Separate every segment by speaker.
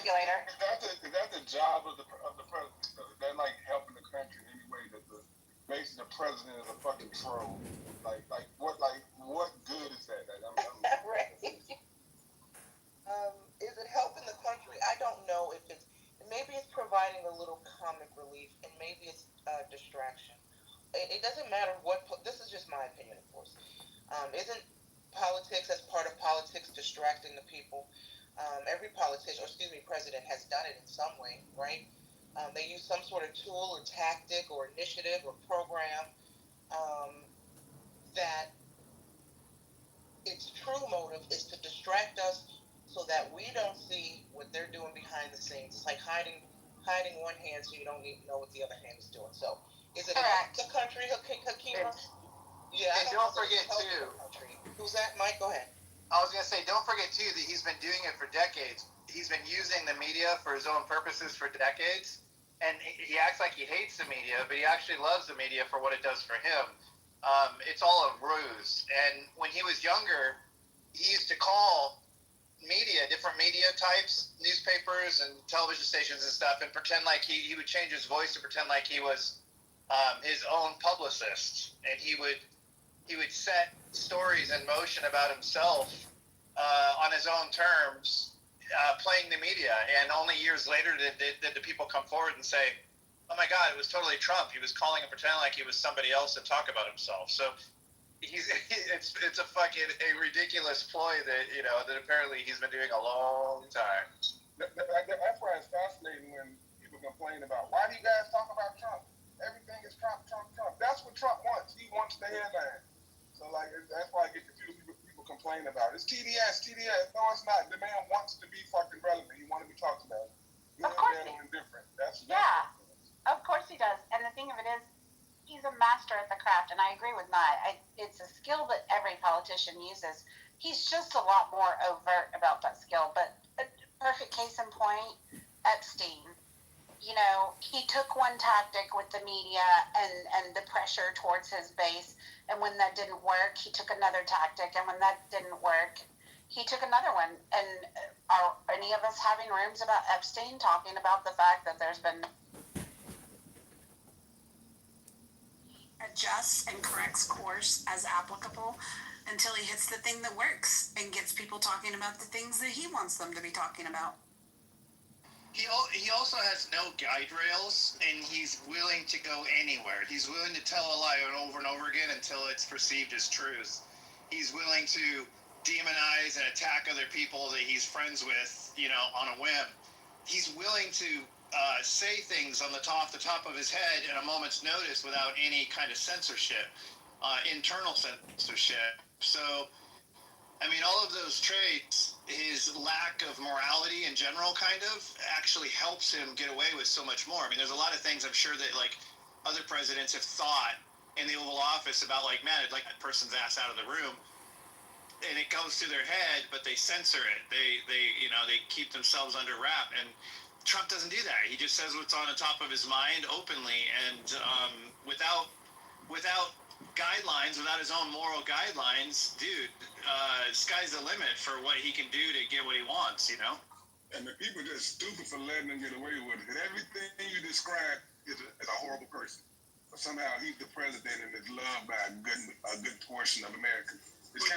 Speaker 1: you later.
Speaker 2: Is that the job of the president? Is that like helping the country in any way? That basically the president is a fucking troll. What good is that?
Speaker 3: Right. Is it helping the country? I don't know if it's. Maybe it's providing a little comic relief, and maybe it's distraction. It doesn't matter what. This is just my opinion, of course. Isn't politics, as part of politics, distracting the people? Every politician, or excuse me, president has done it in some way, right? They use some sort of tool or tactic or initiative or program um, that its true motive is to distract us so that we don't see what they're doing behind the scenes. It's like hiding one hand so you don't even know what the other hand is doing. So is it the country, Hakima?
Speaker 4: Yeah, and don't forget too.
Speaker 3: Who's that, Mike? Go ahead.
Speaker 4: I was gonna say, don't forget too that he's been doing it for decades. He's been using the media for his own purposes for decades, and he acts like he hates the media, but he actually loves the media for what it does for him. It's all a ruse. And when he was younger, he used to call different media types, newspapers and television stations and stuff, and pretend like he would change his voice to pretend like he was his own publicist, and he would set stories in motion about himself on his own terms, playing the media. And only years later did the people come forward and say, oh my God, it was totally Trump. He was calling and pretending like he was somebody else and talk about himself. So it's a ridiculous ploy that apparently he's been doing a long time.
Speaker 2: That's why it's fascinating when people complain about, why do you guys talk about Trump? Everything is Trump, Trump, Trump. That's what Trump wants. He wants the headline. So that's why I get confused. People complain about it. It's TDS. No, it's not. The man wants to be fucking relevant. He wants to be talked about.
Speaker 1: Of course he
Speaker 2: indifferent.
Speaker 1: Of course he does. And the thing of it is, he's a master at the craft, and I agree with Nye. It's a skill that every politician uses. He's just a lot more overt about that skill. But a perfect case in point, Epstein. He took one tactic with the media and the pressure towards his base, and when that didn't work, he took another tactic, and when that didn't work, he took another one. And are any of us having rooms about Epstein talking about the fact that there's been
Speaker 5: adjusts and corrects course as applicable until he hits the thing that works and gets people talking about the things that he wants them to be talking about.
Speaker 4: He also has no guide rails, and he's willing to go anywhere. He's willing to tell a lie over and over again until it's perceived as truth. He's willing to demonize and attack other people that he's friends with, on a whim. He's willing to say things off the top of his head at a moment's notice without any kind of censorship, internal censorship. So, all of those traits, his lack of morality in general actually helps him get away with so much more. There's a lot of things I'm sure that other presidents have thought in the Oval Office about man, I'd like that person's ass out of the room. And it goes through their head, but they censor it. They keep themselves under wrap. And Trump doesn't do that. He just says what's on the top of his mind openly, and without guidelines, without his own moral guidelines, dude, sky's the limit for what he can do to get what he wants,
Speaker 2: And the people just stupid for letting him get away with it. And everything you describe is a horrible person. But somehow he's the president and is loved by a good portion of America. It's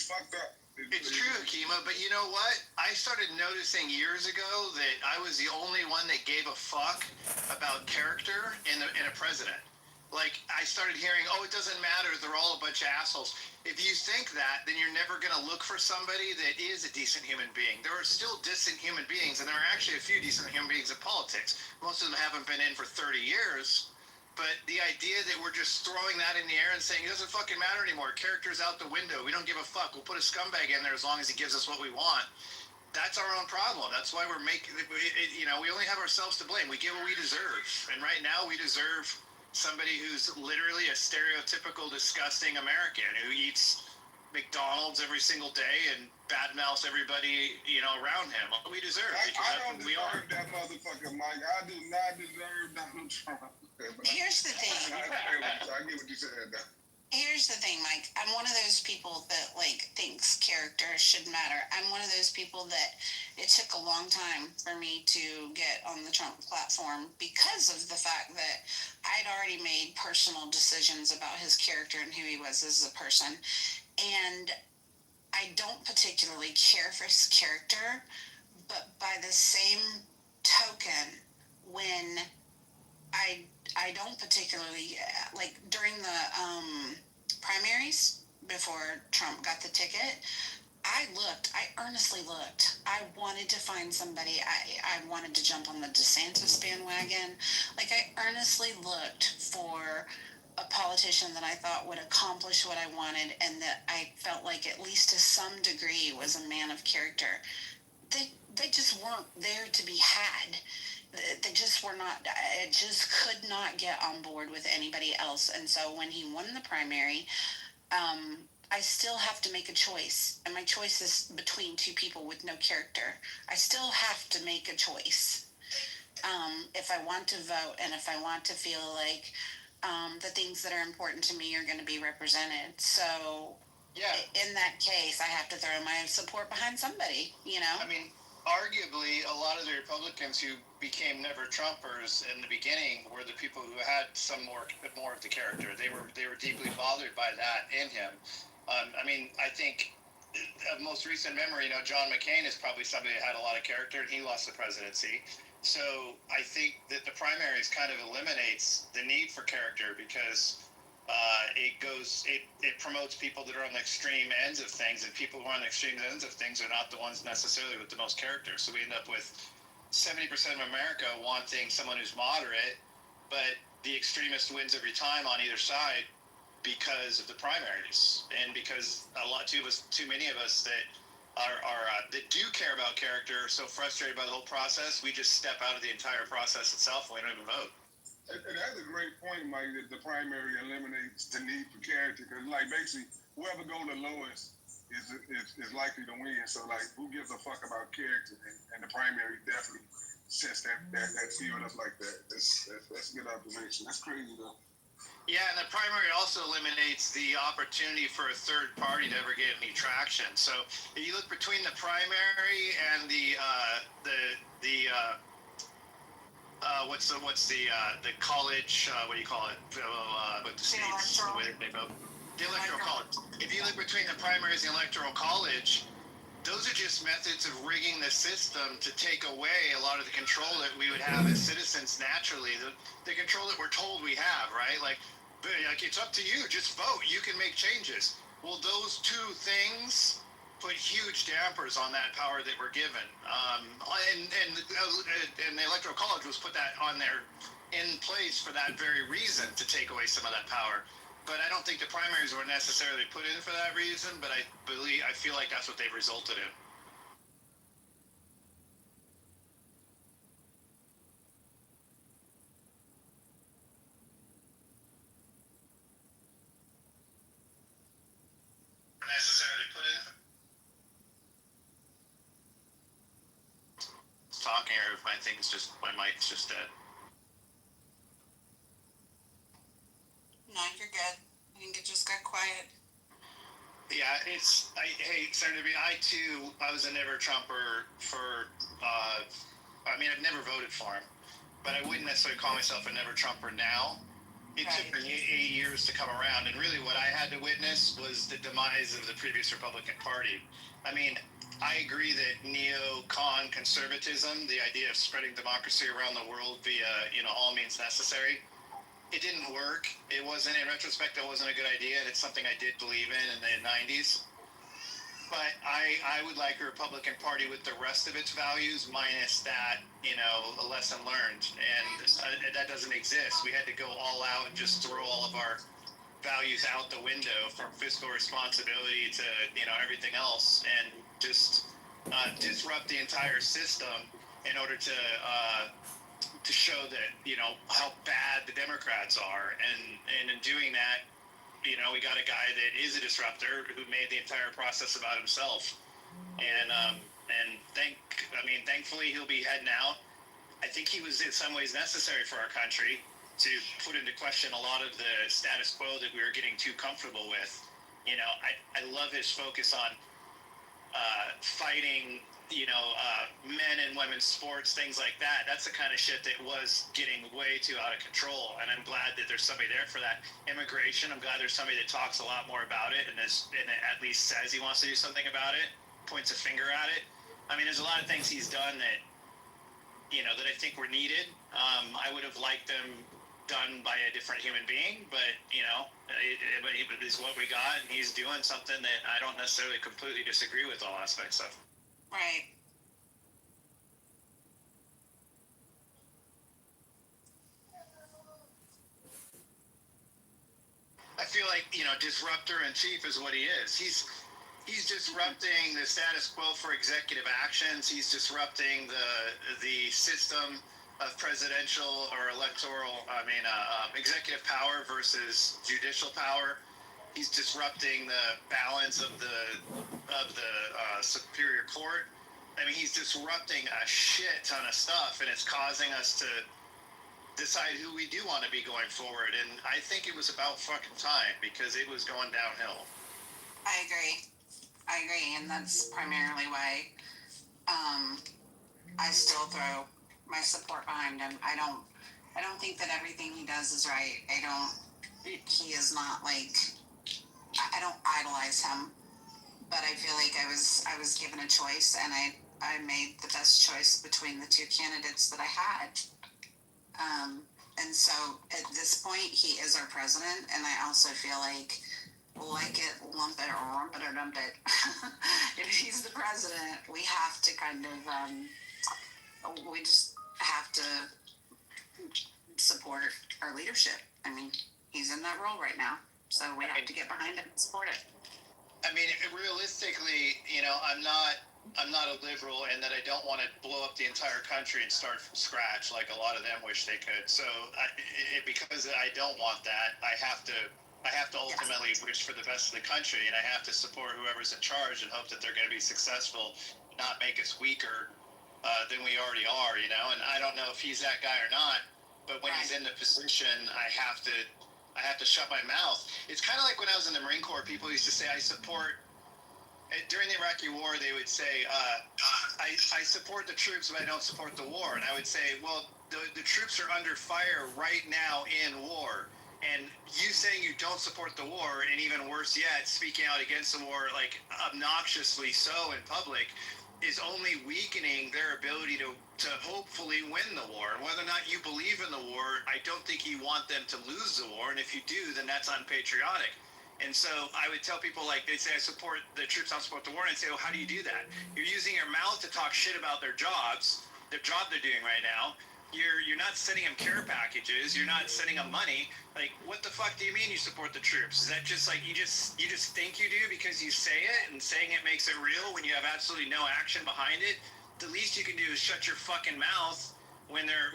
Speaker 2: fucked up.
Speaker 4: It's true, Akima, but you know what? I started noticing years ago that I was the only one that gave a fuck about character in a president. I started hearing, it doesn't matter, they're all a bunch of assholes. If you think that, then you're never going to look for somebody that is a decent human being. There are still decent human beings, and there are actually a few decent human beings in politics. Most of them haven't been in for 30 years. But the idea that we're just throwing that in the air and saying it doesn't fucking matter anymore, character's out the window, we don't give a fuck, we'll put a scumbag in there as long as he gives us what we want, that's our own problem. That's why we're making, we only have ourselves to blame. We get what we deserve. And right now we deserve somebody who's literally a stereotypical, disgusting American who eats McDonald's every single day and badmouths everybody, around him. What we deserve.
Speaker 2: I don't deserve that motherfucker, Mike. I do not deserve Donald Trump.
Speaker 5: Here's the thing.
Speaker 2: I get what you said, though.
Speaker 5: Here's the thing, Mike. I'm one of those people that like thinks character should matter. I'm one of those people that it took a long time for me to get on the Trump platform because of the fact that I'd already made personal decisions about his character and who he was as a person. And I don't particularly care for his character, but by the same token, when I I don't particularly like during the primaries before Trump got the ticket. I earnestly looked. I wanted to find somebody. I wanted to jump on the DeSantis bandwagon. Like, I earnestly looked for a politician that I thought would accomplish what I wanted and that I felt like, at least to some degree, was a man of character. They just weren't there to be had. They just were not. I just could not get on board with anybody else. And so when he won the primary, I still have to make a choice, and my choice is between two people with no character. I still have to make a choice. If I want to vote and if I want to feel like the things that are important to me are going to be represented. So,
Speaker 4: Yeah,
Speaker 5: in that case, I have to throw my support behind somebody, you know?
Speaker 4: I mean, arguably, a lot of the Republicans who became never Trumpers in the beginning were the people who had some more of the character. They were deeply bothered by that in him. I mean, I think of most recent memory, John McCain is probably somebody that had a lot of character, and he lost the presidency. So I think that the primaries kind of eliminates the need for character because it promotes people that are on the extreme ends of things, and people who are on the extreme ends of things are not the ones necessarily with the most character. So we end up with 70% of America wanting someone who's moderate, but the extremist wins every time on either side because of the primaries, and because too many of us that that do care about character are so frustrated by the whole process, we just step out of the entire process itself and we don't even vote.
Speaker 2: And that's a great point, Mike, that the primary eliminates the need for character. Because, like, basically, whoever goes the lowest is likely to win. So, like, who gives a fuck about character? And the primary definitely sets that field up like that. That's a good observation. That's crazy, though.
Speaker 4: Yeah, and the primary also eliminates the opportunity for a third party to ever get any traction. So if you look between the primary and the college, what do you call it, with the states, the way they vote, the electoral college. If you look between the primaries and the electoral college, those are just methods of rigging the system to take away a lot of the control that we would have as citizens naturally, the control that we're told we have, right? Like it's up to you, just vote, you can make changes. Well, those two things put huge dampers on that power that we're given. And the electoral college was put that on there in place for that very reason, to take away some of that power. But I don't think the primaries were necessarily put in for that reason, but I feel like that's what they've resulted in. Necessarily put in. Talking, or if my mic's just dead.
Speaker 5: No, you're good. I think it just got quiet.
Speaker 4: Yeah, hey, Senator B, I was a never Trumper for, I've never voted for him, but I wouldn't necessarily call myself a never Trumper now. It took me 8 years to come around, and really what I had to witness was the demise of the previous Republican Party. I mean, I agree that neo-con conservatism, the idea of spreading democracy around the world via, all means necessary, it didn't work. In retrospect, that wasn't a good idea, and it's something I did believe in the 90s. But I would like a Republican Party with the rest of its values, minus that, a lesson learned. And that doesn't exist. We had to go all out and just throw all of our values out the window, from fiscal responsibility to, everything else, and just disrupt the entire system in order to show that, how bad the Democrats are. And in doing that, we got a guy that is a disruptor who made the entire process about himself. And thankfully he'll be heading out. I think he was in some ways necessary for our country. to put into question a lot of the status quo that we were getting too comfortable with. You know, I love his focus on fighting, men and women's sports, things like that. That's the kind of shit that was getting way too out of control. And I'm glad that there's somebody there for that. Immigration, I'm glad there's somebody that talks a lot more about it and at least says he wants to do something about it, points a finger at it. I mean, there's a lot of things he's done that, that I think were needed. I would have liked them done by a different human being, but it is what we got, and he's doing something that I don't necessarily completely disagree with all aspects of.
Speaker 5: Right.
Speaker 4: I feel like, disruptor in chief is what he is. He's disrupting the status quo for executive actions. He's disrupting the system of presidential or executive power versus judicial power. He's disrupting the balance of the Superior Court. I mean, he's disrupting a shit ton of stuff, and it's causing us to decide who we do want to be going forward. And I think it was about fucking time, because it was going downhill.
Speaker 5: I agree, and that's primarily why I still throw my support behind him. I don't think that everything he does is right. He is not like, I don't idolize him, but I feel like I was given a choice, and I made the best choice between the two candidates that I had. And so at this point, he is our president, and I also feel like it, lump it, or rump it, or dump it. If he's the president, we have to kind of, we just have to support our leadership. I mean, he's in that role right now, so we have to get behind it and support it.
Speaker 4: I mean, realistically, I'm not a liberal, and that I don't want to blow up the entire country and start from scratch like a lot of them wish they could. So because I don't want that, I have to ultimately wish for the best of the country, and I have to support whoever's in charge and hope that they're going to be successful, not make us weaker than we already are, And I don't know if he's that guy or not, but when he's in the position, I have to shut my mouth. It's kind of like when I was in the Marine Corps, people used to say, I support. During the Iraqi War, they would say, I support the troops, but I don't support the war. And I would say, well, the troops are under fire right now in war. And you saying you don't support the war, and even worse yet, speaking out against the war, like obnoxiously so in public, is only weakening their ability to hopefully win the war. And whether or not you believe in the war, I don't think you want them to lose the war. And if you do, then that's unpatriotic. And so I would tell people, like, they'd say, I support the troops, I don't support the war. And I'd say, well, how do you do that? You're using your mouth to talk shit about their job they're doing right now. You're not sending them care packages. You're not sending them money. Like, what the fuck do you mean you support the troops? Is that just like you just think you do because you say it, and saying it makes it real when you have absolutely no action behind it? The least you can do is shut your fucking mouth when they're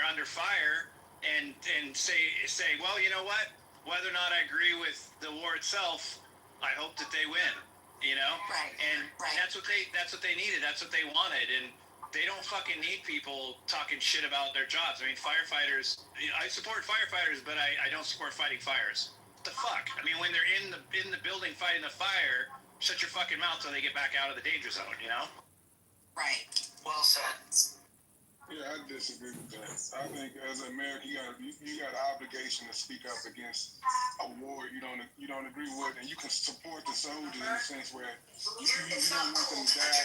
Speaker 4: under fire and say, well, you know what? Whether or not I agree with the war itself, I hope that they win.
Speaker 5: Right.
Speaker 4: And that's what they needed. That's what they wanted. And they don't fucking need people talking shit about their jobs. I mean, firefighters. I support firefighters, but I don't support fighting fires. What the fuck? I mean, when they're in the building fighting the fire, shut your fucking mouth till they get back out of the danger zone.
Speaker 5: Right. Well said.
Speaker 2: Yeah, I disagree with that. I think as an American, you got an obligation to speak up against a war you don't agree with, and you can support the soldiers in the sense where you don't want them to die.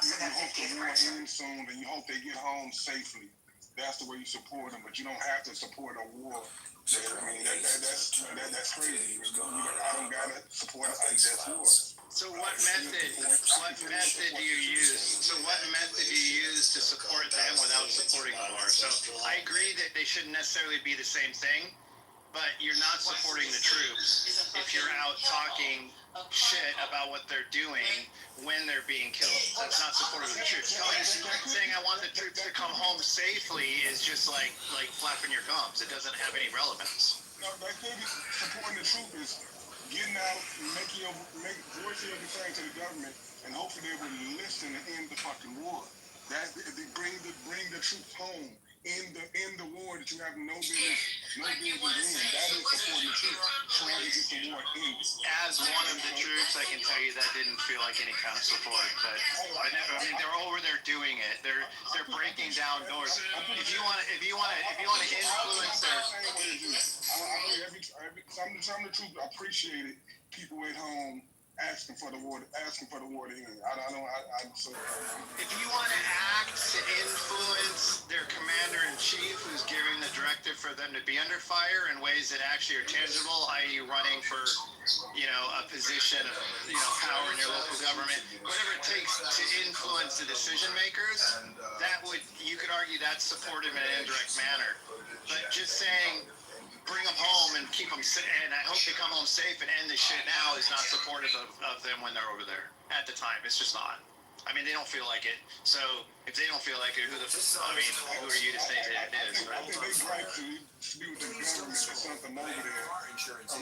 Speaker 2: You hope the war ends soon, and you hope they get home safely. That's the way you support them, but you don't have to support a war. That's crazy. I don't gotta support a death war.
Speaker 4: So what method do you use? To support them without supporting the war? So I agree that they shouldn't necessarily be the same thing, but you're not supporting the troops if you're out talking shit about what they're doing when they're being killed. That's not supporting the troops. Saying I want the troops to come home safely is just like flapping your gums. It doesn't have any relevance.
Speaker 2: No, that could be supporting the troops is getting out, make voice your concern to the government, and hopefully they will listen and end the fucking war. That bring the the troops home in the war that you have no business doing. That is supporting the troops, trying to get the war ended.
Speaker 4: As one of the troops, I can tell you that didn't feel like any kind of support. But I mean, they're over there doing it. They're breaking down doors. If you want to influence their.
Speaker 2: Some of the troops appreciated people at home asking for the war to end. I'm so.
Speaker 4: If you want to act to influence their commander-in-chief, who's giving the directive for them to be under fire in ways that actually are tangible, i.e., running for, a position of, power in your local government, whatever it takes to influence the decision makers, you could argue that's supportive in an indirect manner. But just saying, bring them home and keep them safe, and I hope they come home safe and end this shit now is not supportive of them when they're over there at the time. It's just not. I mean, they don't feel like it. So if they don't feel like it, who are you to say that it is?
Speaker 2: I think they like to do with the government or something over there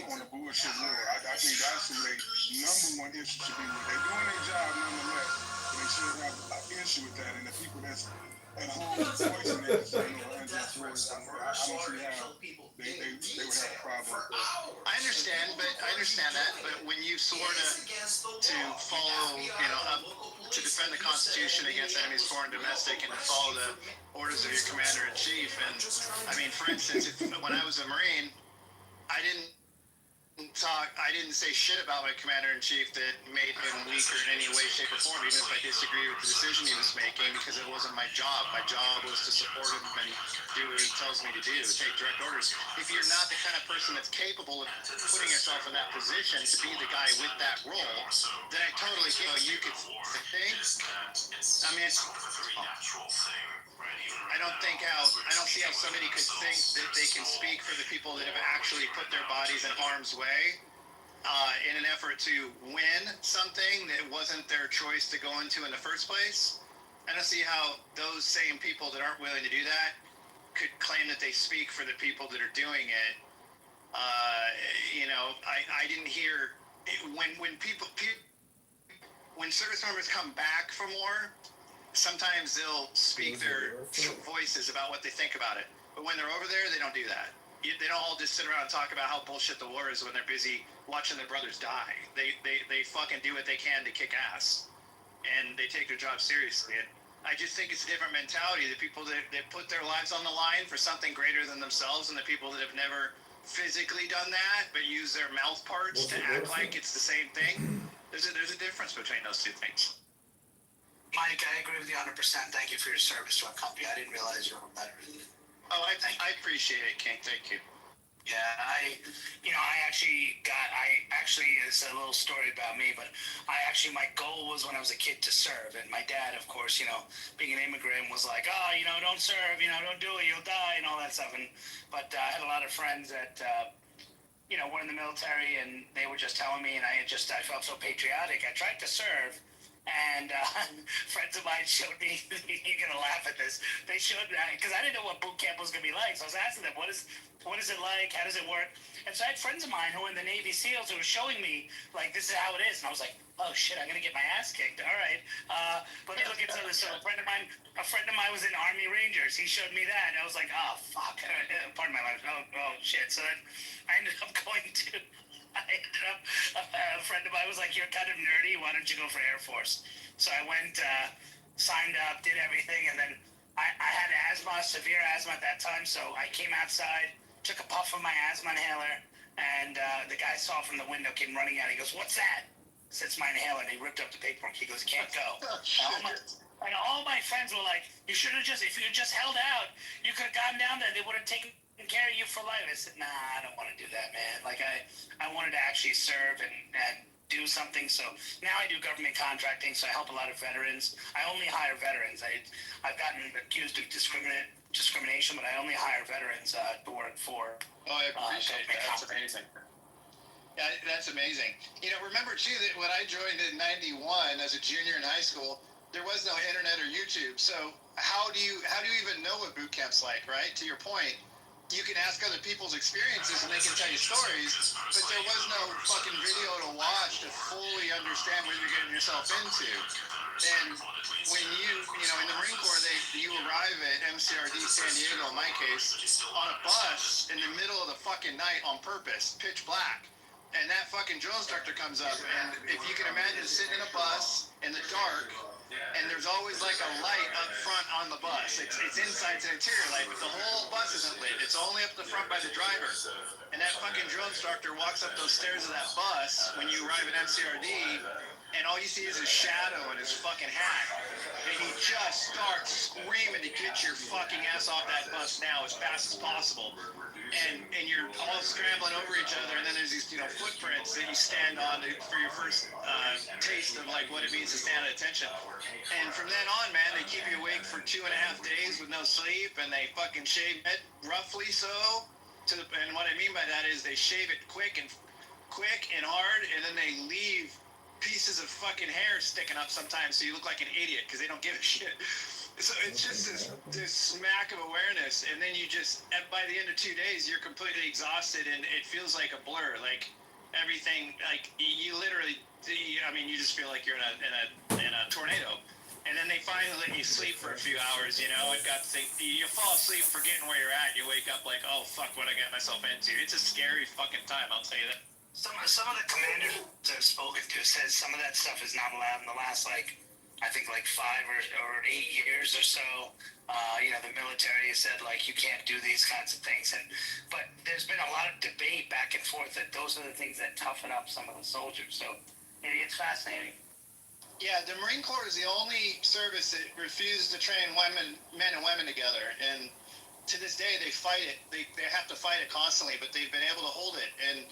Speaker 2: on the bullshit war. I think that's who they number one issue should be with. They're doing their job nonetheless, but they should have an issue with that. And the people that's at home voicing that unjust words, I don't see how they would have a problem.
Speaker 4: I understand that, but when you swore to follow, to defend the Constitution against enemies, foreign and domestic, and to follow the orders of your commander-in-chief, and I mean, for instance, when I was a Marine, I didn't say shit about my commander-in-chief that made him weaker in any way, shape, or form, even if I disagree with the decision he was making, because it wasn't my job. My job was to support him and do what he tells me to do, take direct orders. If you're not the kind of person that's capable of putting yourself in that position to be the guy with that role, then I totally feel you could think. I mean, I don't see how somebody could think that they can speak for the people that have actually put their bodies in harm's way in an effort to win something that wasn't their choice to go into in the first place. I don't see how those same people that aren't willing to do that could claim that they speak for the people that are doing it. I didn't hear when service members come back from war. Sometimes they'll speak their voices about what they think about it. But when they're over there, they don't do that. They don't all just sit around and talk about how bullshit the war is when they're busy watching their brothers die. They fucking do what they can to kick ass. And they take their job seriously. And I just think it's a different mentality. The people that put their lives on the line for something greater than themselves, and the people that have never physically done that but use their mouth parts to act like it's the same thing. There's a difference between those two things.
Speaker 6: Mike, I agree with you 100%. Thank you for your service to our company. I didn't realize you were a veteran.
Speaker 4: Oh, I appreciate it, King. Thank you.
Speaker 6: Yeah, I actually, it's a little story about me, but my goal was when I was a kid to serve. And my dad, of course, being an immigrant was like, don't serve, don't do it, you'll die, and all that stuff. But I had a lot of friends that, were in the military, and they were just telling me, and I felt so patriotic. I tried to serve. And friends of mine showed me, you're going to laugh at this, they showed me, because I didn't know what boot camp was going to be like, so I was asking them, what is it like, how does it work? And so I had friends of mine who were in the Navy SEALs who were showing me, like, this is how it is, and I was like, oh shit, I'm going to get my ass kicked, all right, let me look into this. So a friend of mine was in Army Rangers, he showed me that, and I was like, oh fuck, pardon my language, oh shit, so then I ended up going to... a friend of mine was like, you're kind of nerdy, why don't you go for Air Force? So I went, signed up, did everything, and then I had asthma, severe asthma at that time, so I came outside, took a puff of my asthma inhaler, and the guy saw from the window, came running out, he goes, what's that? I said, it's my inhaler, and he ripped up the paperwork, he goes, can't go. And all my friends were like, if you had just held out, you could have gone down there, they would have taken care of you for life. I said, nah, I don't want to do that, man. Like, I wanted to actually serve and do something. So now I do government contracting, so I help a lot of veterans. I only hire veterans. I've gotten accused of discrimination, but I only hire veterans to work for.
Speaker 4: Oh, I appreciate that. That's amazing. Yeah, that's amazing. Remember, too, that when I joined in 91 as a junior in high school, there was no internet or YouTube. So how do you even know what boot camp's like, right? To your point, you can ask other people's experiences and they can tell you stories, but there was no fucking video to watch to fully understand what you're getting yourself into. And when in the Marine Corps, you arrive at MCRD San Diego, in my case, on a bus in the middle of the fucking night on purpose, pitch black. And that fucking drill instructor comes up, and if you can imagine sitting in a bus in the dark, and there's always like a light up front on the bus. It's inside, it's an interior light, but the whole bus isn't lit. It's only up the front by the driver. And that fucking drill instructor walks up those stairs of that bus when you arrive at MCRD, and all you see is his shadow and his fucking hat. And he just starts screaming to get your fucking ass off that bus now as fast as possible. And you're all scrambling over each other, and then there's these footprints that you stand on for your first taste of like what it means to stand at attention. And from then on, man, they keep you awake for 2.5 days with no sleep, and they fucking shave it roughly so. And what I mean by that is they shave it quick and hard, and then they leave pieces of fucking hair sticking up sometimes, so you look like an idiot because they don't give a shit. So it's just this smack of awareness, and then you just, by the end of 2 days, you're completely exhausted, and it feels like a blur. Like everything, like you literally, you just feel like you're in a tornado. And then they finally let you sleep for a few hours. You fall asleep forgetting where you're at. You wake up like, oh fuck, what I got myself into. It's a scary fucking time, I'll tell you that.
Speaker 6: Some of the commanders I've spoken to says some of that stuff is not allowed in the last, I think 5 or 8 years or so. The military has said, you can't do these kinds of things. But there's been a lot of debate back and forth that those are the things that toughen up some of the soldiers. So it's fascinating.
Speaker 4: Yeah, the Marine Corps is the only service that refuses to train men and women together. And to this day, they fight it. They have to fight it constantly, but they've been able to hold it. And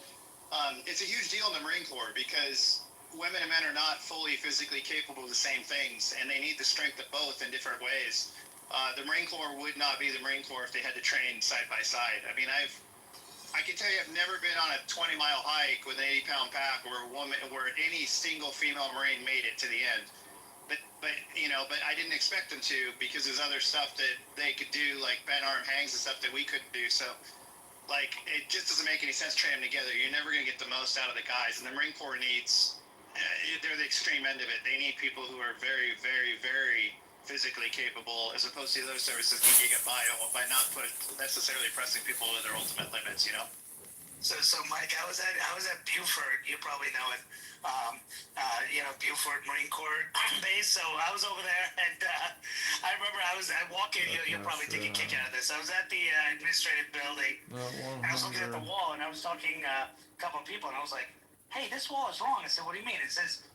Speaker 4: it's a huge deal in the Marine Corps because women and men are not fully physically capable of the same things, and they need the strength of both in different ways. The Marine Corps would not be the Marine Corps if they had to train side by side. I mean, I can tell you I've never been on a 20-mile hike with an 80-pound pack where any single female Marine made it to the end. But I didn't expect them to, because there's other stuff that they could do, like bent arm hangs and stuff that we couldn't do. So it just doesn't make any sense training them together. You're never going to get the most out of the guys. And the Marine Corps needs, they're the extreme end of it. They need people who are very, very, very physically capable, as opposed to the other services that you get by not necessarily pressing people to their ultimate limits,
Speaker 6: So Mike, I was at Buford. You probably know it. Buford Marine Corps base. So I was over there, and I remember I walk in. You'll probably take a kick out of this. I was at the administrative building, and I was looking at the wall, and I was talking a couple of people, and I was like, "Hey, this wall is wrong." I said, "What do you mean?" It says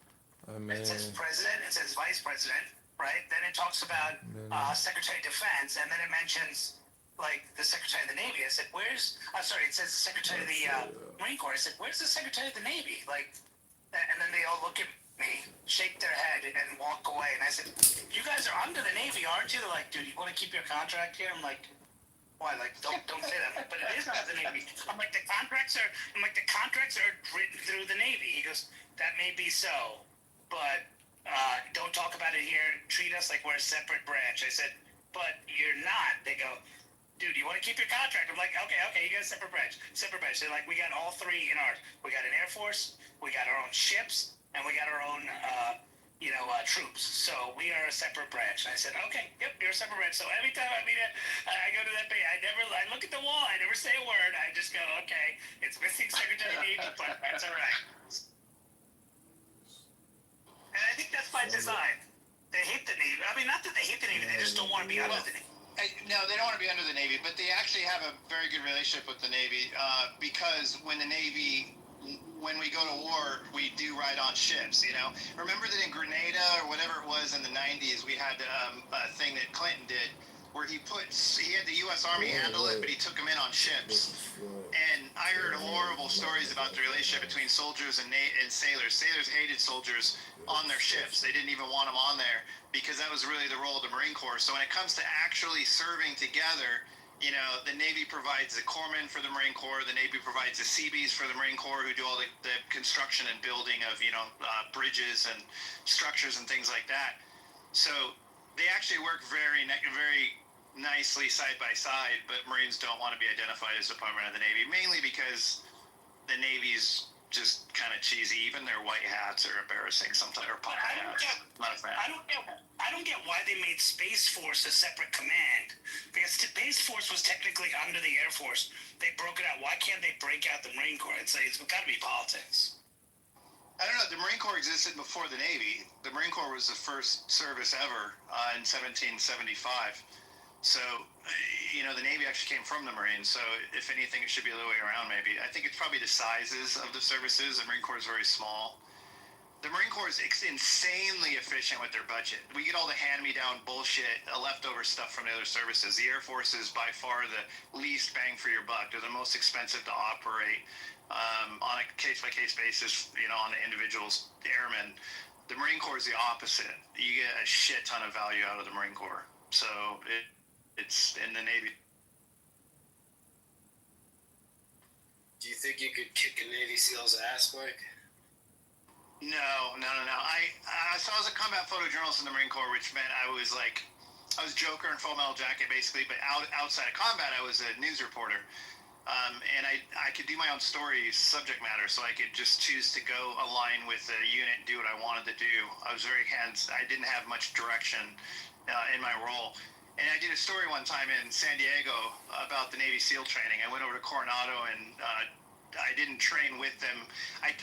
Speaker 6: president. It says vice president. Right? Then it talks about Secretary of Defense, and then it mentions the Secretary of the Navy. I said, it says the Secretary of the Marine Corps. I said, where's the Secretary of the Navy? And then they all look at me, shake their head, and walk away. And I said, you guys are under the Navy, aren't you? They're like, dude, you want to keep your contract here? I'm like, why? Don't say that. But it is under the Navy. I'm like, the contracts are written through the Navy. He goes, that may be so, but don't talk about it here. Treat us like we're a separate branch. I said, but you're not. They go, dude, you want to keep your contract? I'm like, okay, you got a separate branch. They're like, we got all three in ours. We got an Air Force, we got our own ships, and we got our own, troops. So we are a separate branch. And I said, okay, yep, you're a separate branch. So every time I go to that base, I look at the wall, I never say a word. I just go, okay, it's missing Secretary of the Navy, but that's all right. And I think that's by design. They hate the Navy. I mean, not that they hate the Navy, they just don't want to be under the Navy.
Speaker 4: No, they don't want to be under the Navy, but they actually have a very good relationship with the Navy because when we go to war, we do ride on ships, Remember that in Grenada or whatever it was in the 90s, we had a thing that Clinton did where he had the U.S. Army handle it, but he took them in on ships. And I heard horrible stories about the relationship between soldiers and sailors. Sailors hated soldiers on their ships. They didn't even want them on there because that was really the role of the Marine Corps. So when it comes to actually serving together, the Navy provides the corpsmen for the Marine Corps. The Navy provides the Seabees for the Marine Corps, who do all the construction and building of, bridges and structures and things like that. So they actually work very, very nicely side by side, but Marines don't want to be identified as a Department of the Navy, mainly because the Navy's just kind of cheesy. Even their white hats are embarrassing sometimes. Or
Speaker 6: But
Speaker 4: pop hats. Not a fan.
Speaker 6: I don't get why they made Space Force a separate command, because Space Force was technically under the Air Force. They broke it out. Why can't they break out the Marine Corps? It's got to be politics.
Speaker 4: I don't know. The Marine Corps existed before the Navy. The Marine Corps was the first service ever in 1775. So, the Navy actually came from the Marines. So, if anything, it should be the other way around, maybe. I think it's probably the sizes of the services. The Marine Corps is very small. The Marine Corps is insanely efficient with their budget. We get all the hand-me-down bullshit, leftover stuff from the other services. The Air Force is by far the least bang for your buck. They're the most expensive to operate on a case-by-case basis, on the individual's airmen. The Marine Corps is the opposite. You get a shit ton of value out of the Marine Corps. So it's in the Navy.
Speaker 7: Do you think you could kick a Navy SEAL's ass, Mike?
Speaker 4: No. So I was a combat photojournalist in the Marine Corps, which meant I was Joker in Full Metal Jacket, basically. But outside of combat, I was a news reporter. And I could do my own stories, subject matter, so I could just choose to go align with the unit and do what I wanted to do. I didn't have much direction in my role. And I did a story one time in San Diego about the Navy SEAL training. I went over to Coronado and I didn't train with them. I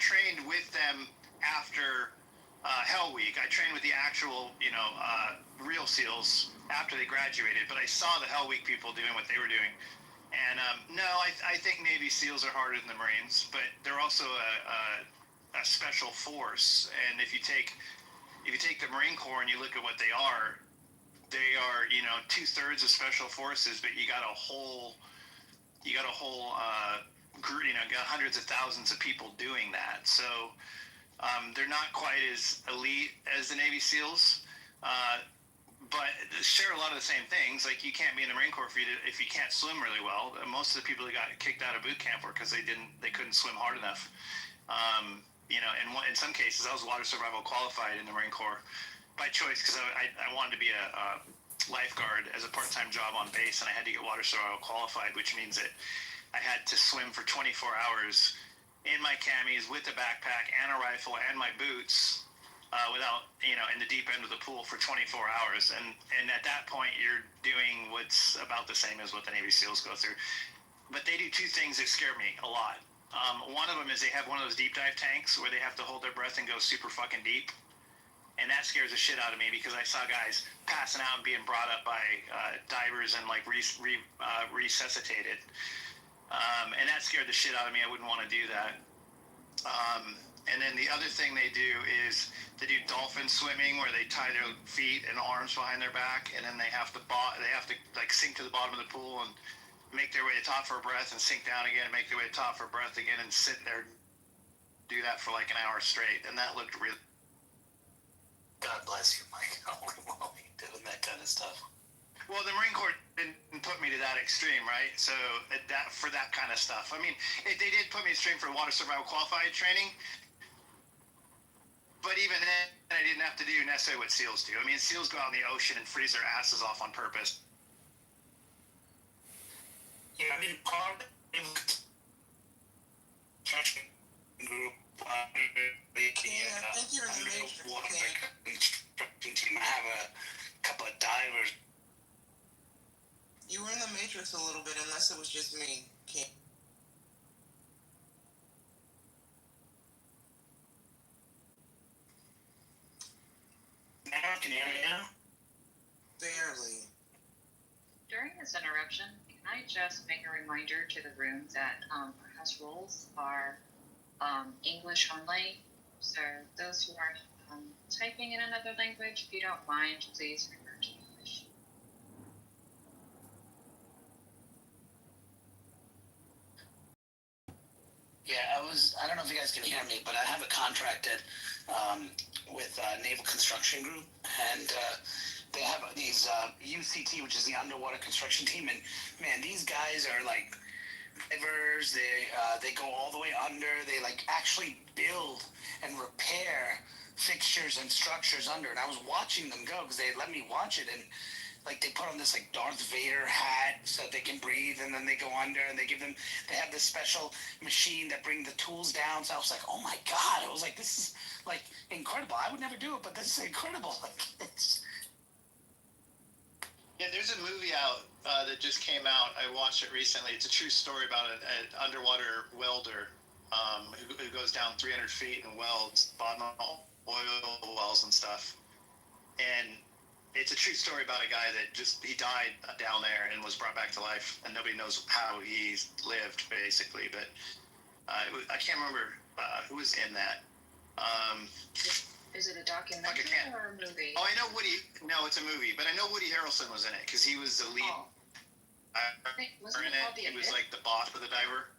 Speaker 4: trained with them after Hell Week. I trained with the actual, real SEALs after they graduated, but I saw the Hell Week people doing what they were doing. And no, I think Navy SEALs are harder than the Marines, but they're also a special force. And if you take the Marine Corps and you look at what they are 2/3 of special forces, but you got a whole group, got hundreds of thousands of people doing that. So they're not quite as elite as the Navy SEAls. But share a lot of the same things. Like, you can't be in the Marine Corps if you can't swim really well. Most of the people that got kicked out of boot camp were because they couldn't swim hard enough. And in some cases, I was water survival qualified in the Marine Corps by choice, because I wanted to be a lifeguard as a part-time job on base, and I had to get water survival qualified, which means that I had to swim for 24 hours in my camis with a backpack and a rifle and my boots. Without, in the deep end of the pool for 24 hours. And at that point, you're doing what's about the same as what the Navy SEALs go through. But they do two things that scare me a lot. One of them is they have one of those deep dive tanks where they have to hold their breath and go super fucking deep. And that scares the shit out of me, because I saw guys passing out and being brought up by divers and resuscitated. And that scared the shit out of me. I wouldn't want to do that. And then the other thing they do is they do dolphin swimming, where they tie their feet and arms behind their back, and then they have to sink to the bottom of the pool and make their way to top for a breath, and sink down again and make their way to top for a breath again, and sit there, do that for like an hour straight. And that looked really.
Speaker 6: God bless you, Mike. Holy moly, doing that kind of stuff.
Speaker 4: Well, the Marine Corps didn't put me to that extreme, right? So for that kind of stuff. I mean, they did put me extreme for water survival qualified training. But even then, I didn't have to do necessarily what SEALs do. I mean, SEALs go out in the ocean and freeze their asses off on purpose.
Speaker 6: Yeah, I mean, part of the construction group,
Speaker 3: I think you're in the Matrix.
Speaker 6: construction team. I have a couple of divers.
Speaker 3: You were in the Matrix a little bit, unless it was just me. Can't.
Speaker 6: Now, can you hear me now?
Speaker 3: Barely.
Speaker 8: During this interruption, can I just make a reminder to the room that our house rules are English only. So those who are typing in another language, if you don't mind, please refer to English.
Speaker 6: Yeah, I don't know if you guys can hear me, but I have a contract with Naval Construction Group, and they have these UCT, which is the underwater construction team, and man, these guys are like divers. They go all the way under. They like actually build and repair fixtures and structures under. And I was watching them go because they let me watch it, and like they put on this like Darth Vader hat so that they can breathe, and then they go under, and they have this special machine that bring the tools down. So I was like, oh my god! I was like, this is like incredible. I would never do it, but this is incredible. Like it's.
Speaker 4: Yeah, there's a movie out that just came out. I watched it recently. It's a true story about an underwater welder who goes down 300 feet and welds bottom oil wells and stuff. And it's a true story about a guy that he died down there and was brought back to life, and nobody knows how he lived, basically. But I can't remember who was in that.
Speaker 8: Is it a documentary or a movie?
Speaker 4: Oh, I know Woody. No, it's a movie, but I know Woody Harrelson was in it because he was the lead.
Speaker 8: Oh. Wasn't
Speaker 4: In
Speaker 8: it called
Speaker 4: it,
Speaker 8: The
Speaker 4: he was
Speaker 8: Abyss?
Speaker 4: like the boss of the diver.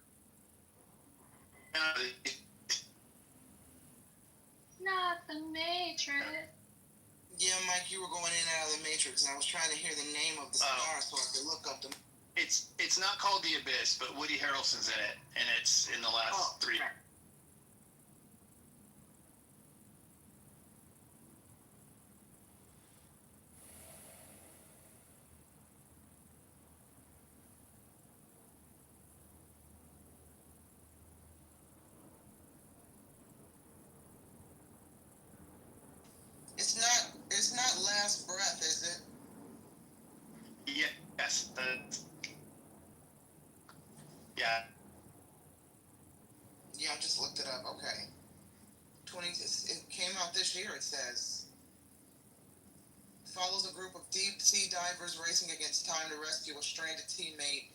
Speaker 8: Not the Matrix.
Speaker 3: Yeah, Mike, you were going in and out of the Matrix, and I was trying to hear the name of the star so I could look up the.
Speaker 4: It's not called The Abyss, but Woody Harrelson's in it, and it's in the last three.
Speaker 8: Sure.
Speaker 3: It's not Last Breath, is it?
Speaker 4: Yes. Yeah.
Speaker 3: Yeah, I just looked it up. Okay. It came out this year, it says. Follows a group of deep sea divers racing against time to rescue a stranded teammate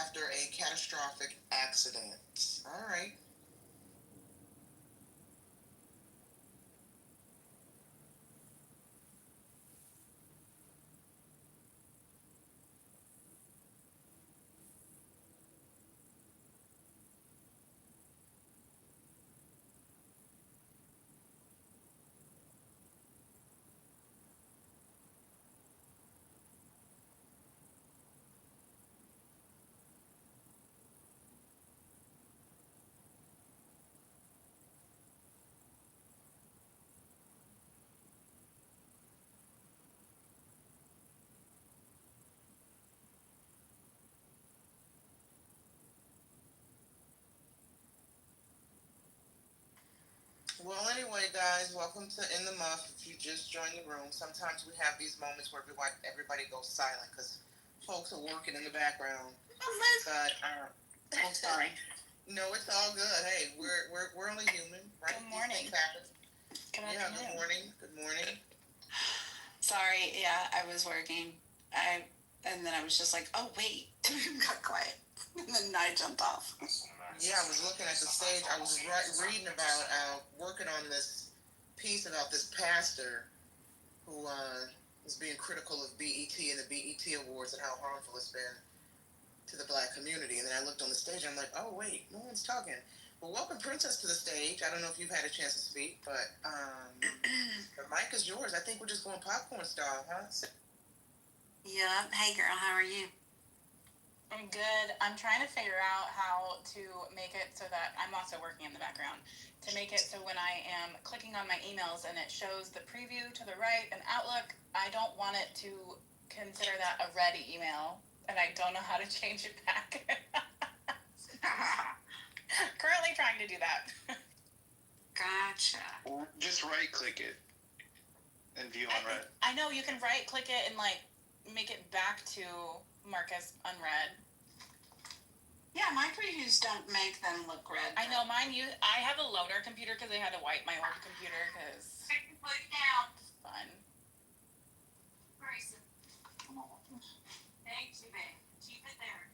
Speaker 3: after a catastrophic accident. All right. Well, anyway, guys, welcome to In the Muff. If you just joined the room, sometimes we have these moments where everybody goes silent because folks are working in the background. But
Speaker 5: Oh, sorry.
Speaker 3: no, it's all good. Hey, we're only human, right?
Speaker 5: Good morning.
Speaker 3: These things happen.
Speaker 5: Good
Speaker 3: Yeah.
Speaker 5: afternoon.
Speaker 3: Good morning. Good morning.
Speaker 5: Sorry, yeah, I was working. And then I was just like, oh wait, got quiet. And then I jumped off.
Speaker 3: Yeah, I was looking at the stage. I was reading about working on this piece about this pastor who was being critical of BET and the BET Awards and how harmful it's been to the black community. And then I looked on the stage and I'm like, oh wait, no one's talking. Well, welcome Princess to the stage. I don't know if you've had a chance to speak, but the mic is yours. I think we're just going popcorn style, huh?
Speaker 5: Yeah. Hey girl, how are you?
Speaker 9: I'm good. I'm trying to figure out how to make it so that I'm also working in the background to make it so when I am clicking on my emails and it shows the preview to the right and Outlook, I don't want it to consider that a red email, and I don't know how to change it back. Currently trying to do that.
Speaker 5: Gotcha.
Speaker 4: Just right click it and view on red.
Speaker 9: I know you can right click it and like make it back to Marcus unread.
Speaker 5: Yeah, my previews don't make them look red.
Speaker 9: I know mine. I have a loaner computer because I had to wipe my old computer because
Speaker 5: Put it down.
Speaker 9: it's fun.
Speaker 5: Grayson. Thank you, babe. Keep it there.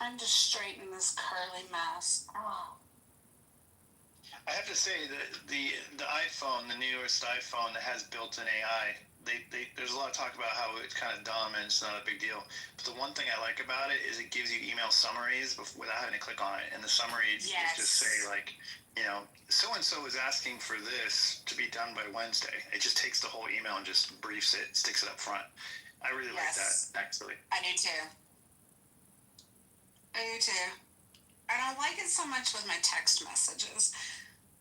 Speaker 5: I'm just straightening this curly mess. Oh.
Speaker 4: I have to say that the iPhone, the newest iPhone that has built-in AI, there's a lot of talk about how it's kind of dumb and it's not a big deal. But the one thing I like about it is it gives you email summaries without having to click on it. And the summaries just say like, you know, so-and-so is asking for this to be done by Wednesday. It just takes the whole email and just briefs it, sticks it up front. I really like that, actually.
Speaker 5: I do too. I don't like it so much with my text messages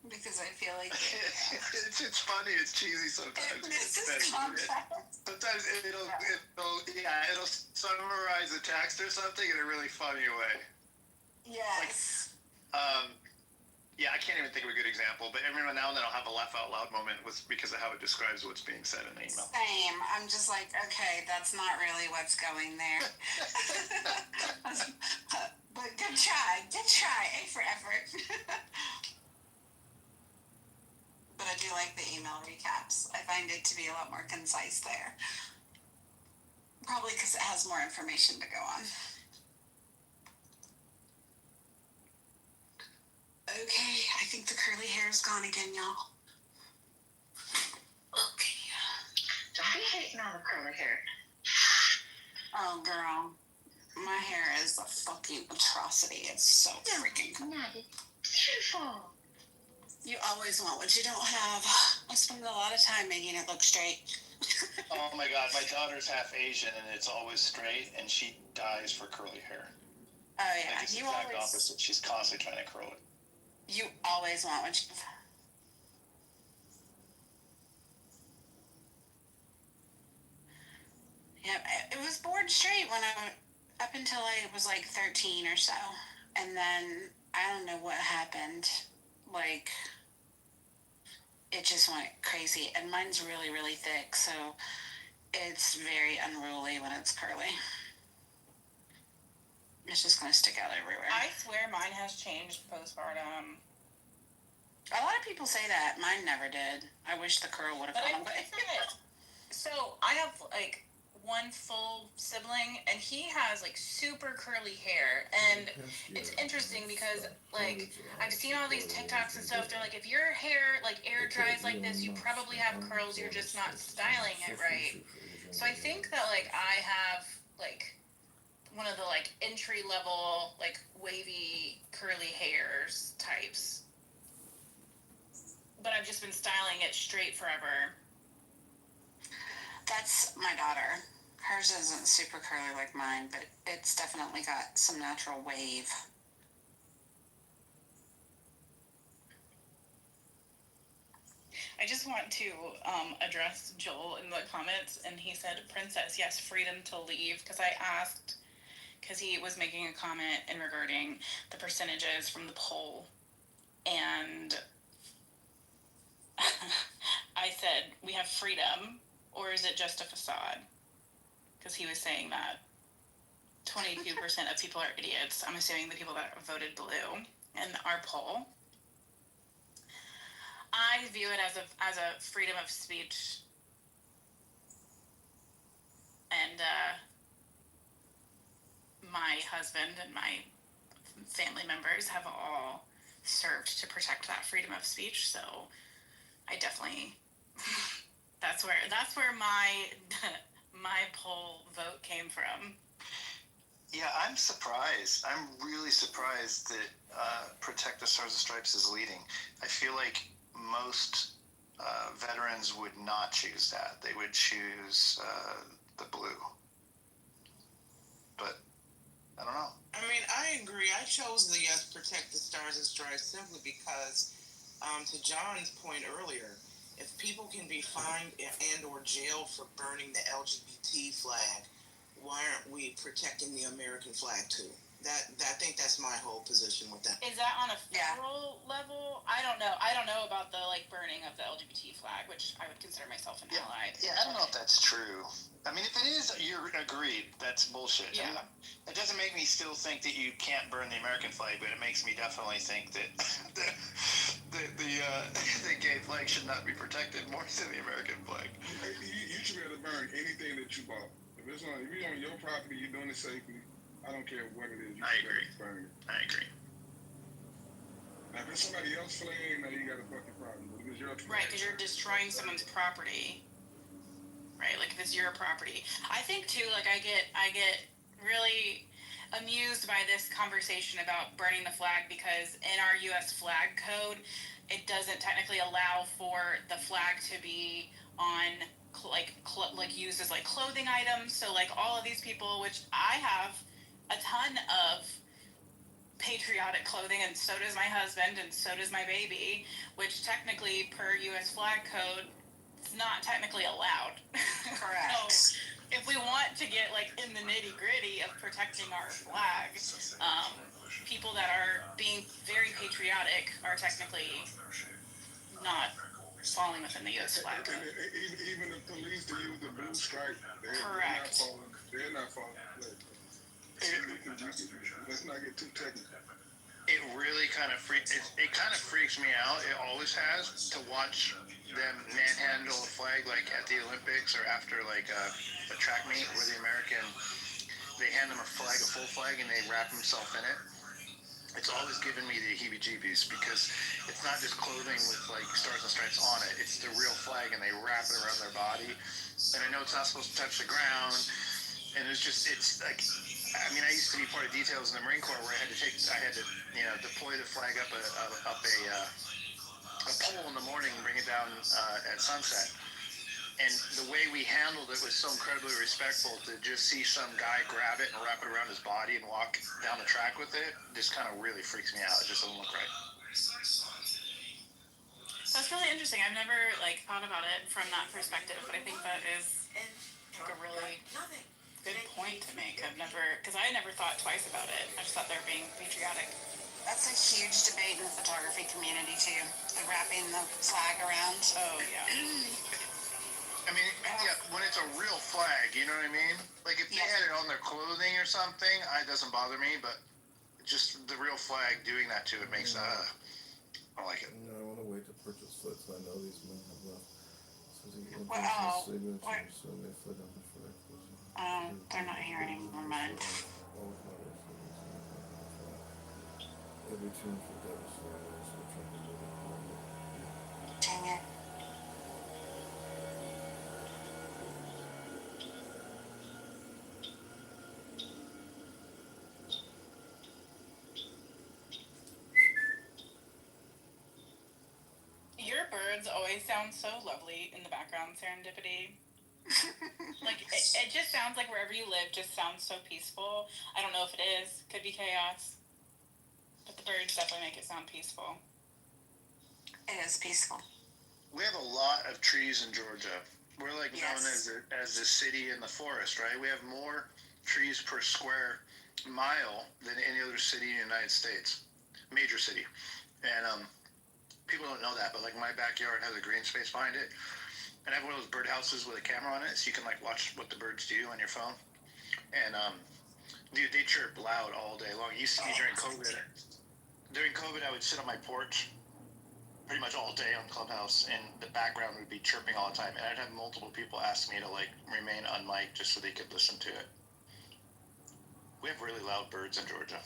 Speaker 5: because I feel like
Speaker 4: it's funny. It's cheesy sometimes.
Speaker 5: This is contact.
Speaker 4: Sometimes it'll text her something in a really funny way.
Speaker 5: Yes.
Speaker 4: Yeah, I can't even think of a good example, but every now and then I'll have a laugh out loud moment because of how it describes what's being said in the email.
Speaker 5: Same. I'm just like, okay, that's not really what's going there. But good try. Good try. A for effort. But I do like the email recaps. I find it to be a lot more concise there. Probably because it has more information to go on. Okay, I think the curly hair is gone again, y'all. Okay.
Speaker 8: Don't be hating on the curly hair.
Speaker 5: Oh, girl. My hair is a fucking atrocity. It's so freaking cool.
Speaker 8: Not beautiful.
Speaker 5: You always want what you don't have. I spend a lot of time making it look straight.
Speaker 4: Oh my god, my daughter's half Asian and it's always straight, and she dies for curly hair.
Speaker 5: Oh, yeah.
Speaker 4: Like it's the exact opposite. She's constantly trying to curl it.
Speaker 5: You always want what you Yeah, it was bored straight when up until I was like 13 or so. And then I don't know what happened. Like, it just went crazy. And mine's really, really thick, so it's very unruly when it's curly. It's just going to stick out everywhere.
Speaker 9: I swear mine has changed postpartum.
Speaker 5: A lot of people say that. Mine never did. I wish the curl would have gone away.
Speaker 9: So I have like one full sibling, and he has like super curly hair, and it's interesting because like I've seen all these TikToks and stuff. They're like, if your hair like air dries like this, you probably have curls. You're just not styling it right. So I think that like I have like one of the like entry level like wavy curly hairs types, but I've just been styling it straight forever.
Speaker 5: That's my daughter. Hers isn't super curly like mine, but it's definitely got some natural wave.
Speaker 9: I just want to address Joel in the comments, and he said, "Princess, yes, freedom to leave." Because I asked, because he was making a comment in regarding the percentages from the poll, and I said, "We have freedom, or is it just a facade?" Because he was saying that 22% of people are idiots. I'm assuming the people that voted blue in our poll. I view it as a freedom of speech, and my husband and my family members have all served to protect that freedom of speech. So I definitely that's where my poll vote came from.
Speaker 4: Yeah, I'm surprised. I'm really surprised that Protect the Stars and Stripes is leading. I feel like most veterans would not choose that. They would choose the blue. But I don't know.
Speaker 3: I mean, I agree. I chose the yes, Protect the Stars and Stripes simply because, to John's point earlier, if people can be fined and or jailed for burning the LGBT flag, why aren't we protecting the American flag too? I think that's my whole position with that.
Speaker 9: Is that on a federal level? I don't know. I don't know about the like burning of the LGBT flag, which I would consider myself an ally.
Speaker 4: Yeah, I don't know if that's true. I mean, if it is, you're agreed. That's bullshit.
Speaker 9: Yeah.
Speaker 4: I mean, it doesn't make me still think that you can't burn the American flag, but it makes me definitely think that the gay flag should not be protected more than the American flag.
Speaker 2: You should be able to burn anything that you bought. If you're on your property, you're doing it safely. I don't care what it is.
Speaker 4: I agree.
Speaker 2: Burn it.
Speaker 4: I agree.
Speaker 2: Now, if it's somebody else's flag, now you got a fucking problem. But if it's your flag,
Speaker 9: Right, because you're destroying someone's property. Right, like if it's your property. I think too, like I get really amused by this conversation about burning the flag because in our U.S. flag code, it doesn't technically allow for the flag to be on like used as like clothing items. So like all of these people, which I have a ton of patriotic clothing, and so does my husband, and so does my baby, which technically per U.S. flag code, it's not technically allowed.
Speaker 5: Correct.
Speaker 9: So if we want to get like in the nitty nitty gritty of protecting our flag, people that are being very patriotic are technically not falling within the U.S. flag.
Speaker 2: Even the police to use the blue stripe,
Speaker 9: Correct.
Speaker 2: They're not falling. Let's not get too technical.
Speaker 4: It really kind of freaks me out. It always has, to watch them manhandle a flag like at the Olympics or after like a track meet where they hand them a full flag, and they wrap themselves in it. It's always given me the heebie-jeebies because it's not just clothing with like stars and stripes on it. It's the real flag, and they wrap it around their body. And I know it's not supposed to touch the ground. And it's like, I mean, I used to be part of details in the Marine Corps where I had to deploy the flag up a pole in the morning and bring it down at sunset. And the way we handled it was so incredibly respectful. To just see some guy grab it and wrap it around his body and walk down the track with it just kind of really freaks me out. It just doesn't look right.
Speaker 9: That's really interesting. I've never thought about it from that perspective, but I think that is a really good point to make. Because I never thought twice about it. I just thought they were being patriotic.
Speaker 5: That's a huge debate in the photography community too. The wrapping the flag around.
Speaker 9: Oh yeah.
Speaker 4: I mean, yeah, when it's a real flag, you know what I mean? Like if they had it on their clothing or something, it doesn't bother me. But just the real flag doing that to it makes I don't like it.
Speaker 10: No, I want to wait to purchase flights. I know these men have left.
Speaker 5: Wow.
Speaker 10: So they fled on the flag.
Speaker 5: They're not here anymore, man.
Speaker 10: Every team for Dallas,
Speaker 5: Dang it.
Speaker 9: Your birds always sound so lovely in the background, Serendipity. It just sounds like wherever you live just sounds so peaceful. I don't know if it is. Could be chaos. But the birds definitely make it sound peaceful.
Speaker 5: It is peaceful.
Speaker 4: We have a lot of trees in Georgia. We're known as the city in the forest, right? We have more trees per square mile than any other city in the United States. Major city. And people don't know that, but my backyard has a green space behind it. And I have one of those bird houses with a camera on it, so you can watch what the birds do on your phone. And dude, they chirp loud all day long. It used to be during COVID. During COVID, I would sit on my porch pretty much all day on Clubhouse, and the background would be chirping all the time. And I'd have multiple people ask me to remain unmiked just so they could listen to it. We have really loud birds in Georgia.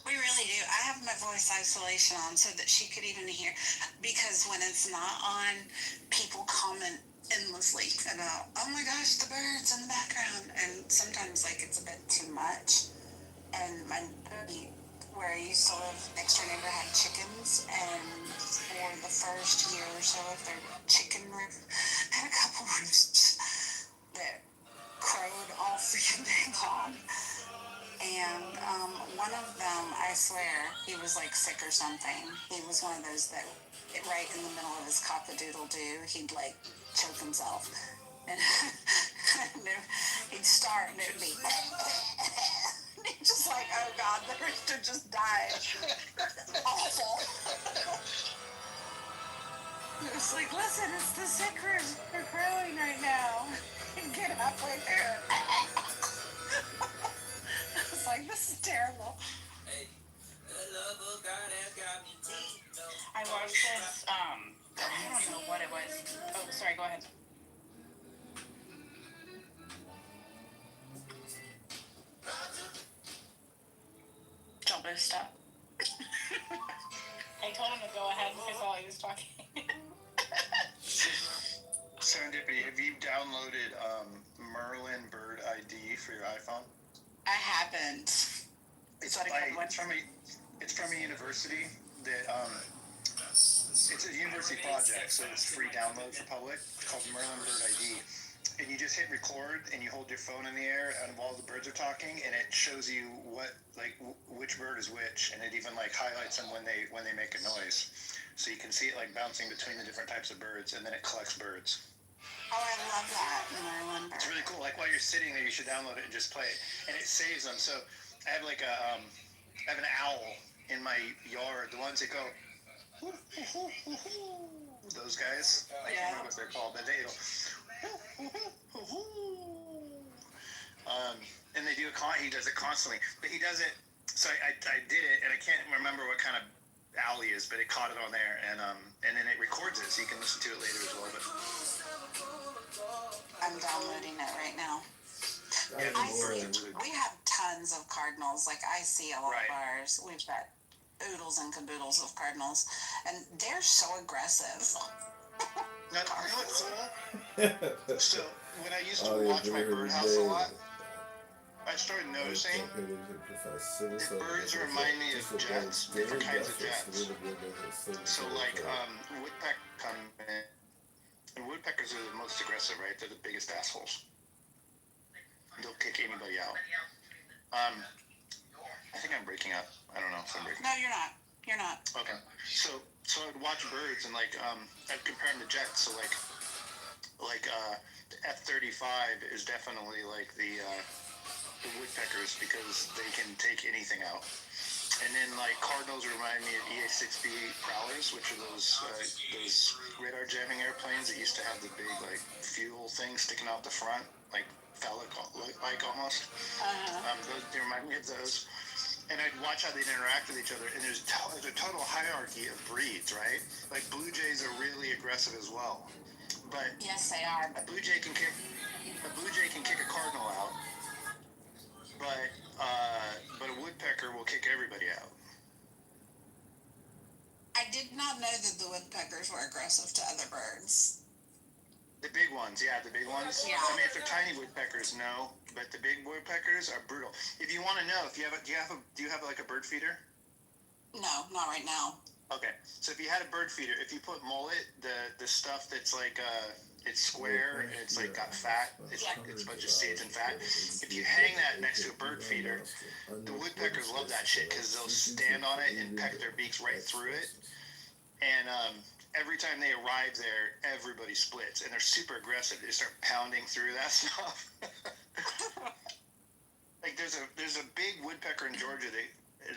Speaker 5: We really do. I have my voice isolation on so that she could even hear, because when it's not on, people comment endlessly about, oh my gosh, the birds in the background, and sometimes it's a bit too much. And where I used to live, next door neighbor had chickens, and for the first year or so of their chicken roof, had a couple roosts that crowed all freaking day long. And one of them, I swear, he was sick or something. He was one of those that right in the middle of his cock-a-doodle-doo, he'd choke himself. And he'd start and it would be he'd just oh God, the rooster just died. Awful. It was listen, it's the sick rooster. They're crowing right now. Get halfway there. This is terrible. I watched this, I don't know what it was. Oh, sorry, go ahead. Don't move, stop. I told him to go ahead because while he was talking.
Speaker 4: Serendipity, have you downloaded Merlin Bird ID for your iPhone?
Speaker 5: I haven't.
Speaker 4: It's from a university that it's a university project, so it's free download for public. It's called Merlin Bird ID, and you just hit record and you hold your phone in the air and while the birds are talking, and it shows you which bird is which, and it even highlights them when they make a noise, so you can see it bouncing between the different types of birds, and then it collects birds.
Speaker 5: Oh, I love that, Merlin
Speaker 4: It's
Speaker 5: bird.
Speaker 4: really cool. Like while you're sitting there, you should download it and just play it, and it saves them. So I have like I have an owl in my yard. The ones that go, those guys. I can't remember what they're called, but they go, and they do it. He does it constantly, but he does it. So I did it, and I can't remember what kind of owl he is, but it caught it on there, and then it records it, so you can listen to it later as well. But
Speaker 5: I'm downloading it right now.
Speaker 4: yeah,
Speaker 5: I see. We have tons of cardinals. Like I see a lot of ours. We've got oodles and caboodles of cardinals, and they're so aggressive.
Speaker 4: Now, you know what's cool? So when I used to watch my birdhouse a lot, I started noticing that birds remind me of jets, different kinds of jets. So like woodpeckers are the most aggressive, right? They're the biggest assholes. They'll kick anybody out. I think I'm breaking up. I don't know if I'm breaking up.
Speaker 5: No, you're not. You're not.
Speaker 4: Okay. So I'd watch birds and like I'd compare them to jets. So like the F-35 is definitely like the woodpeckers because they can take anything out. And then like cardinals remind me of EA-6B prowlers, which are those radar jamming airplanes that used to have the big like fuel thing sticking out the front, like phallic like almost. They remind me of those. And I'd watch how they'd interact with each other, and there's a total hierarchy of breeds, right? Like blue jays are really aggressive as well, but
Speaker 5: yes, they are.
Speaker 4: A blue jay can kick a cardinal out, but a woodpecker will kick everybody out.
Speaker 5: I did not know that the woodpeckers were aggressive to other birds.
Speaker 4: The big ones, yeah, the big ones.
Speaker 5: Yeah.
Speaker 4: I mean, if they're tiny woodpeckers, no, but the big woodpeckers are brutal. If you want to know, do you have like a bird feeder?
Speaker 5: No, not right now.
Speaker 4: Okay, so if you had a bird feeder, if you put mullet, the stuff that's like it's square and it's like got fat, it's a bunch of seeds and fat. If you hang that next to a bird feeder, the woodpeckers love that shit because they'll stand on it and peck their beaks right through it, and every time they arrive there, everybody splits, and they're super aggressive. They start pounding through that stuff. Like there's a big woodpecker in Georgia that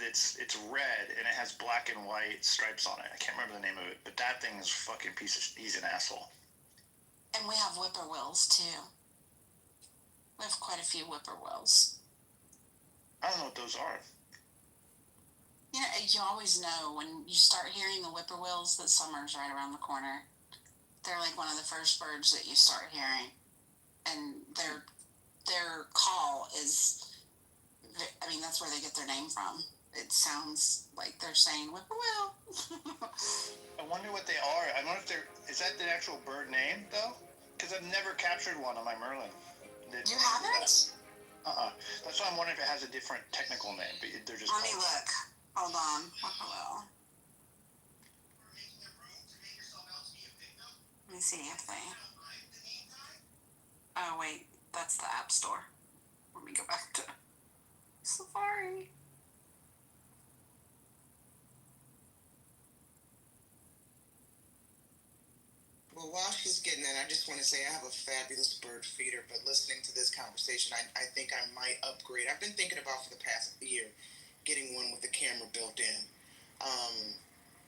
Speaker 4: it's red and it has black and white stripes on it. I can't remember the name of it, but that thing is fucking he's an asshole.
Speaker 5: And we have whippoorwills too. We have quite a few whippoorwills.
Speaker 4: I don't know what those are.
Speaker 5: You know, you always know when you start hearing the whippoorwills that summer's right around the corner. They're like one of the first birds that you start hearing, and their call is, I mean, that's where they get their name from. It sounds like they're saying whippoorwill.
Speaker 4: I wonder what they are. I wonder if is that the actual bird name though? Because I've never captured one on my Merlin.
Speaker 5: You haven't?
Speaker 4: That's why I'm wondering if it has a different technical name. But they're just.
Speaker 5: Let me look. Hold on. Whippoorwill. Let me see if they. Oh wait, that's the App Store. Let me go back to Safari.
Speaker 3: Well, while she's getting in, I just want to say I have a fabulous bird feeder, but listening to this conversation, I think I might upgrade. I've been thinking about for the past year getting one with the camera built in.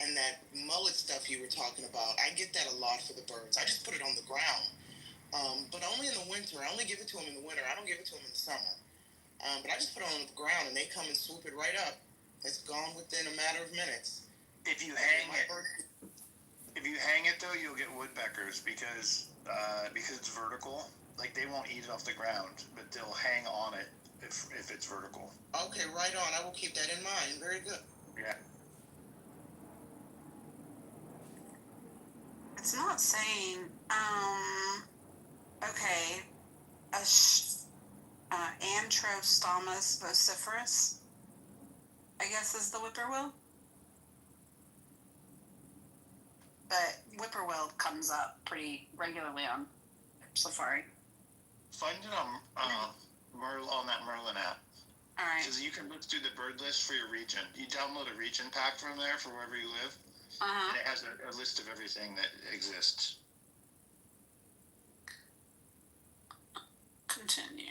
Speaker 3: And that mullet stuff you were talking about, I get that a lot for the birds. I just put it on the ground, but only in the winter. I only give it to them in the winter. I don't give it to them in the summer. But I just put it on the ground, and they come and swoop it right up. It's gone within a matter of minutes.
Speaker 4: If you hang it though, you'll get woodpeckers because it's vertical. Like they won't eat it off the ground, but they'll hang on it if it's vertical.
Speaker 3: Okay, right on. I will keep that in mind. Very good.
Speaker 4: Yeah.
Speaker 5: It's not saying. Okay. Antrostomus vociferus, I guess is the whippoorwill. But whippoorwill comes up pretty regularly on Safari.
Speaker 4: Find it on that Merlin app.
Speaker 5: All right.
Speaker 4: Because you can look through the bird list for your region. You download a region pack from there for wherever you live, and it has a list of everything that exists.
Speaker 5: Continue.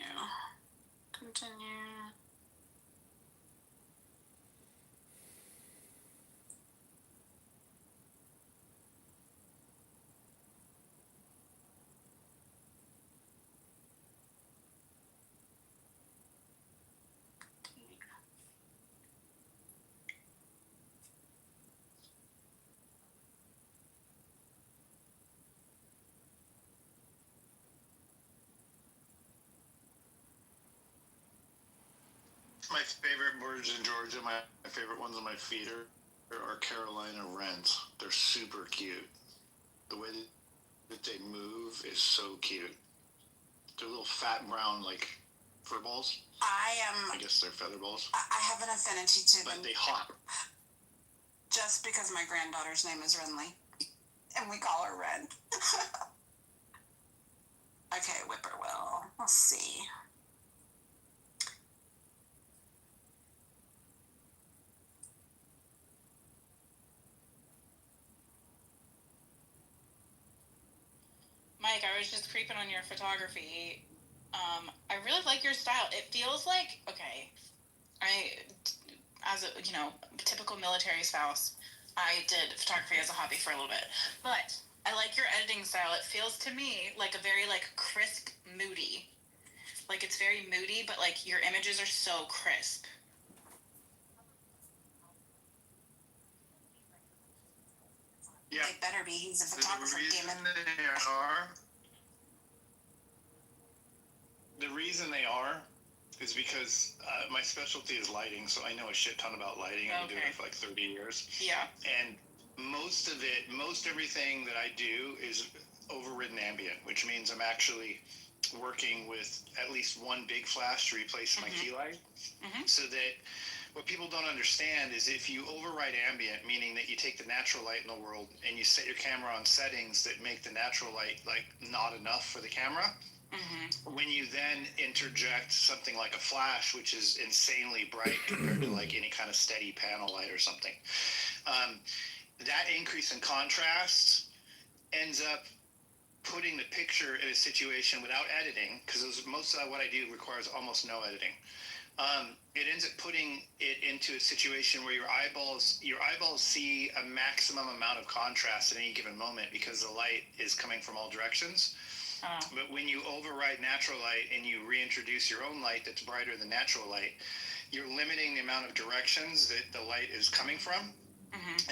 Speaker 4: My favorite birds in Georgia, my favorite ones on my feeder are Carolina wrens. They're super cute. The way that they move is so cute. They're little fat brown like fur balls. I guess they're feather balls.
Speaker 5: I have an affinity to them.
Speaker 4: But they hop.
Speaker 5: Just because my granddaughter's name is Renly, and we call her Ren. Okay, whippoorwill. Let's see.
Speaker 9: Mike, I was just creeping on your photography. I really like your style. It feels like, okay, as a, typical military spouse, I did photography as a hobby for a little bit, but I like your editing style. It feels to me like a very crisp, moody. Like it's very moody, but your images are so crisp.
Speaker 4: Yeah.
Speaker 5: They better be. He's a photographer, damn it.
Speaker 4: The reason they are is because my specialty is lighting, so I know a shit ton about lighting. I've been doing it for 30 years.
Speaker 9: Yeah.
Speaker 4: And most everything that I do is overridden ambient, which means I'm actually working with at least one big flash to replace my key light. So that what people don't understand is if you override ambient, meaning that you take the natural light in the world and you set your camera on settings that make the natural light not enough for the camera, when you then interject something like a flash, which is insanely bright compared to any kind of steady panel light or something, that increase in contrast ends up putting the picture in a situation without editing, because most of what I do requires almost no editing. It ends up putting it into a situation where your eyeballs see a maximum amount of contrast at any given moment because the light is coming from all directions. But when you override natural light and you reintroduce your own light that's brighter than natural light, you're limiting the amount of directions that the light is coming from.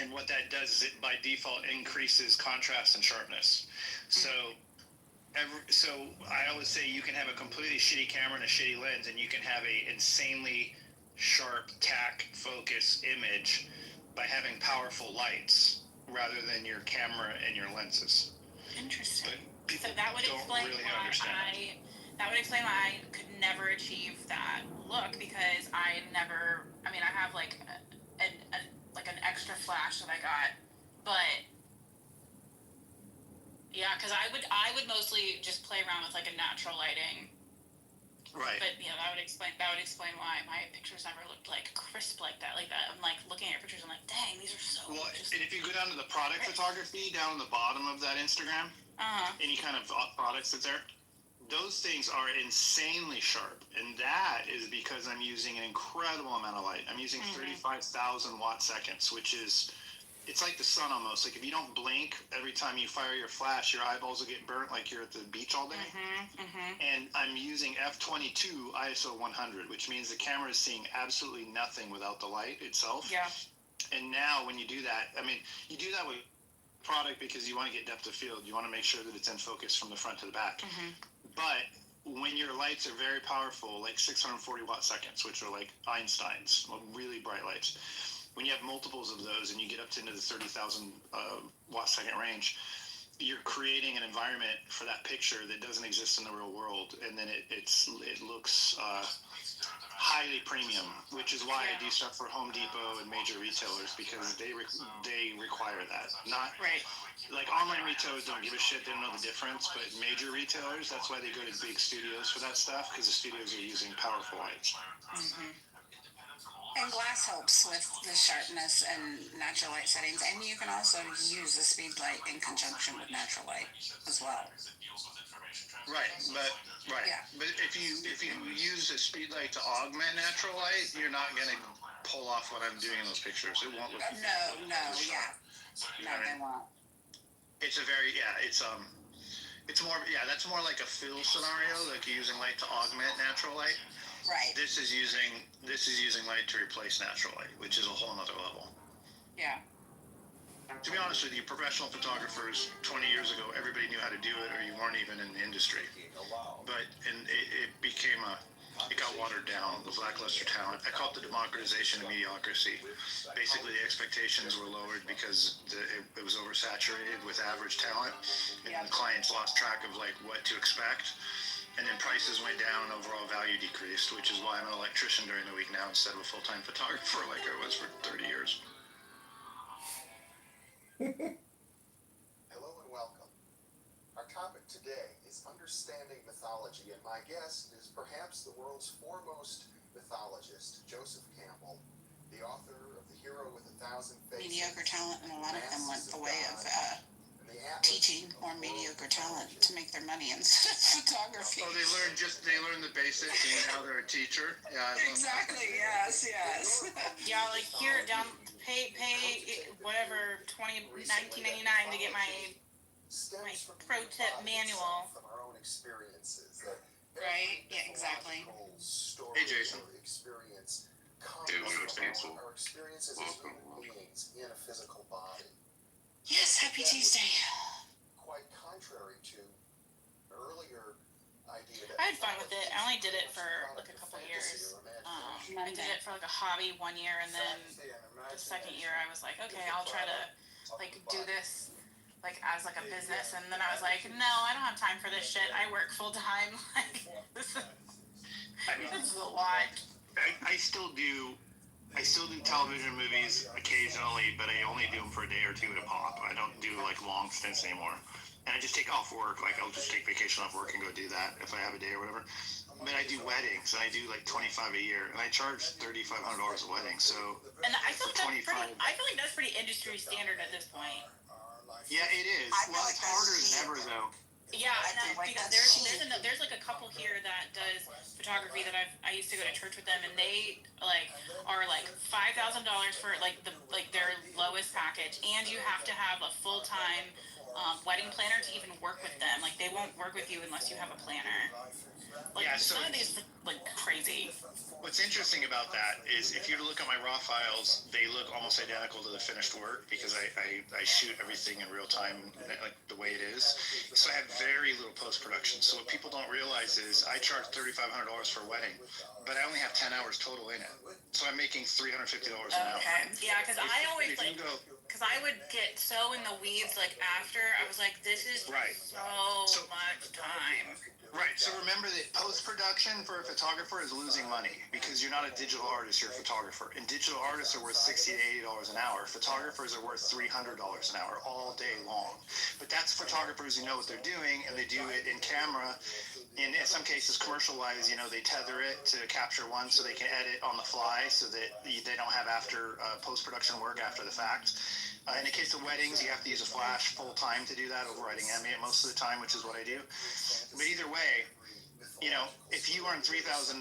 Speaker 4: And what that does is it by default increases contrast and sharpness. So I always say you can have a completely shitty camera and a shitty lens, and you can have a insanely sharp tack focus image by having powerful lights rather than your camera and your lenses.
Speaker 9: Interesting.
Speaker 4: But
Speaker 9: so that would explain
Speaker 4: really
Speaker 9: why that would explain why I could never achieve that look, because I have an extra flash that I got, but yeah, because I would mostly just play around with a natural lighting.
Speaker 4: Right.
Speaker 9: But yeah, that would explain why my pictures never looked crisp like that. I'm looking at your pictures, I'm like, dang, these are so.
Speaker 4: Well, and if you go down to the product photography down the bottom of that Instagram, any kind of products that's there, those things are insanely sharp, and that is because I'm using an incredible amount of light. I'm using 35,000 watt seconds, which is, it's like the sun almost. If you don't blink every time you fire your flash, your eyeballs will get burnt like you're at the beach all day. And I'm using f/22 ISO 100, which means the camera is seeing absolutely nothing without the light itself.
Speaker 9: Yeah.
Speaker 4: And now when you do that, you do that with product because you want to get depth of field. You want to make sure that it's in focus from the front to the back. But when your lights are very powerful, like 640 watt seconds, which are like Einstein's, really bright lights, when you have multiples of those and you get up to into the 30,000 watt second range, you're creating an environment for that picture that doesn't exist in the real world, and then it looks highly premium, which is why I do stuff for Home Depot and major retailers, because they require that. Not
Speaker 9: right.
Speaker 4: Online retailers don't give a shit, they don't know the difference, but major retailers, that's why they go to big studios for that stuff, because the studios are using powerful lights.
Speaker 5: And glass helps with the sharpness and natural light settings, and you can also use the speed light in conjunction with natural light as well.
Speaker 4: Right, but
Speaker 5: Yeah.
Speaker 4: but if you use a speed light to augment natural light, you're not gonna pull off what I'm doing in those pictures. It won't look.
Speaker 5: No, yeah. No, they won't.
Speaker 4: It's a very it's more that's more like a fill scenario, like you're using light to augment natural light.
Speaker 5: Right.
Speaker 4: This is using light to replace natural light, which is a whole nother level.
Speaker 5: Yeah.
Speaker 4: To be honest with you, professional photographers 20 years ago, everybody knew how to do it, or you weren't even in the industry. But it got watered down, the lackluster talent. I call it the democratization of mediocrity. Basically, the expectations were lowered because it was oversaturated with average talent, and the clients lost track of like what to expect. And then prices went down and overall value decreased, which is why I'm an electrician during the week now instead of a full-time photographer like I was for 30 years.
Speaker 11: Hello and welcome. Our topic today is understanding mythology, and my guest is perhaps the world's foremost mythologist, Joseph Campbell, the author of The Hero with a Thousand Faces.
Speaker 5: Mediocre talent, and a lot of them went the way of teaching more mediocre talent to make their money instead of photography.
Speaker 4: Oh, they learn the basics and now they're a teacher. Yeah.
Speaker 5: Exactly. Yes.
Speaker 9: Yeah, like here down, pay whatever $19.99 to get my pro tip manual.
Speaker 11: From our own experiences.
Speaker 5: Right. Yeah. Exactly.
Speaker 4: Hey, Jason.
Speaker 11: Experience
Speaker 12: Dude, what a pencil.
Speaker 11: our experiences as human beings in a physical body.
Speaker 5: Yes. Happy Tuesday.
Speaker 11: Quite contrary to earlier idea that
Speaker 9: I had fun with it. I only did it for like a couple years. I did it for like a hobby one year, and then the second year I was like, okay, I'll try to like do this like as like a business. And then I was like, no, I don't have time for this shit. I work full time. Like this is a lot.
Speaker 4: I still do television movies occasionally, but I only do them for a day or two at a pop. I don't do like long stints anymore. And I just take off work. Like I'll just take vacation off work and go do that if I have a day or whatever. But I do weddings, and I do like 25 a year, and I charge $3,500 a wedding. So
Speaker 9: and I feel like that's pretty industry standard at this point.
Speaker 4: Yeah, it is. Well, it's harder than ever though.
Speaker 9: Yeah, because there's like a couple here that does photography that I used to go to church with them, and they like are like $5,000 for like their lowest package, and you have to have a full-time wedding planner to even work with them. Like they won't work with you unless you have a planner. Like some of these like crazy.
Speaker 4: What's interesting about that is if you look at my raw files, they look almost identical to the finished work because I shoot everything in real time, like the way it is. So I have very little post-production. So what people don't realize is I charge $3,500 for a wedding, but I only have 10 hours total in it. So I'm making $350 an hour.
Speaker 9: Okay. Yeah, because I always like, because I would get so in the weeds like after, I was like, this is so much time.
Speaker 4: Right. So remember that post-production for a photographer is losing money because you're not a digital artist, you're a photographer. And digital artists are worth $60 to $80 an hour. Photographers are worth $300 an hour all day long. But that's photographers who know what they're doing, and they do it in camera. In some cases, commercial-wise, they tether it to capture one so they can edit on the fly so that they don't have post-production work after the fact. In the case of weddings, you have to use a flash full-time to do that, overriding ambient most of the time, which is what I do. But either way, if you earn $3,000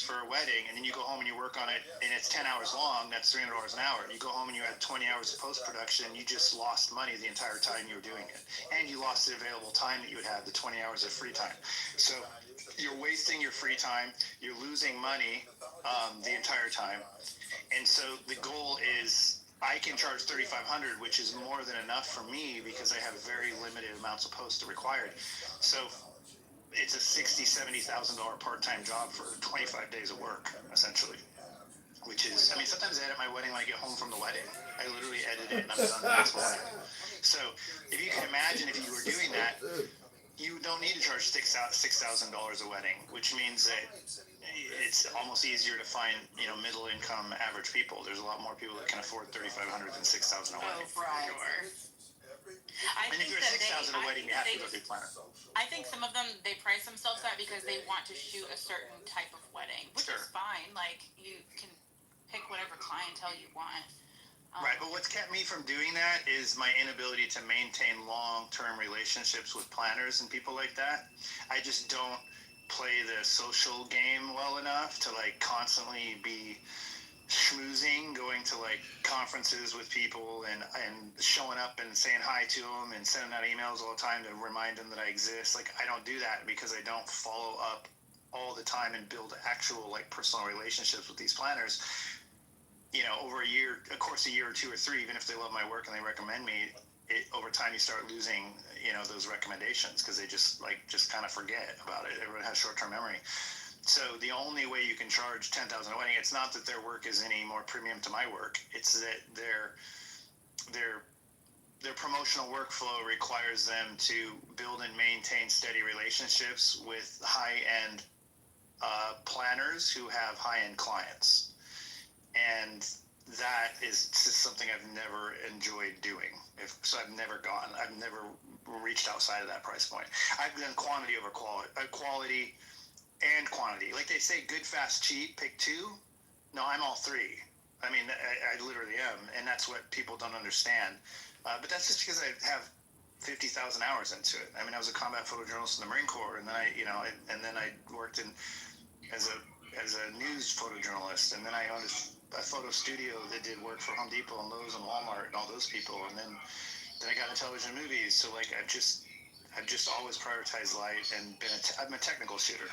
Speaker 4: for a wedding and then you go home and you work on it and it's 10 hours long, that's $300 an hour. You go home and you add 20 hours of post-production, you just lost money the entire time you were doing it. And you lost the available time that you would have, the 20 hours of free time. So you're wasting your free time, you're losing money the entire time. And so the goal is I can charge $3,500, which is more than enough for me because I have very limited amounts of post required. So it's a $60,000, $70,000 part-time job for 25 days of work, essentially. Which is, sometimes I edit my wedding when I get home from the wedding. I literally edit it and I'm done the next morning. So if you can imagine if you were doing that, you don't need to charge $6,000 a wedding, which means that it's almost easier to find, middle-income average people. There's a lot more people that can afford $3,500 than $6,000 a wedding.
Speaker 9: Oh, for sure.
Speaker 4: And if you're $6,000 a wedding, you have to go through planner.
Speaker 9: I think some of them, they price themselves that because they want to shoot a certain type of wedding, which is fine. Like, you can pick whatever clientele you want.
Speaker 4: Right, but what's kept me from doing that is my inability to maintain long-term relationships with planners and people like that. I just don't play the social game well enough to like constantly be schmoozing, going to like conferences with people and showing up and saying hi to them and sending out emails all the time to remind them that I exist. Like, I don't do that because I don't follow up all the time and build actual like personal relationships with these planners. You know, over a course of a year or two or three, even if they love my work and they recommend me, over time you start losing, you know, those recommendations because they just kind of forget about it. Everyone has short-term memory. So the only way you can charge $10,000 a wedding, it's not that their work is any more premium to my work. It's that their promotional workflow requires them to build and maintain steady relationships with high-end planners who have high-end clients. And that is just something I've never enjoyed doing. So I've never reached outside of that price point. I've done quantity over quality and quantity. Like they say, good, fast, cheap, pick two. No, I'm all three. I mean, I literally am. And that's what people don't understand. But that's just because I have 50,000 hours into it. I mean, I was a combat photojournalist in the Marine Corps, and then I worked as a news photojournalist, and then I owned a photo studio that did work for Home Depot and Lowe's and Walmart and all those people, and then I got into television and movies. So like I've just always prioritized light and I'm a technical shooter.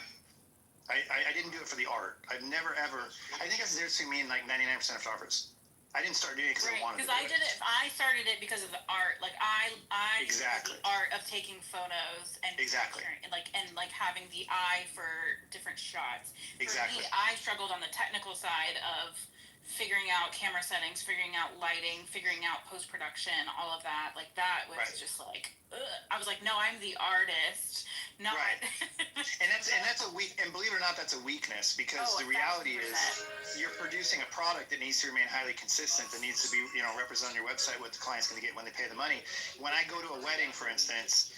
Speaker 4: I didn't do it for the art. I've never ever. I think that's the difference between me and like 99% of photographers. I didn't start doing it because I wanted to.
Speaker 9: Because I did it. I started it because of the art. Like I
Speaker 4: exactly
Speaker 9: the art of taking photos and
Speaker 4: exactly
Speaker 9: and having the eye for different shots.
Speaker 4: Exactly.
Speaker 9: For me, I struggled on the technical side of figuring out camera settings, figuring out lighting, figuring out post-production, all of that. Like that was
Speaker 4: right.
Speaker 9: just like, I was like, no, I'm the artist, not.
Speaker 4: Right. and that's a weak. And believe it or not, that's a weakness because the reality
Speaker 9: 1,000%.
Speaker 4: is you're producing a product that needs to remain highly consistent. That needs to be, represented on your website what the client's going to get when they pay the money. When I go to a wedding, for instance.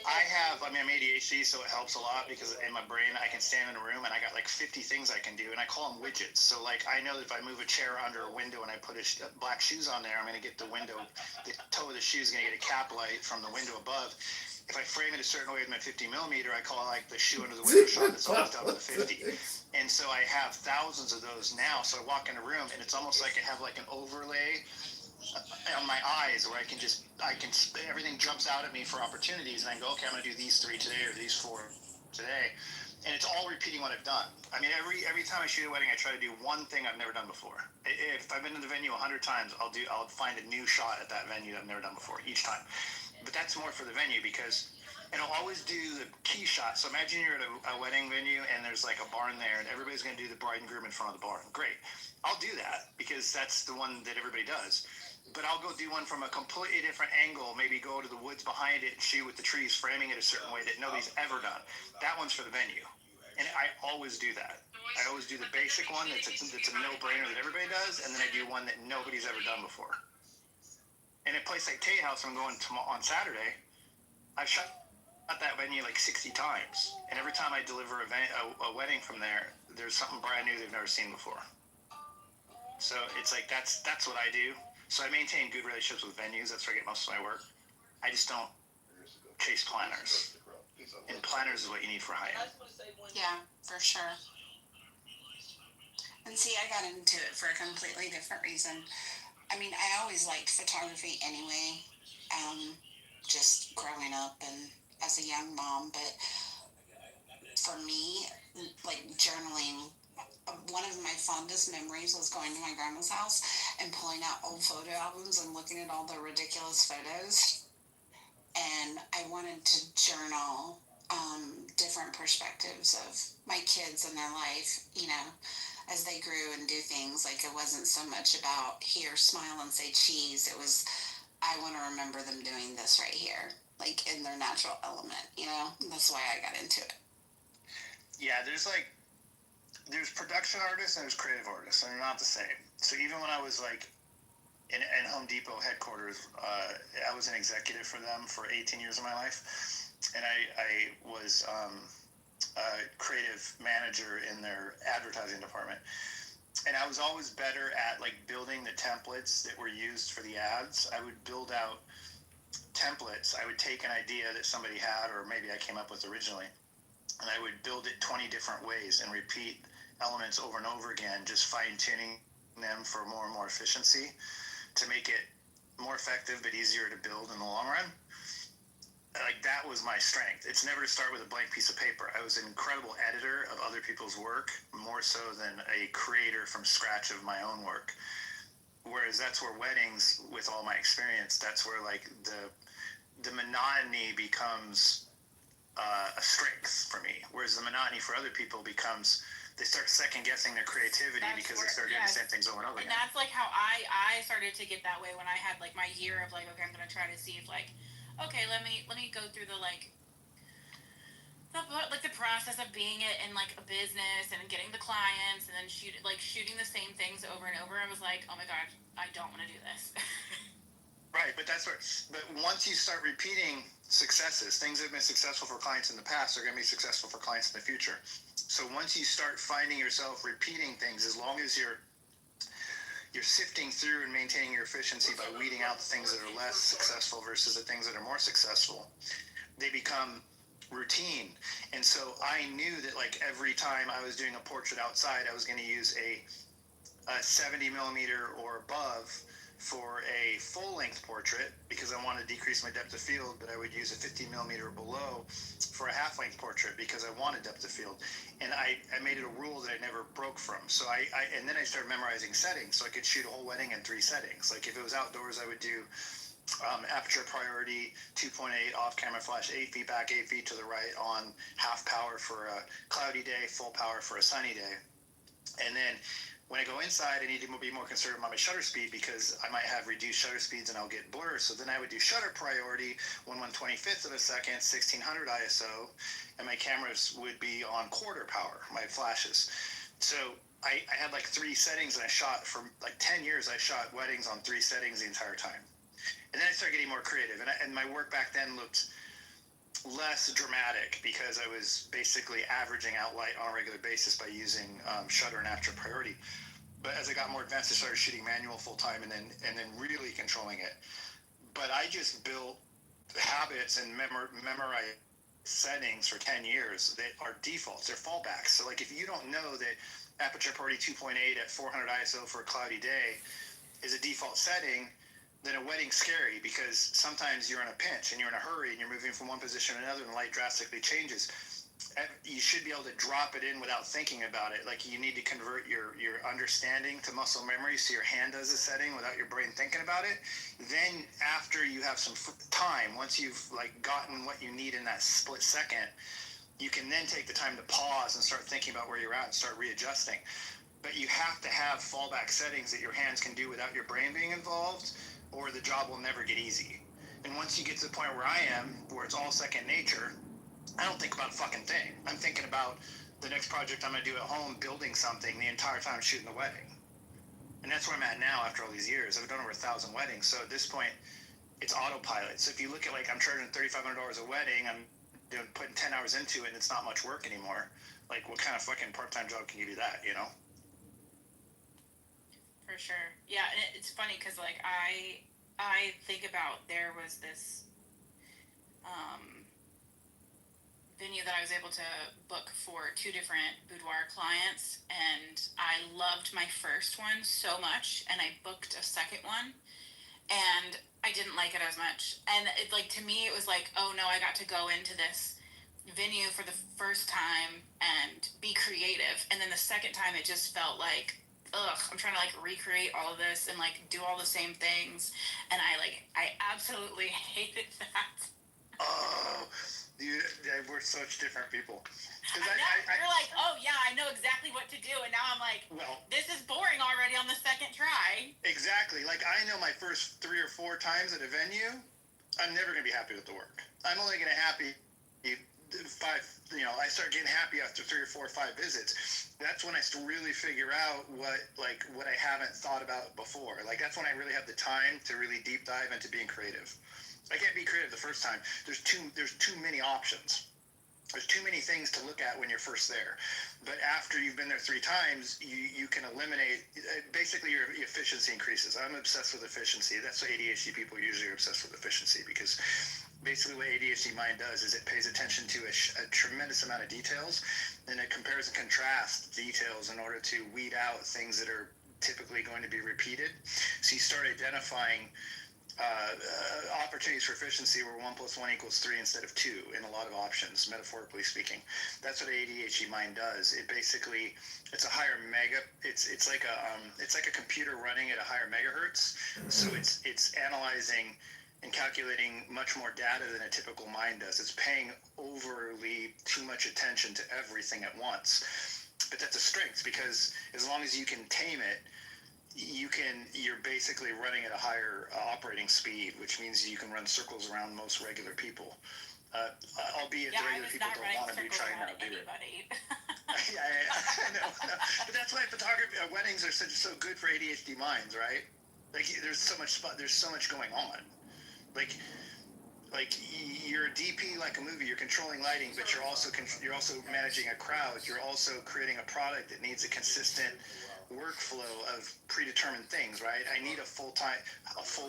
Speaker 4: I'm ADHD, so it helps a lot because in my brain I can stand in a room and I got like 50 things I can do, and I call them widgets. So like I know that if I move a chair under a window and I put black shoes on there, I'm going to get the toe of the shoe is going to get a cap light from the window above. If I frame it a certain way with my 50 millimeter, I call it like the shoe under the window shot that's always done with a 50. And so I have thousands of those now. So I walk in a room and it's almost like I have like an overlay on my eyes where everything jumps out at me for opportunities, and I go, okay, I'm going to do these 3 today or these 4 today, and it's all repeating what I've done. I mean, every time I shoot a wedding, I try to do one thing I've never done before. If I've been to the venue 100 times, I'll find a new shot at that venue that I've never done before each time. But that's more for the venue because. And I'll always do the key shot. So imagine you're at a wedding venue and there's like a barn there and everybody's going to do the bride and groom in front of the barn. Great. I'll do that because that's the one that everybody does. But I'll go do one from a completely different angle, maybe go to the woods behind it and shoot with the trees, framing it a certain way that nobody's ever done. That one's for the venue. And I always do that. I always do the basic one that's a no-brainer that everybody does, and then I do one that nobody's ever done before. In a place like Tate House, I'm going on Saturday, I've shot at that venue like 60 times, and every time I deliver a wedding from there, there's something brand new they've never seen before. So it's like that's what I do. So I maintain good relationships with venues. That's where I get most of my work. I just don't chase planners, and planners is what you need for high end.
Speaker 5: Yeah, for sure. And see, I got into it for a completely different reason. I mean, I always liked photography anyway, just growing up and as a young mom, but for me, like journaling, one of my fondest memories was going to my grandma's house and pulling out old photo albums and looking at all the ridiculous photos. And I wanted to journal different perspectives of my kids and their life, as they grew and do things. Like, it wasn't so much about here, smile and say cheese. It was, I want to remember them doing this right here, like in their natural element, That's why I got into it.
Speaker 4: Yeah, there's production artists and there's creative artists, and they're not the same. So even when I was like in Home Depot headquarters, I was an executive for them for 18 years of my life, and I was a creative manager in their advertising department. and I was always better at like building the templates that were used for the ads. I would build out templates. I would take an idea that somebody had, or maybe I came up with originally, and I would build it 20 different ways and repeat elements over and over again, just fine tuning them for more and more efficiency to make it more effective but easier to build in the long run. Like that was my strength. It's never to start with a blank piece of paper. I was an incredible editor of other people's work, more so than a creator from scratch of my own work. Whereas that's where weddings, with all my experience, that's where like the monotony becomes a strength for me. Whereas the monotony for other people becomes, they start second guessing their creativity because they start doing the same things over and over
Speaker 9: And
Speaker 4: again.
Speaker 9: that's like how I started to get that way when I had like my year of like, okay, I'm gonna try to see if like, okay, let me go through the the process of being it in like a business and getting the clients and then shooting the same things over and over. I was like, oh my god, I don't want to do this.
Speaker 4: Right, but but once you start repeating successes, things that have been successful for clients in the past are going to be successful for clients in the future. So once you start finding yourself repeating things, as long as you're sifting through and maintaining your efficiency by weeding out the things that are less successful versus the things that are more successful, they become routine. And so I knew that like every time I was doing a portrait outside, I was going to use a 70 millimeter or above for a full-length portrait because I want to decrease my depth of field, but I would use a 50 millimeter below for a half-length portrait because I wanted depth of field. And I made it a rule that I never broke from. So and then I started memorizing settings so I could shoot a whole wedding in 3 settings. Like if it was outdoors, I would do aperture priority 2.8 off camera flash 8 feet back, 8 feet to the right on half power for a cloudy day, full power for a sunny day. And then when I go inside, I need to be more conservative on my shutter speed because I might have reduced shutter speeds and I'll get blur. So then I would do shutter priority 1/125th of a second, 1600 ISO, and my cameras would be on quarter power, my flashes. So I had like 3 settings and I shot for like 10 years. I shot weddings on 3 settings the entire time. And then I started getting more creative. And my work back then looked less dramatic because I was basically averaging out light on a regular basis by using shutter and aperture priority. But as I got more advanced, I started shooting manual full time and then really controlling it. But I just built habits and memorize settings for 10 years that are defaults. They're fallbacks. So like if you don't know that aperture priority 2.8 at 400 ISO for a cloudy day is a default setting, then a wedding's scary because sometimes you're in a pinch and you're in a hurry and you're moving from one position to another and the light drastically changes. You should be able to drop it in without thinking about it. Like you need to convert your understanding to muscle memory so your hand does the setting without your brain thinking about it. Then after you have some time, once you've like gotten what you need in that split second, you can then take the time to pause and start thinking about where you're at and start readjusting. But you have to have fallback settings that your hands can do without your brain being involved, or the job will never get easy. And once you get to the point where I am, where it's all second nature, I don't think about a fucking thing. I'm thinking about the next project I'm going to do at home, building something the entire time shooting the wedding. And that's where I'm at now after all these years. I've done over 1,000 weddings. So at this point, it's autopilot. So if you look at like I'm charging $3,500 a wedding, I'm putting 10 hours into it and it's not much work anymore. Like what kind of fucking part-time job can you do that, you know?
Speaker 9: For sure. Yeah, and it's funny because like I think about there was this venue that I was able to book for 2 different boudoir clients, and I loved my first one so much, and I booked a second one, and I didn't like it as much. And it like to me it was like, oh no, I got to go into this venue for the first time and be creative, and then the second time it just felt like, ugh, I'm trying to like recreate all of this and like do all the same things, and I absolutely hated that.
Speaker 4: Oh, dude, we're such different people.
Speaker 9: You're like, oh yeah, I know exactly what to do, and now I'm like, well, this is boring already on the second try.
Speaker 4: Exactly. Like I know my first 3 or 4 times at a venue, I'm never gonna be happy with the work. I'm only gonna happy 5. I start getting happy after 3 or 4 or 5 visits. That's when I really figure out what I haven't thought about before. Like that's when I really have the time to really deep dive into being creative. I can't be creative the first time. There's too many options. there's too many things to look at when you're first there. But after you've been there 3 times, you can eliminate, basically your efficiency increases. I'm obsessed with efficiency. That's what ADHD people usually are obsessed with, efficiency, because basically what ADHD mind does is it pays attention to a tremendous amount of details, and it compares and contrasts details in order to weed out things that are typically going to be repeated. So you start identifying opportunities for efficiency where 1 + 1 = 3 instead of 2 in a lot of options, metaphorically speaking. That's what ADHD mind does. It basically, it's a higher it's like a computer running at a higher megahertz. So it's analyzing and calculating much more data than a typical mind does. It's paying overly too much attention to everything at once. But that's a strength, because as long as you can tame it, you're basically running at a higher operating speed, which means you can run circles around most regular people. Albeit the regular people don't want to be trying to do it. No. But that's why photography, weddings are so good for ADHD minds, right? Like there's so much going on. Like you're a DP like a movie. You're controlling lighting, but you're also managing a crowd. You're also creating a product that needs a consistent workflow of predetermined things, right? I need a full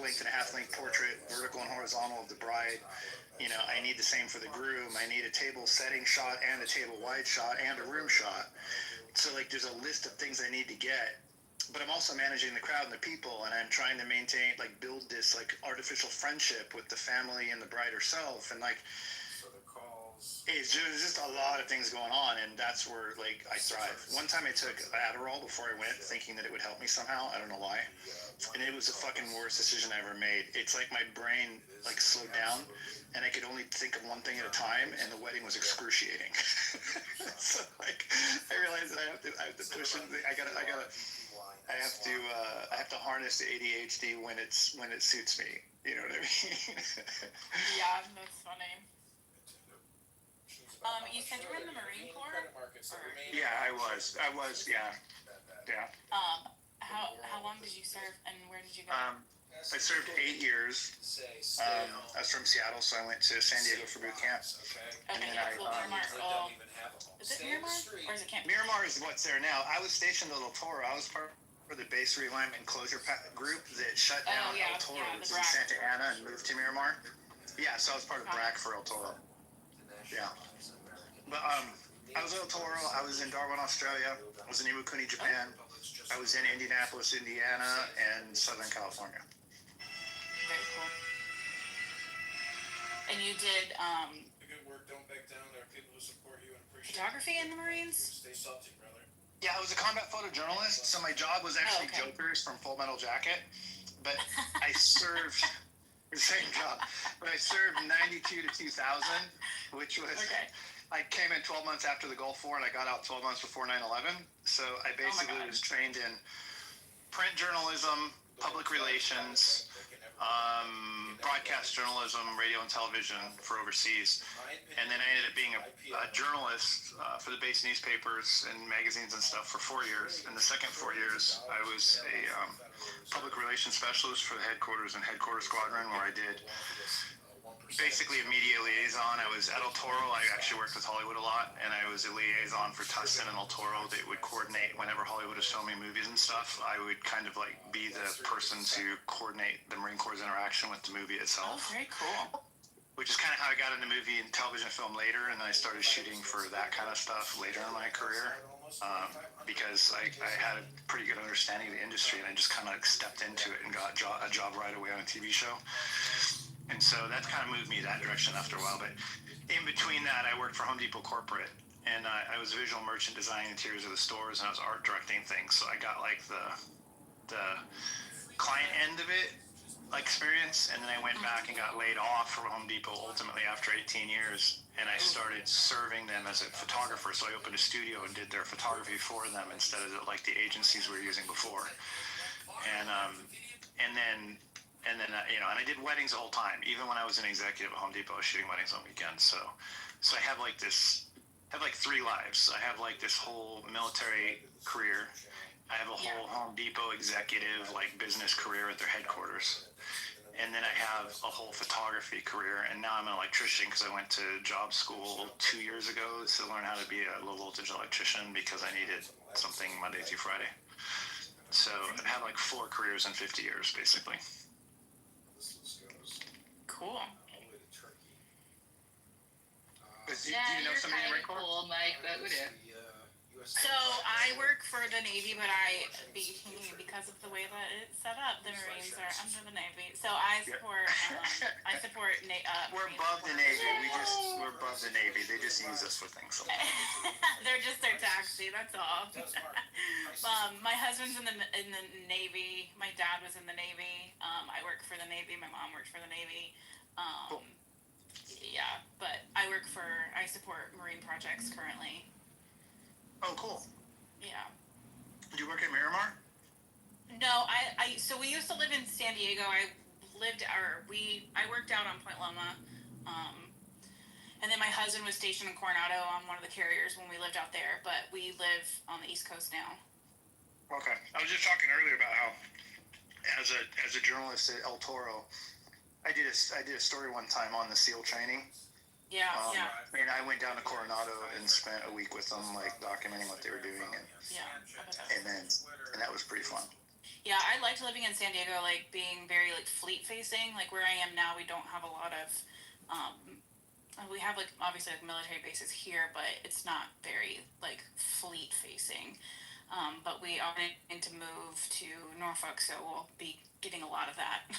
Speaker 4: length and a half length portrait, vertical and horizontal, of the bride. I need the same for the groom. I need a table setting shot and a table wide shot and a room shot. So there's a list of things I need to get. But I'm also managing the crowd and the people, and I'm trying to maintain, build this artificial friendship with the family and the bride herself, and it's just a lot of things going on, and that's where I thrive. One time I took Adderall before I went, thinking that it would help me somehow. I don't know why, and it was the fucking worst decision I ever made. It's like my brain slowed down, and I could only think of one thing at a time, and the wedding was excruciating. So I realized that I have to push it. I have to harness the ADHD when it suits me. You know what I mean?
Speaker 9: Yeah, that's funny. You said you were in the Marine Corps?
Speaker 4: Yeah, I was. Yeah.
Speaker 9: How long did you serve, and where did you go?
Speaker 4: I served 8 years. I was from Seattle, so I went to San Diego for boot camp.
Speaker 9: Okay, cool. Miramar. Is it Miramar, or is it Camp?
Speaker 4: Miramar is what's there now. I was stationed at El Toro. I was part of the base realignment and closure group that shut down El Toro in Santa Ana and moved to Miramar. Yeah, so I was part of BRAC for El Toro. Yeah. But I was in El Toro. I was in Darwin, Australia. I was in Iwakuni, Japan. I was in Indianapolis, Indiana, and Southern California.
Speaker 9: Very cool. And you did
Speaker 13: The good work, don't back down. There are people who support you and appreciate
Speaker 9: photography in the Marines?
Speaker 13: Stay salty, brother.
Speaker 4: Yeah, I was a combat photojournalist, so my job was actually Jokers from Full Metal Jacket. But I served the same job. But I served 92 to 2000, which was I came in 12 months after the Gulf War, and I got out 12 months before 9/11. So I basically was trained in print journalism, public relations, broadcast journalism, radio and television for overseas. And then I ended up being a journalist for the base newspapers and magazines and stuff for 4 years. In the second 4 years, I was a public relations specialist for the headquarters and headquarters squadron, where I did basically a media liaison. I was at El Toro. I actually worked with Hollywood a lot, and I was a liaison for Tustin and El Toro that would coordinate whenever Hollywood was filming movies and stuff. I would kind of be the person to coordinate the Marine Corps' interaction with the movie itself.
Speaker 9: Oh, very cool.
Speaker 4: Which is kind of how I got into movie and television film later, and then I started shooting for that kind of stuff later in my career, because I had a pretty good understanding of the industry, and I just kind of stepped into it and got a job right away on a TV show. And so that kind of moved me that direction after a while. But in between that, I worked for Home Depot Corporate, and I was a visual merchant designing interiors of the stores, and I was art directing things. So I got the client end of it experience, and then I went back and got laid off from Home Depot ultimately after 18 years, and I started serving them as a photographer. So I opened a studio and did their photography for them instead of the agencies we were using before. And then I did weddings the whole time. Even when I was an executive at Home Depot, I was shooting weddings on weekends. So I have 3 lives. I have this whole military career. I have a whole Home Depot executive business career at their headquarters. And then I have a whole photography career, and now I'm an electrician because I went to job school 2 years ago to learn how to be a low voltage electrician because I needed something Monday through Friday. So I've had like 4 careers in 50 years, basically.
Speaker 9: Cool.
Speaker 4: Do you know somebody in the Marine Corps?
Speaker 8: Cool, Mike, but whatever.
Speaker 9: So I work for the Navy, but because of the way that it's set up, the Marines are under the Navy. So I support.
Speaker 4: We're above the Navy. We're above the Navy. They just use us for things.
Speaker 9: They're just their taxi. That's all. My husband's in the Navy. My dad was in the Navy. I work for the Navy. My mom worked for the Navy.
Speaker 4: Cool.
Speaker 9: Yeah, but I support marine projects currently.
Speaker 4: Oh, cool.
Speaker 9: Yeah.
Speaker 4: Do you work at Miramar?
Speaker 9: No, so we used to live in San Diego. I worked out on Point Loma. And then my husband was stationed in Coronado on one of the carriers when we lived out there, but we live on the East Coast now.
Speaker 4: Okay. I was just talking earlier about how as a journalist at El Toro, I did a story one time on the SEAL training.
Speaker 9: Yeah,
Speaker 4: And I went down to Coronado and spent a week with them, like documenting what they were doing, and that was pretty fun.
Speaker 9: Yeah, I liked living in San Diego, like being very like fleet facing. Like where I am now, we don't have a lot of. We have like obviously like military bases here, but it's not very like fleet facing. But we are going to move to Norfolk, so we'll be getting a lot of that.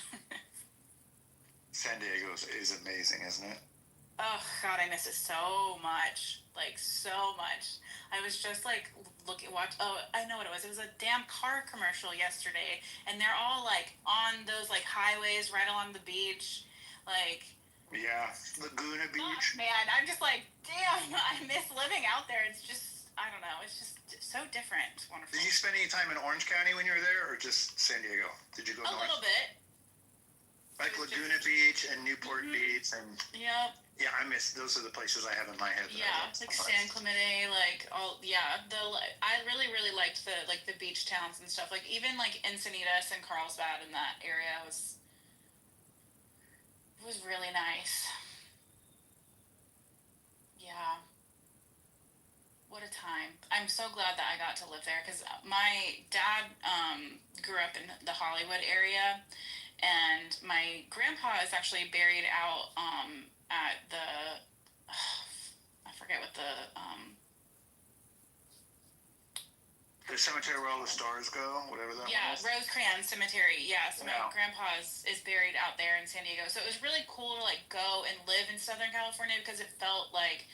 Speaker 4: San Diego is amazing, isn't it?
Speaker 9: Oh God, I miss it so much. Like so much. I was just like I know what it was. It was a damn car commercial yesterday, and they're all like on those like highways right along the beach, like.
Speaker 4: Yeah, Laguna Beach.
Speaker 9: Man, I'm just like, damn, I miss living out there. It's just, I don't know, it's just so different. It's wonderful.
Speaker 4: Did you spend any time in Orange County when you were there, or just San Diego? Did you go north?
Speaker 9: A little bit.
Speaker 4: Like Laguna Beach and Newport Beach and.
Speaker 9: Yep.
Speaker 4: Yeah, those are the places I have in my head.
Speaker 9: Yeah, like San Clemente, like all. Yeah, I really liked the beach towns and stuff. Like even like Encinitas and Carlsbad in that area was really nice. Yeah. What a time. I'm so glad that I got to live there because my dad grew up in the Hollywood area, and my grandpa is actually buried out at the I forget what the
Speaker 4: cemetery where all the stars go, whatever that was.
Speaker 9: Rosecrans Cemetery. Yeah, so my grandpa is buried out there in San Diego. So it was really cool to like go and live in Southern California because it felt like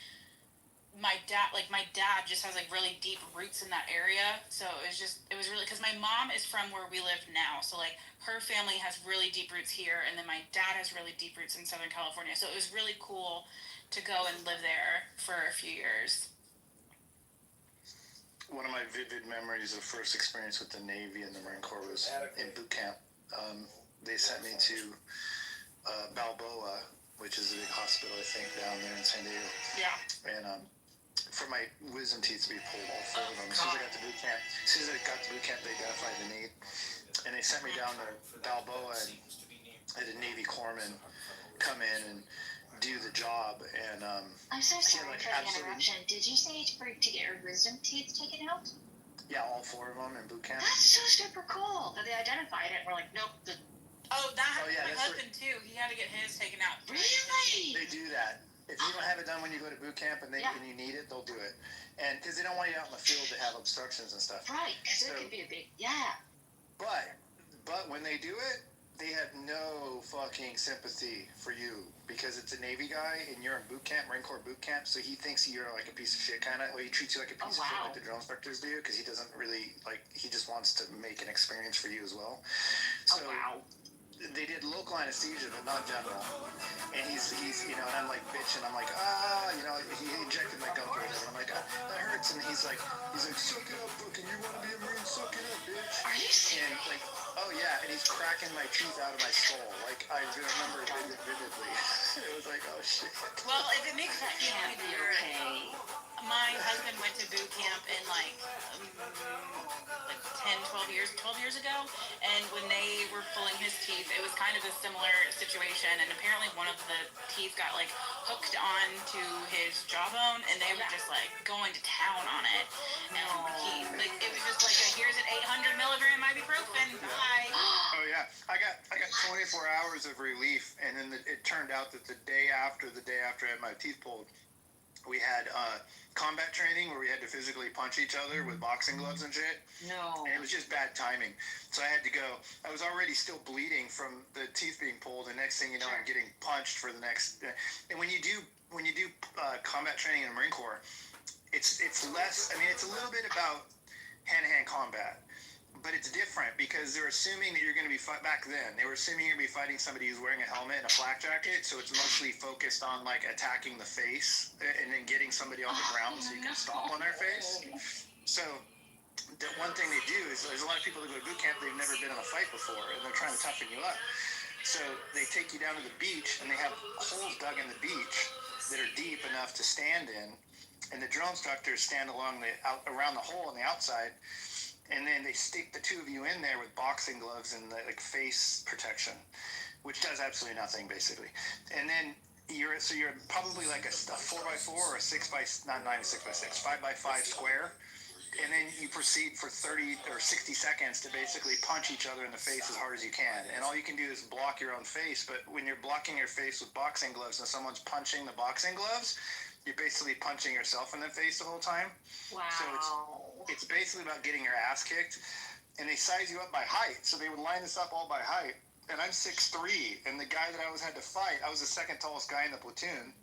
Speaker 9: my dad just has like really deep roots in that area. So it was really, because my mom is from where we live now, so like her family has really deep roots here, and then my dad has really deep roots in Southern California. So it was really cool to go and live there for a few years.
Speaker 4: One of my vivid memories of first experience with the Navy and the Marine Corps was in boot camp. They sent me to Balboa, which is a big hospital, I think, down there in San Diego.
Speaker 9: Yeah.
Speaker 4: And for my wisdom teeth to be pulled, all 4 of them. As soon as I got to boot camp, they identified the need. And they sent me down to Balboa and had a Navy corpsman come in and do the job. And
Speaker 14: I'm so sorry for the interruption. Did you say to get your wisdom teeth taken out?
Speaker 4: Yeah, all 4 of them in boot camp.
Speaker 14: That's so super cool that they identified it. We're like, nope.
Speaker 9: That happened to my husband too. He had to get his taken out.
Speaker 14: Really?
Speaker 4: They do that. If you don't have it done when you go to boot camp and you need it, they'll do it. And because they don't want you out in the field to have obstructions and stuff.
Speaker 14: Right, because it could be a big,
Speaker 4: But when they do it, they have no fucking sympathy for you because it's a Navy guy and you're in boot camp, Marine Corps boot camp, so he thinks you're like a piece of shit kind of, well, he treats you like a piece of shit like the drill instructors do because he doesn't really, like, he just wants to make an experience for you as well. So, they did local anesthesia, but not general. And he's and I'm like bitching. I'm like, he injected my gunk or whatever. I'm like, that hurts. And he's like, suck it up, Brooke. You want to be a Marine? Suck it up, bitch.
Speaker 14: Are you serious?
Speaker 4: And like, oh yeah. And he's cracking my teeth out of my skull. Like, I remember it vividly. It was like, oh shit.
Speaker 9: Well, if it makes that feel any better, my husband went to boot camp in like 10 12 years ago, and when they were pulling his teeth, it was kind of a similar situation, and apparently one of the teeth got like hooked onto his jawbone, and they were just like going to town on it, and he like it was just like here's an 800 milligram ibuprofen, bye.
Speaker 4: Oh yeah, I got 24 hours of relief, and then it turned out that the day after I had my teeth pulled, we had combat training where we had to physically punch each other with boxing gloves and shit.
Speaker 8: No.
Speaker 4: And it was just bad timing. So I had to go. I was already still bleeding from the teeth being pulled, and next thing you know, I'm getting punched for the next. And when you do combat training in the Marine Corps, it's less. I mean, it's a little bit about hand-to-hand combat, but it's different because they're assuming that you're going to be back then. They were assuming you're going to be fighting somebody who's wearing a helmet and a flak jacket, so it's mostly focused on like attacking the face and then getting somebody on the ground so you can stomp on their face. So the one thing they do is there's a lot of people that go to boot camp, they've never been in a fight before, and they're trying to toughen you up. So they take you down to the beach, and they have holes dug in the beach that are deep enough to stand in, and the drill instructors stand around the hole on the outside, and then they stick the two of you in there with boxing gloves and like face protection, which does absolutely nothing basically. And then you're probably like a 4x4 or a 6x6, 5x5 square. And then you proceed for 30 or 60 seconds to basically punch each other in the face as hard as you can. And all you can do is block your own face. But when you're blocking your face with boxing gloves and someone's punching the boxing gloves, you're basically punching yourself in the face the whole time.
Speaker 8: Wow.
Speaker 4: So it's basically about getting your ass kicked. And they size you up by height. So they would line us up all by height. And I'm 6'3", and the guy that I always had to fight, I was the second tallest guy in the platoon.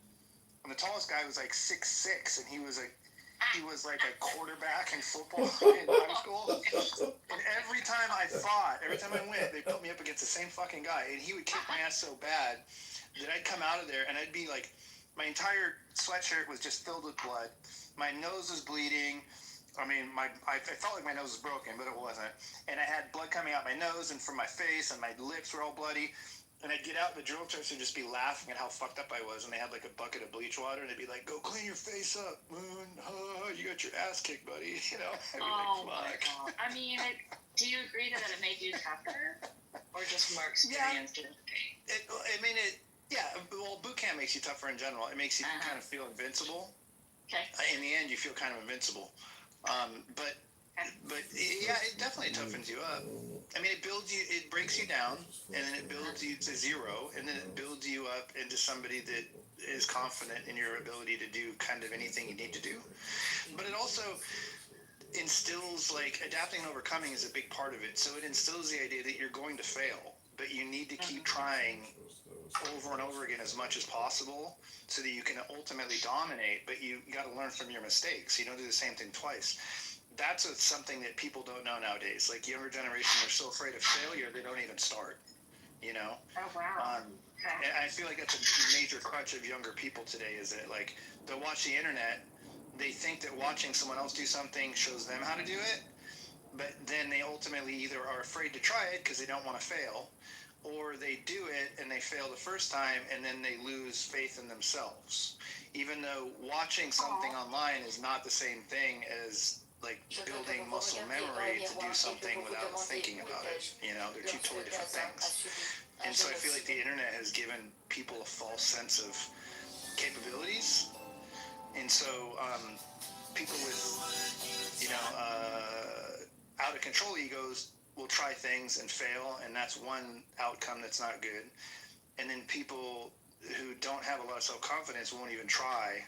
Speaker 4: And the tallest guy was like 6'6", and he was like a quarterback in football in high school. And every time I went, they put me up against the same fucking guy, and he would kick my ass so bad that I'd come out of there and I'd be like, my entire sweatshirt was just filled with blood. My nose was bleeding. I mean, I felt like my nose was broken, but it wasn't. And I had blood coming out my nose and from my face, and my lips were all bloody. And I'd get out, and the drill instructors would just be laughing at how fucked up I was. And they had like a bucket of bleach water, and they'd be like, "Go clean your face up, Moon. You got your ass kicked, buddy." You know? I'd be like,
Speaker 8: fuck. I mean, do you agree that it made you tougher, or just more experienced in the game?
Speaker 4: Well, boot camp makes you tougher in general. It makes you kind of feel invincible.
Speaker 8: Okay.
Speaker 4: In the end, you feel kind of invincible. But yeah, it definitely toughens you up. I mean, it breaks you down, and then it builds you to zero, and then it builds you up into somebody that is confident in your ability to do kind of anything you need to do. But it also instills, like, adapting and overcoming is a big part of it. So it instills the idea that you're going to fail, but you need to keep trying over and over again as much as possible so that you can ultimately dominate, but you got to learn from your mistakes. You don't do the same thing twice. That's something that people don't know nowadays. Like, younger generation are so afraid of failure, they don't even start, you know?
Speaker 8: Oh, wow.
Speaker 4: And I feel like that's a major crutch of younger people today, is that, like, they'll watch the internet, they think that watching someone else do something shows them how to do it, but then they ultimately either are afraid to try it because they don't want to fail, or they do it and they fail the first time and then they lose faith in themselves. Even though watching something online is not the same thing as like building muscle memory to do something without thinking about it. You know, they're two totally different things. And so I feel like the internet has given people a false sense of capabilities. And so people with, out of control egos will try things and fail, and that's one outcome that's not good. And then people who don't have a lot of self-confidence won't even try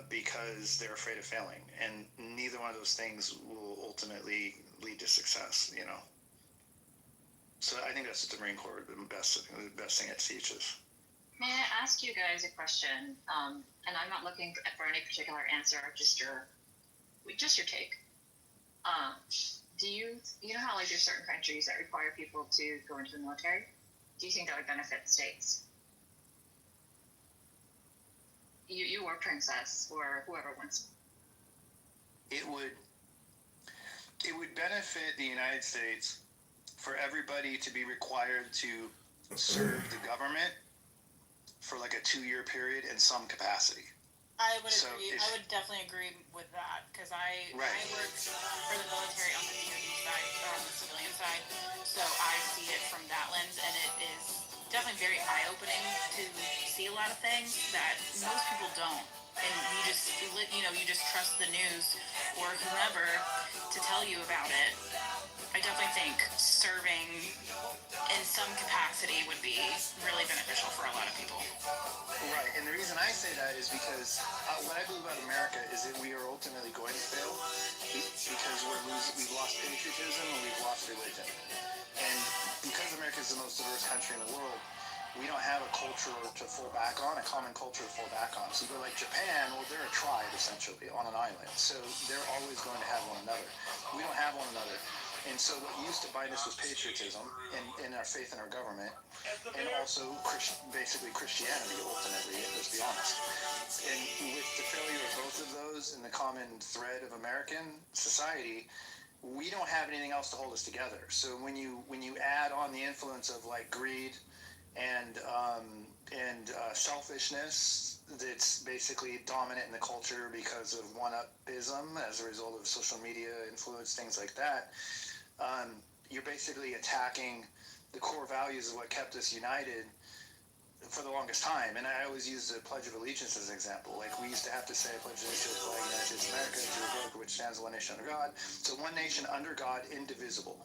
Speaker 4: because they're afraid of failing. And neither one of those things will ultimately lead to success, you know. So I think that's what the Marine Corps, the best thing it teaches.
Speaker 8: May I ask you guys a question? And I'm not looking for any particular answer, just your take. Do you know how like there's certain countries that require people to go into the military? Do you think that would benefit the states? You or Princess or whoever wants.
Speaker 4: It would benefit the United States for everybody to be required to serve the government for like a 2-year period in some capacity.
Speaker 9: I would agree. I would definitely agree with that because I worked for the military on the DoD side, or on the civilian side. So I see it from that lens, and it is definitely very eye-opening to see a lot of things that most people don't. And you just trust the news or whomever to tell you about it. I definitely think serving in some capacity would be really beneficial for a lot of people.
Speaker 15: Right, and the reason I say that is because what I believe about America is that we are ultimately going to fail because we've lost patriotism and we've lost religion. And because America is the most diverse country in the world, we don't have a culture to fall back on, a common culture to fall back on. So you go like Japan, well, they're a tribe essentially on an island. So they're always going to have one another. We don't have one another. And so what used to bind us was patriotism and our faith in our government, and also basically Christianity, ultimately, let's be honest. And with the failure of both of those and the common thread of American society, we don't have anything else to hold us together. So when you add on the influence of like greed and selfishness that's basically dominant in the culture because of one-upism as a result of social media influence, things like that, you're basically attacking the core values of what kept us united for the longest time. And I always use the Pledge of Allegiance as an example. Like, we used to have to say, "Pledge allegiance to the flag of the United States of America, to the republic which stands one nation under God." So one nation under God, indivisible.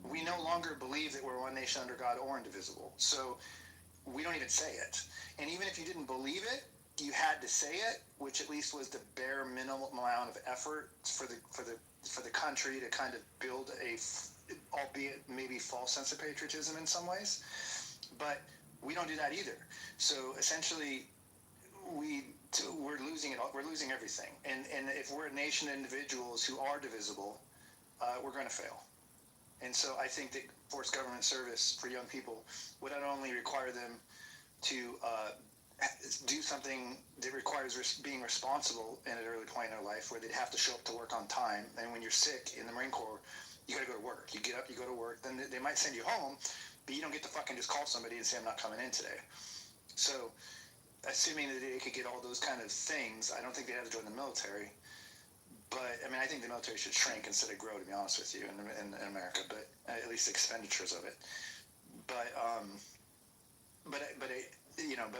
Speaker 15: We no longer believe that we're one nation under God or indivisible. So we don't even say it. And even if you didn't believe it, you had to say it, which at least was the bare minimum amount of effort for the country to kind of build albeit maybe false sense of patriotism in some ways. But we don't do that either. So essentially, we're losing it all. We're losing everything. And if we're a nation of individuals who are divisible, we're going to fail. And so I think that forced government service for young people would not only require them to do something that requires being responsible at an early point in their life, where they'd have to show up to work on time. And when you're sick in the Marine Corps, you got to go to work. You get up, you go to work. Then they might send you home, but you don't get to fucking just call somebody and say, "I'm not coming in today." So assuming that they could get all those kind of things, I don't think they have to join the military. But I mean, I think the military should shrink instead of grow, to be honest with you, in America. But at least expenditures of it. But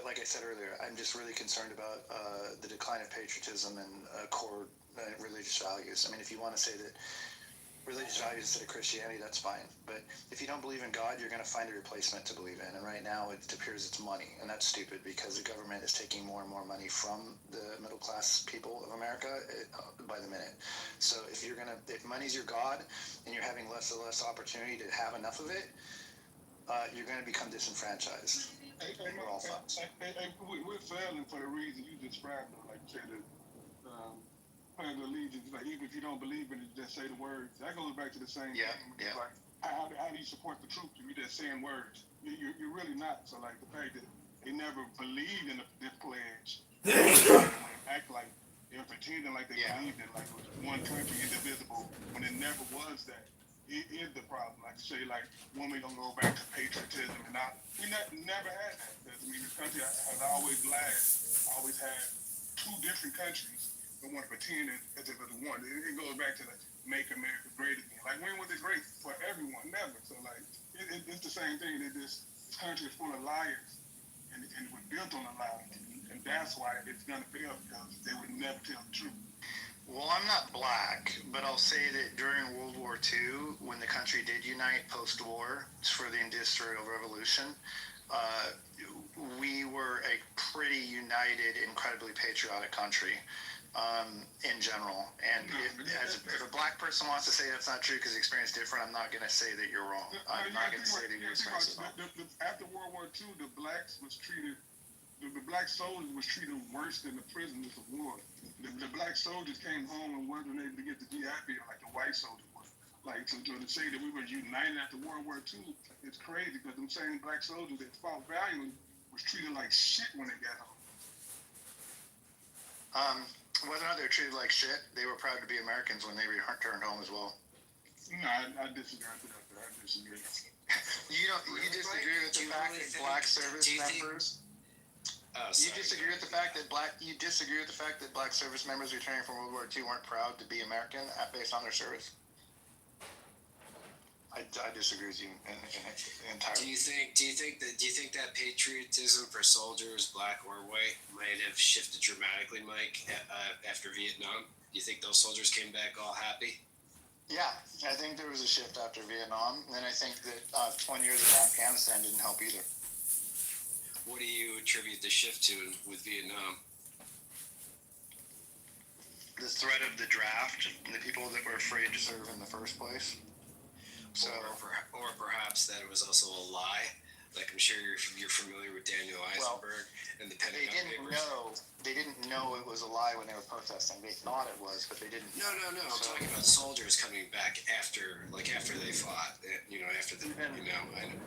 Speaker 15: like I said earlier, I'm just really concerned about the decline of patriotism and core religious values. I mean, if you want to say that religious values instead of Christianity, that's fine. But if you don't believe in God, you're going to find a replacement to believe in. And right now, it appears it's money, and that's stupid because the government is taking more and more money from the middle class people of America by the minute. So if money's your God and you're having less and less opportunity to have enough of it, you're going to become disenfranchised. We're all fucked.
Speaker 2: We're failing for the reason you described, though. Like you said, pledge of allegiance, like even if you don't believe in it, just say the words. That goes back to the same thing. Like, how do you support the troops if you're just saying words? You're really not. So like the fact that they never believed in the pledge, act like they're pretending like they believed in like it was one country indivisible when it never was that. It is the problem. Like say, like when we gonna go back to patriotism and we never had that. Because I mean, this country has always had two different countries. They want to pretend as if it's one. It goes back to the make America great again. Like when was it great for everyone? Never. So like it's the same thing. That this country is full of liars, and it was built on a lie, and that's why it's gonna fail because they would never tell the truth.
Speaker 15: Well, I'm not black, but I'll say that during World War II, when the country did unite post-war for the Industrial Revolution, we were a pretty united, incredibly patriotic country in general. And if a black person wants to say that's not true because the experience is different, I'm not going to say that you're wrong. I'm not going to say that your experience is wrong.
Speaker 2: After World War II, the black soldiers was treated worse than the prisoners of war. The black soldiers came home and wasn't able to get the GI Bill like the white soldiers were. Like to say that we were united after World War II, it's crazy because them same black soldiers that fought valiantly was treated like shit when they got home.
Speaker 15: Whether or not they were treated like shit, they were proud to be Americans when they returned home as well.
Speaker 2: No, I disagree with that. I disagree.
Speaker 15: You disagree with the fact that black service members? You disagree with the fact that black service members returning from World War II weren't proud to be American based on their service? I disagree with you entirely.
Speaker 7: Do you think that patriotism for soldiers, black or white, might have shifted dramatically, Mike, after Vietnam? Do you think those soldiers came back all happy?
Speaker 15: Yeah, I think there was a shift after Vietnam, and I think that 20 years of Afghanistan didn't help either.
Speaker 7: What do you attribute the shift to with Vietnam?
Speaker 15: The threat of the draft and the people that were afraid to serve in the first place. So,
Speaker 7: or perhaps that it was also a lie. Like I'm sure you're familiar with Daniel Eisenberg and the Pentagon Papers.
Speaker 15: They didn't know it was a lie when they were protesting. They thought it was, but they didn't.
Speaker 7: No. I'm talking about soldiers coming back after they fought. After the I know.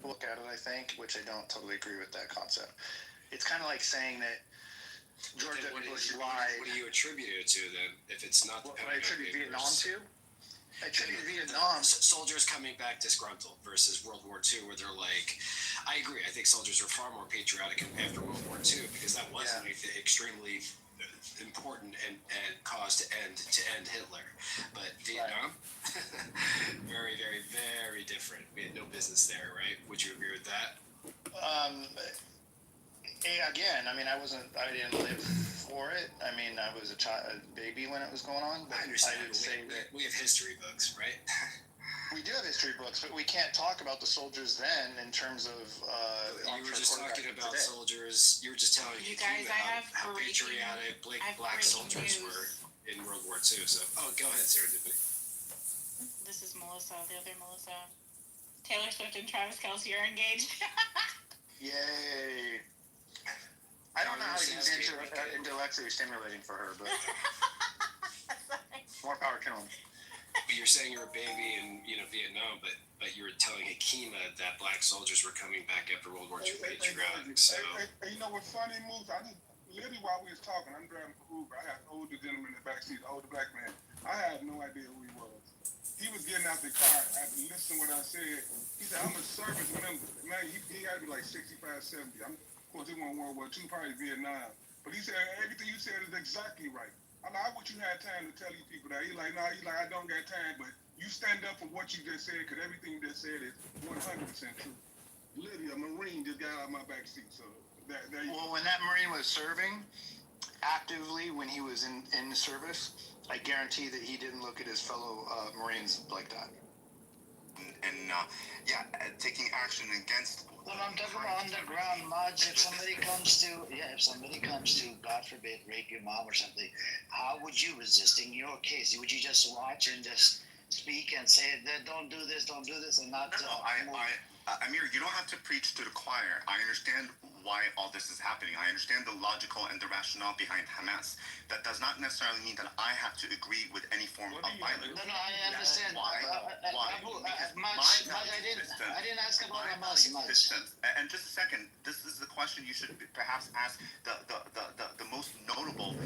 Speaker 15: Look at it, I think, which I don't totally agree with that concept. It's kind of like saying that George W. Bush lied.
Speaker 7: What do you attribute it to then? If it's not the Pentagon
Speaker 15: I attribute
Speaker 7: Papers?
Speaker 15: Vietnam to? I attribute Vietnam.
Speaker 7: Soldiers coming back disgruntled versus World War II, where they're like, I agree. I think soldiers were far more patriotic after World War II because that was an extremely important and cause to end Hitler. But Vietnam, very, very, very different. We had no business there, right? Would you agree with that?
Speaker 15: Again, I mean, I didn't live for it. I mean, I was a baby when it was going on. But
Speaker 7: I understand.
Speaker 15: I would say
Speaker 7: we have history books, right?
Speaker 15: We do have history books, but we can't talk about the soldiers then in terms of.
Speaker 7: You were just talking about soldiers. You were just telling
Speaker 9: you guys,
Speaker 7: how patriotic black soldiers were in World War II. So, go ahead, Serendipity.
Speaker 9: This is Melissa, the other Melissa. Taylor Swift and Travis Kelce are engaged.
Speaker 15: Yay! I don't know how he's intellectually stimulating for her, but more power to him.
Speaker 7: You're saying you're a baby in Vietnam, but you were telling Hakima that black soldiers were coming back after World War II patriotic. So
Speaker 2: you know what's funny, Moose? Literally while we was talking, I'm driving for Uber. I had an older gentleman in the backseat, an older black man. I had no idea who he was. He was getting out the car. I had to listen to what I said. He said, I'm a service member. Man, he had to be like 65, 70. Of course, he won World War II, probably Vietnam. But he said, everything you said is exactly right. I wish you had time to tell these people that. He's like, I don't got time, but you stand up for what you just said, because everything you just said is 100% true. Literally, a Marine just got out of my backseat, so
Speaker 15: well, when that Marine was serving actively, when he was in the service, I guarantee that he didn't look at his fellow Marines like that.
Speaker 16: Taking action against.
Speaker 17: Well, I'm talking about underground mods. If somebody comes to, God forbid, rape your mom or something, how would you resist? In your case, would you just watch and just speak and say, don't do this, and not?
Speaker 16: Amir, you don't have to preach to the choir. I understand why all this is happening. I understand the logical and the rationale behind Hamas. That does not necessarily mean that I have to agree with any form of violence.
Speaker 17: No, I understand.
Speaker 16: Why?
Speaker 17: I didn't ask about Hamas much.
Speaker 16: And just a second, this is the question you should perhaps ask the most notable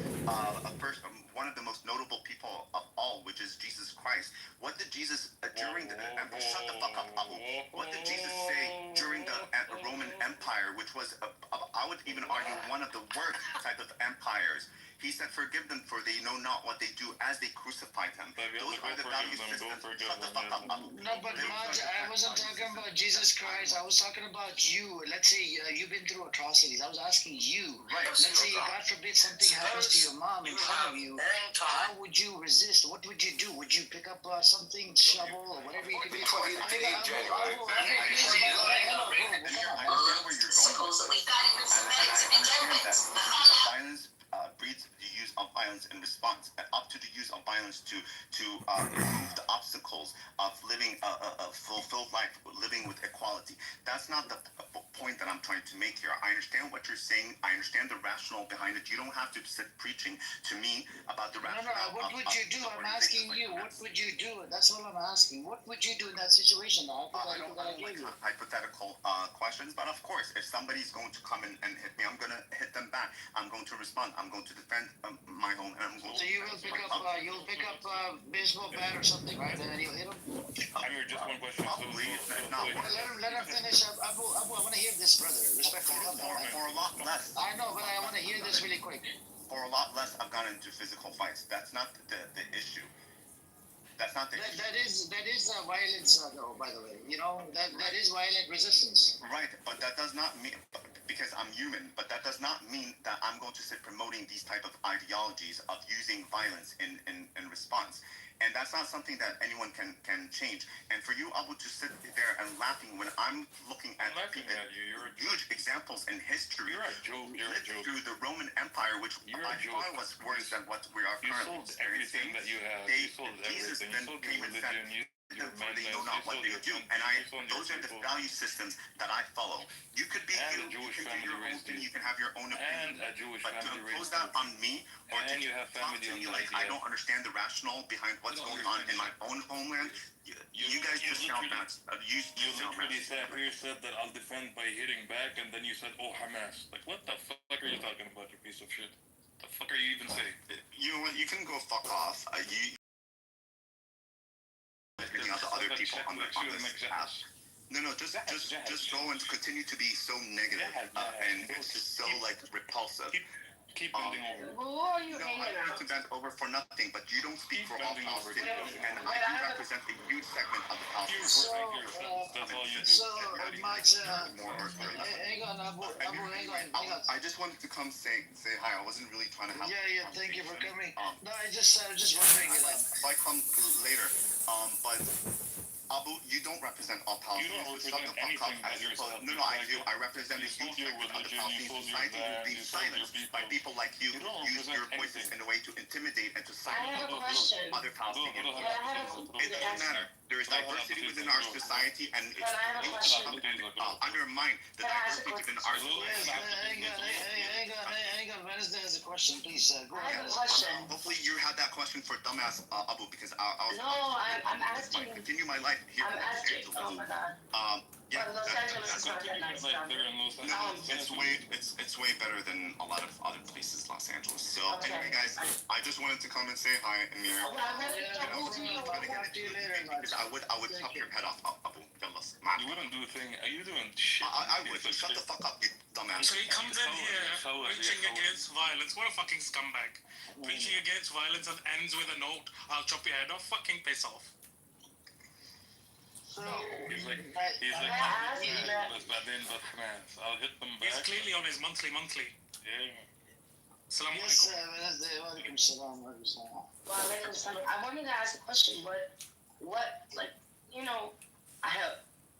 Speaker 16: one of the most notable people of all, which is Jesus Christ. What did Jesus during the shut the fuck up, Abu? What did Jesus say during the Roman Empire, which was I would even argue one of the worst type of empires? He said, "Forgive them, for they know not what they do," as they crucified him. Those are the value systems. Shut the fuck up, Abu.
Speaker 17: No, but Maj, I wasn't talking about Jesus Christ. I was talking about you. Let's say you've been through atrocities. I was asking you.
Speaker 16: Right.
Speaker 17: Let's say, God forbid, something happens to your mom in front of you. How would you resist? What would you do? Would you pick up something, shovel, or whatever you could do?
Speaker 16: Supposedly guiding the medics to begin with. Violence breeds the use of violence in response, and up to the use of violence to remove the obstacles of living a fulfilled life, living with equality. That's not the point that I'm trying to make here. I understand what you're saying. I understand the rationale behind it. You don't have to sit preaching to me about the rationale.
Speaker 17: No, what would you do? I'm asking you. What would you do? That's all I'm asking. What would you do in that situation?
Speaker 16: I don't like hypothetical questions, but of course, if somebody's going to come in and hit me, I'm going to hit them back. I'm going to respond. I'm going to defend my home, and I'm going
Speaker 17: so you will pick up a baseball bat or something, right? And then you hit him?
Speaker 13: I mean, just one question.
Speaker 16: Probably. No.
Speaker 17: Let him finish up. Abu, I want to hear this, brother. Respectfully.
Speaker 16: For a lot less.
Speaker 17: I know, but I want to hear this really quick.
Speaker 16: For a lot less, I've gone into physical fights. That's not the issue. That's not the
Speaker 17: that is violence, though. By the way, that is violent resistance.
Speaker 16: right, but that does not mean because I'm human. But that does not mean that I'm going to sit promoting these type of ideologies of using violence in response. And that's not something that anyone can change. And for you, Abu, to sit there and laughing when I'm looking at people, huge examples in history.
Speaker 18: You're a joke. You're a joke.
Speaker 16: Through the Roman Empire, which by far was worse than what we are currently experiencing.
Speaker 18: Everything that you have.
Speaker 16: You
Speaker 18: sold
Speaker 16: Jesus
Speaker 18: everything.
Speaker 16: then came and said, therefore they know not what they do. And those are the value systems that I follow. You could be you can do your own thing, you can have your own opinion. But to impose that on me or to talk to me like I don't understand the rationale behind what's going on in my own homeland, you guys just sound nuts. You
Speaker 18: literally said that I'll defend by hitting back, and then you said, "Oh, Hamas." Like, what the fuck are you talking about, you piece of shit? The fuck are you even saying?
Speaker 16: You can go fuck off. Picking out the other people on this app. No, just go and continue to be so negative, and it's just so repulsive.
Speaker 18: Keep bending over.
Speaker 1: Who are you
Speaker 16: I
Speaker 1: hanging
Speaker 16: have
Speaker 1: out?
Speaker 16: to bend over for nothing, but you don't speak for all Palestinians, and I do represent a huge segment of the Palestinians.
Speaker 18: That's all you do.
Speaker 17: So, Max, hang on, Abu, hang on.
Speaker 16: I just wanted to come say hi. I wasn't really trying to have.
Speaker 17: Yeah. Thank you for coming. No, I was just wondering.
Speaker 16: If I come later, but. Abu, you don't represent all Palestinians.
Speaker 18: You don't represent anything but yourself.
Speaker 16: No, I do. I represent a huge segment of the Palestinian society who's being silenced by people like you who use your voices in a way to intimidate and to silence other Palestinians. It doesn't matter. There is diversity within our society, and it's undermine the diversity within our society.
Speaker 17: Hang on. Wednesday has a question, please. Go
Speaker 1: I
Speaker 17: ahead.
Speaker 1: have a question.
Speaker 16: Hopefully, you had that question for dumbass Abu because I was.
Speaker 1: No, I'm asking.
Speaker 16: Continue my life here.
Speaker 1: I'm asking. Oh my God.
Speaker 16: Yeah.
Speaker 1: But Los Angeles is not that nice.
Speaker 16: It's way better than a lot of other places, Los Angeles. So anyway, guys, I just wanted to come and say hi, Amir. I would chop your head off, Abu.
Speaker 18: You wouldn't do a thing. Are you doing shit?
Speaker 16: I would. Shut the fuck up, you dumbass.
Speaker 19: So he comes in here preaching against violence. What a fucking scumbag. Preaching against violence and ends with a note, "I'll chop your head off." Fucking piss off.
Speaker 18: He's like, I'll hit them back.
Speaker 19: He's clearly on his monthly.
Speaker 18: Yeah.
Speaker 17: Salam alaikum. Yes, walaikum salam.
Speaker 1: Walaikum salam. I wanted to ask a question. What,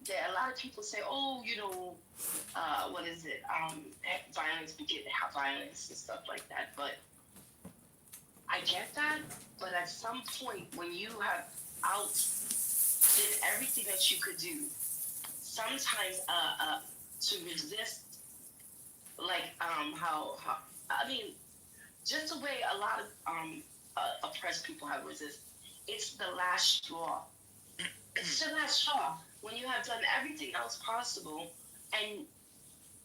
Speaker 1: there are a lot of people say, oh, what is it? Violence begets violence and stuff like that. But I get that. But at some point, when you have did everything that you could do, sometimes to resist, just the way a lot of oppressed people have resisted, it's the last straw. It's the last straw. When you have done everything else possible, and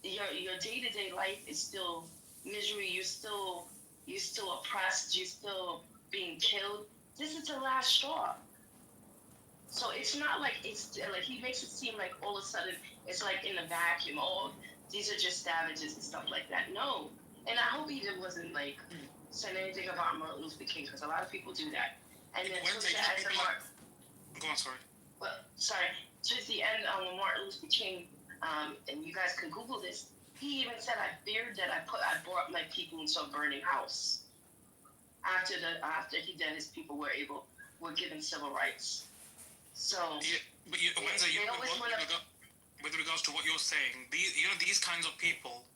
Speaker 1: your day-to-day life is still misery, you're still oppressed, you're still being killed. This is the last straw. So it's not like he makes it seem like all of a sudden it's like in a vacuum. Oh, these are just savages and stuff like that. No, and I hope he wasn't saying anything about Martin Luther King, because a lot of people do that. And then
Speaker 19: Go on, sorry.
Speaker 1: Well, sorry. Towards the end, when Martin Luther King, and you guys can Google this, he even said, "I feared that I brought my people into a burning house." After he did, his people were given civil rights. So.
Speaker 19: Yeah, but with regards to what you're saying, these kinds of people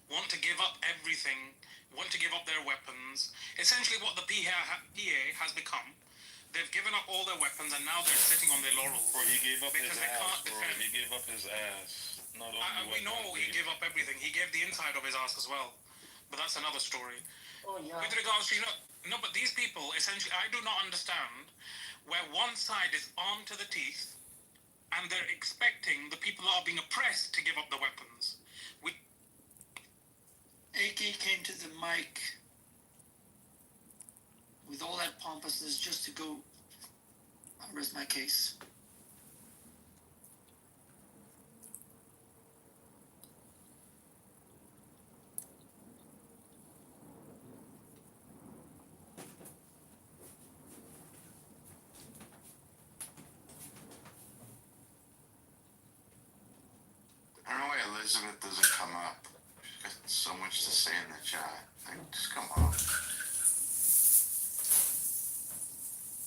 Speaker 19: want to give up everything, want to give up their weapons. Essentially, what the PA has become. They've given up all their weapons and now they're sitting on their laurels.
Speaker 18: Bro, he gave up his
Speaker 19: they
Speaker 18: ass,
Speaker 19: can't
Speaker 18: bro.
Speaker 19: defend.
Speaker 18: He gave up his ass. Not only
Speaker 19: we know he gave up everything. He gave the inside of his ass as well. But that's another story.
Speaker 1: Oh, yeah.
Speaker 19: With regards to, but these people, essentially, I do not understand where one side is armed to the teeth and they're expecting the people that are being oppressed to give up the weapons.
Speaker 20: AK came to the mic with all that pompousness just to go, I'll rest my case.
Speaker 12: Elizabeth doesn't come up. She's got so much to say in the chat. Like, just come on.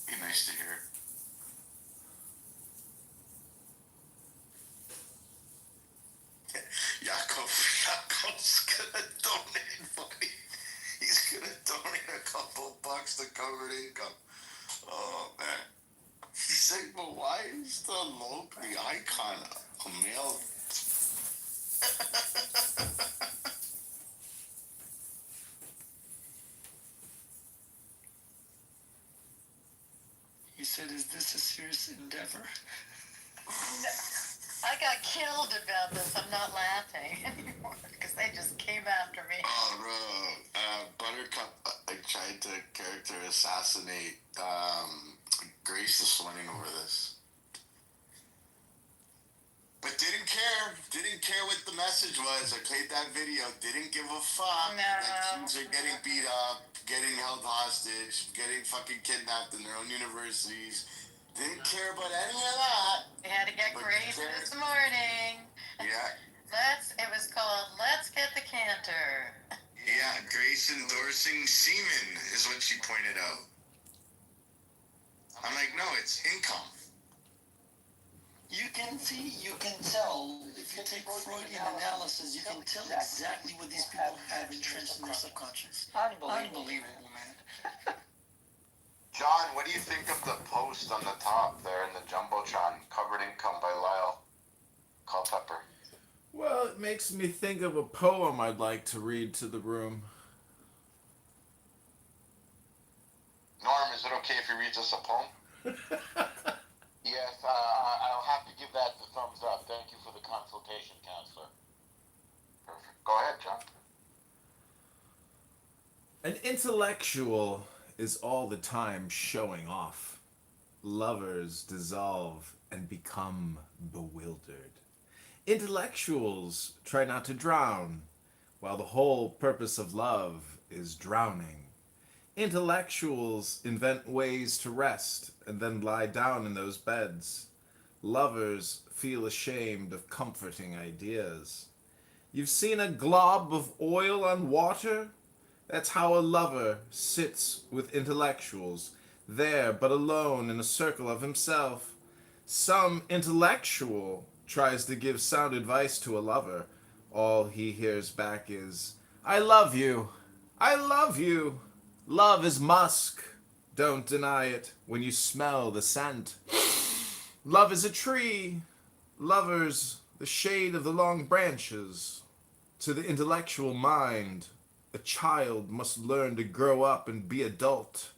Speaker 12: Be nice to hear. Jacob's gonna donate money. He's gonna donate a couple bucks to cover the income. Oh man. He's like, but why is the icon a male?
Speaker 20: He said, is this a serious endeavor?
Speaker 21: I got killed about this. I'm not laughing anymore because they just came after me.
Speaker 12: Oh no, Buttercup tried to character assassinate Grace this morning over this. But didn't care what the message was. I played that video, didn't give a fuck that kids are getting beat up, getting held hostage, getting fucking kidnapped in their own universities. Didn't care about any of that.
Speaker 21: We had to get Grace this morning.
Speaker 12: Yeah.
Speaker 21: It was called Let's Get the Canter.
Speaker 12: Yeah, Grace endorsing semen is what she pointed out. I'm like, no, it's income.
Speaker 20: You can tell, if you take Freudian analysis, you can tell exactly what these people have entrenched in their subconscious. Unbelievable, man.
Speaker 12: John, what do you think of the post on the top there in the Jumbotron, covered income by Lyle Culpepper?
Speaker 22: Well, it makes me think of a poem I'd like to read to the room.
Speaker 12: Norm, is it okay if he reads us a poem? Yes, I'll have to give that the thumbs up. Thank you for the consultation, counselor. Perfect. Go ahead, John.
Speaker 22: An intellectual is all the time showing off. Lovers dissolve and become bewildered. Intellectuals try not to drown, while the whole purpose of love is drowning. Intellectuals invent ways to rest and then lie down in those beds. Lovers feel ashamed of comforting ideas. You've seen a glob of oil on water? That's how a lover sits with intellectuals, there but alone in a circle of himself. Some intellectual tries to give sound advice to a lover. All he hears back is, I love you. I love you. Love is musk. Don't deny it when you smell the scent. Love is a tree. Lovers, the shade of the long branches. To the intellectual mind, a child must learn to grow up and be adult.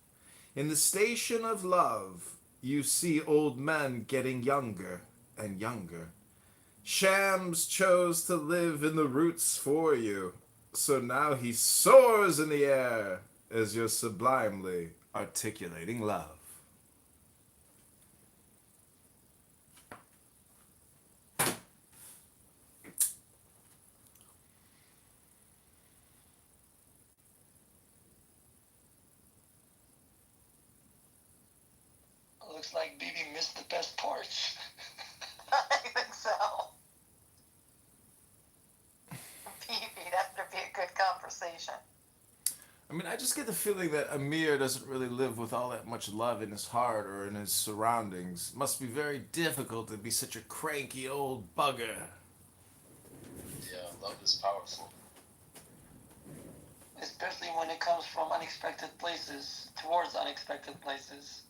Speaker 22: In the station of love, you see old men getting younger and younger. Shams chose to live in the roots for you, so now he soars in the air as you're sublimely articulating love.
Speaker 20: Looks like Bibi missed the best parts.
Speaker 21: I think so. Bibi, that would be a good conversation.
Speaker 22: I mean, I just get the feeling that Amir doesn't really live with all that much love in his heart or in his surroundings. Must be very difficult to be such a cranky old bugger.
Speaker 23: Yeah, love is powerful.
Speaker 20: Especially when it comes from unexpected places, towards unexpected places.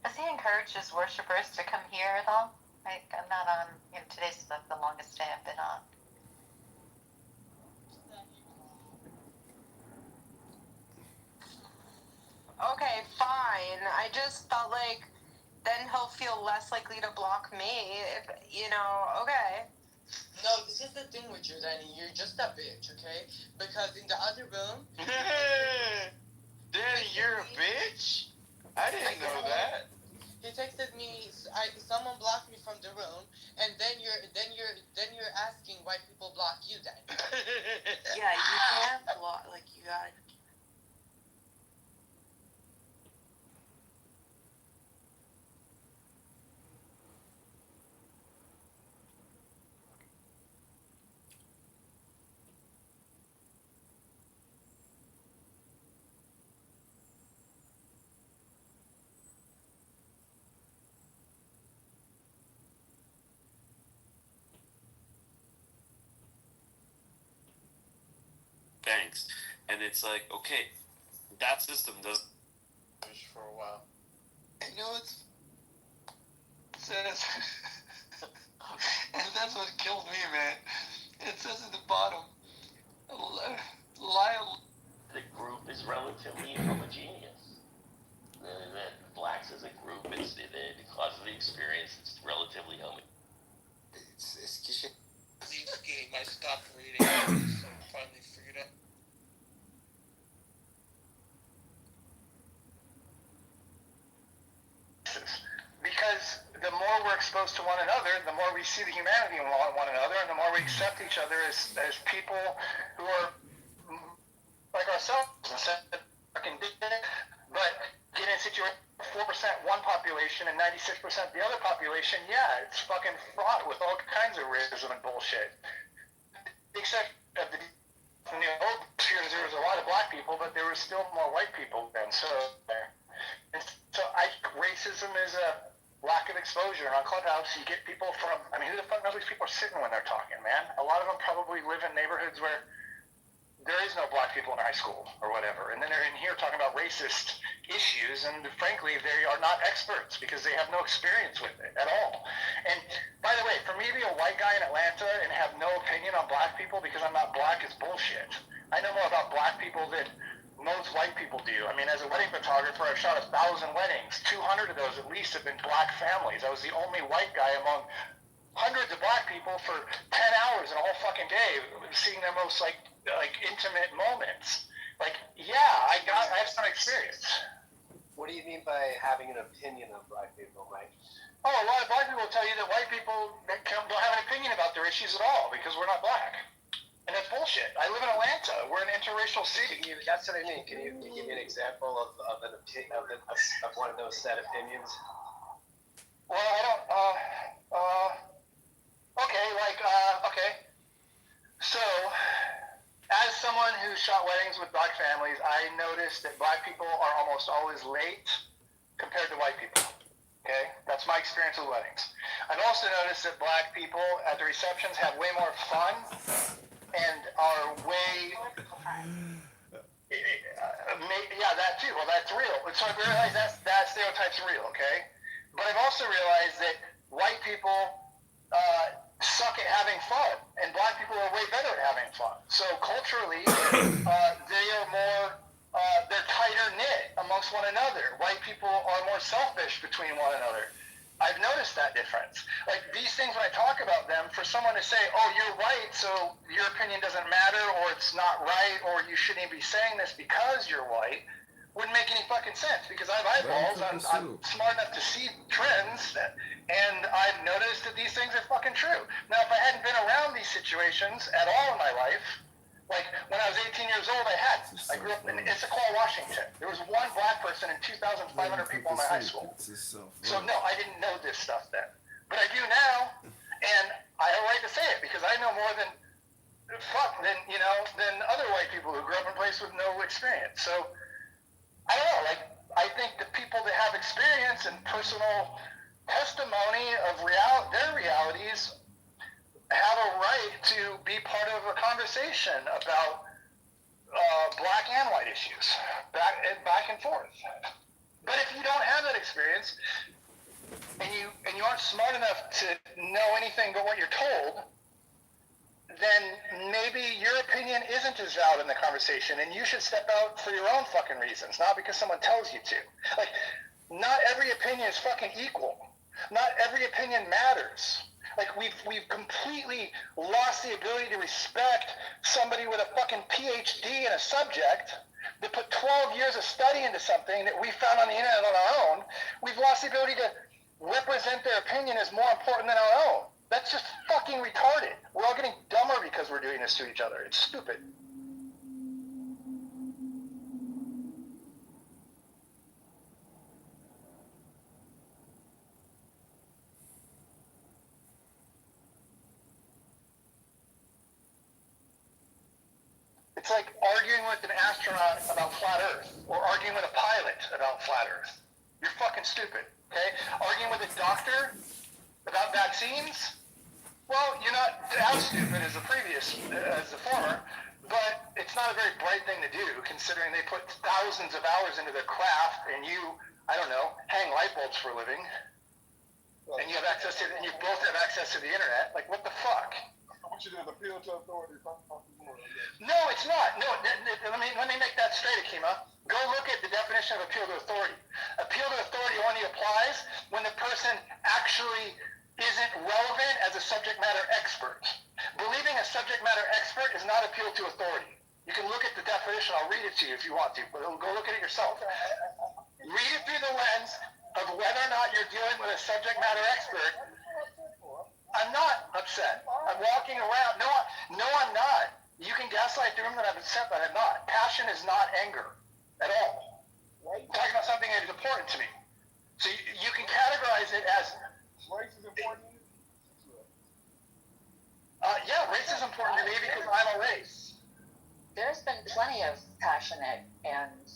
Speaker 21: Does he encourage his worshippers to come here at all? I'm not on, today's the longest day I've been on.
Speaker 24: Okay, fine. I just felt like then he'll feel less likely to block me if, okay.
Speaker 3: No, this is the thing with you, Danny. You're just a bitch, okay? Because in the other room...
Speaker 12: Danny, you're a bitch? I didn't know that.
Speaker 3: He texted me someone blocked me from the room, and then you're asking why people block you then.
Speaker 24: Yeah, you can't block. Like you gotta.
Speaker 5: banks, and it's like, okay, that system does
Speaker 13: for a while.
Speaker 20: You know it's says, and that's what killed me, man. It says at the bottom, Lyle.
Speaker 6: The group is relatively homogeneous. The blacks as a group, because of the experience, it's relatively homogeneous.
Speaker 3: These game, I stopped reading. So I finally figured out.
Speaker 10: Because the more we're exposed to one another, the more we see the humanity in one another, and the more we accept each other as people who are like ourselves, but get in a situation 4% one population and 96% the other population, yeah, it's fucking fraught with all kinds of racism and bullshit. Except of the old years, there was a lot of black people, but there was still more white people then. So racism is a lack of exposure. And on Clubhouse, you get people from, I mean, who the fuck knows these people are sitting when they're talking, man? A lot of them probably live in neighborhoods where there is no black people in high school or whatever. And then they're in here talking about racist issues, and frankly, they are not experts because they have no experience with it at all. And by the way, for me to be a white guy in Atlanta and have no opinion on black people because I'm not black is bullshit. I know more about black people than most white people do. I mean, as a wedding photographer, I've shot 1,000 weddings. 200 of those at least have been black families. I was the only white guy among hundreds of black people for 10 hours in a whole fucking day, seeing their most like intimate moments. Like, yeah, I have some experience.
Speaker 11: What do you mean by having an opinion on black people, Mike?
Speaker 10: Oh, a lot of black people will tell you that white people don't have an opinion about their issues at all because we're not black. And that's bullshit. I live in Atlanta. We're an interracial city.
Speaker 11: That's what I mean. Can you give me an example of one of those set opinions?
Speaker 10: Well, I don't. Okay. So, as someone who shot weddings with black families, I noticed that black people are almost always late compared to white people. Okay? That's my experience with weddings. I've also noticed that black people at the receptions have way more fun and are way... Yeah, that too. Well, that's real. So I realize that stereotype's real, okay? But I've also realized that white people suck at having fun, and black people are way better at having fun. So culturally, they are more, they're tighter knit amongst one another. White people are more selfish between one another. I've noticed that difference. Like these things, when I talk about them, for someone to say, oh, you're white, so your opinion doesn't matter, or it's not right, or you shouldn't even be saying this because you're white, wouldn't make any fucking sense because I have eyeballs. I'm smart enough to see trends, and I've noticed that these things are fucking true. Now, if I hadn't been around these situations at all in my life, like when I was 18 years old, I grew up in Issaquah, Washington. There was one black person and 2,500 people in my high school. So no, I didn't know this stuff then. But I do now, and I have a right to say it because I know more than other white people who grew up in a place with no experience. So I don't know, I think the people that have experience and personal testimony of their realities have a right to be part of a conversation about black and white issues, back and forth. But if you don't have that experience, and you aren't smart enough to know anything but what you're told, then maybe your opinion isn't as valid in the conversation, and you should step out for your own fucking reasons, not because someone tells you to. Like, not every opinion is fucking equal. Not every opinion matters. Like, we've completely lost the ability to respect somebody with a fucking PhD in a subject that put 12 years of study into something that we found on the internet on our own. We've lost the ability to represent their opinion as more important than our own. That's just fucking retarded. We're all getting dumber because we're doing this to each other. It's stupid. It's like arguing with an astronaut about flat Earth, or arguing with a pilot about flat Earth. You're fucking stupid, okay? Arguing with a doctor about vaccines, well, you're not as stupid as the former, but it's not a very bright thing to do, considering they put thousands of hours into their craft, and you, I don't know, hang light bulbs for a living, and you have access to, and you both have access to the internet. Like, what the fuck?
Speaker 2: We should have appeal to authority.
Speaker 10: No, it's not. No, let me make that straight, Akima. Go look at the definition of appeal to authority. Appeal to authority only applies when the person actually isn't relevant as a subject matter expert. Believing a subject matter expert is not appeal to authority. You can look at the definition. I'll read it to you if you want to, but go look at it yourself. Read it through the lens of whether or not you're dealing with a subject matter expert. I'm not upset. I'm walking around. No, I'm not. You can gaslight the room that I'm upset, but I'm not. Passion is not anger at all. I'm talking about something that is important to me. So you can categorize it as
Speaker 2: race is important.
Speaker 10: Yeah, race is important to me because I'm a race.
Speaker 21: There's been plenty of passionate and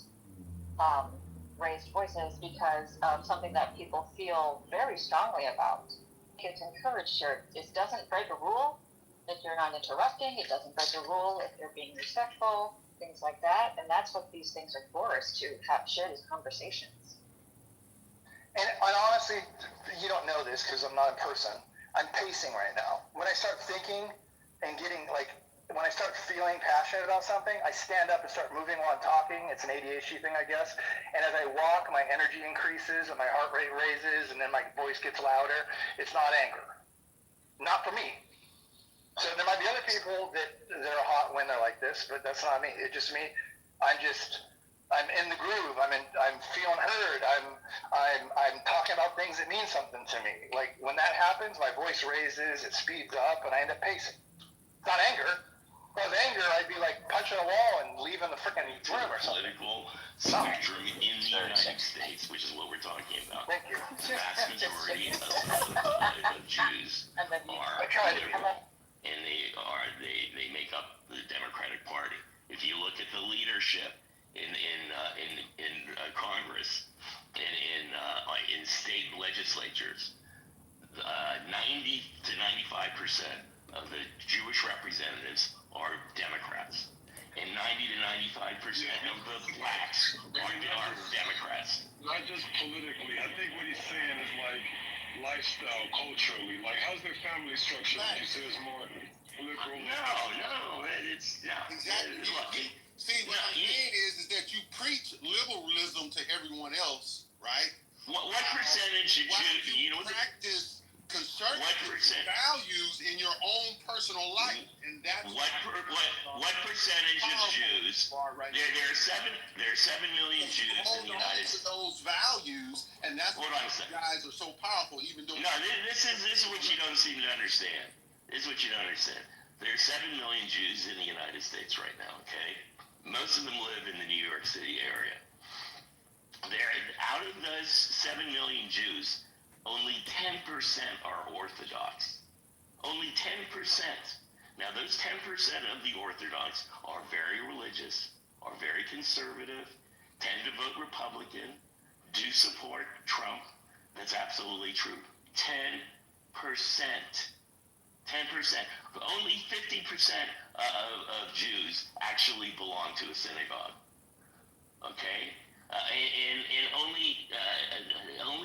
Speaker 21: raised voices because of something that people feel very strongly about. It's encouraged here. It doesn't break a rule if you're not interrupting. It doesn't break a rule if you're being respectful, things like that. And that's what these things are for, is to share these conversations.
Speaker 10: And honestly, you don't know this because I'm not in person. I'm pacing right now. When I start thinking and getting when I start feeling passionate about something, I stand up and start moving while I'm talking. It's an ADHD thing, I guess. And as I walk, my energy increases and my heart rate raises and then my voice gets louder. It's not anger. Not for me. So there might be other people that are hot when they're like this, but that's not me. It's just me. I'm in the groove. I'm feeling heard. I'm talking about things that mean something to me. Like when that happens, my voice raises, it speeds up, and I end up pacing. It's not anger. If I was anger, I'd be like punching a wall and leaving the freaking room or something.
Speaker 6: Political spectrum in the United States, which is what we're talking about.
Speaker 10: Thank you.
Speaker 6: The vast majority of Jews are liberal, and they make up the Democratic Party. If you look at the leadership in Congress and in state legislatures, 90 to 95% of the Jewish representatives are Democrats, and 90 to 95% of the blacks are Democrats.
Speaker 13: Not just politically. I think what he's saying is like lifestyle, culturally. Like, how's their family structure? Would you say it's more liberal?
Speaker 6: No, it's
Speaker 12: exactly.
Speaker 6: Look,
Speaker 12: see, what I'm saying is that you preach liberalism to everyone else, right?
Speaker 6: What percentage of Jews? You know what?
Speaker 12: Practice conservative values in your own personal life, and that's
Speaker 6: what percentage of Jews? There are 7 million Jews in the United States.
Speaker 12: Those values, and that's why you guys are so powerful. Even though
Speaker 6: this is what you don't seem to understand. This is what you don't understand. There are 7 million Jews in the United States right now. Okay, most of them live in the New York City area. Out of those 7 million Jews, only 10% are Orthodox. Only 10%. Now, those 10% of the Orthodox are very religious, are very conservative, tend to vote Republican, do support Trump. That's absolutely true. 10%. 10%. Only 50% of Jews actually belong to a synagogue. Okay? And only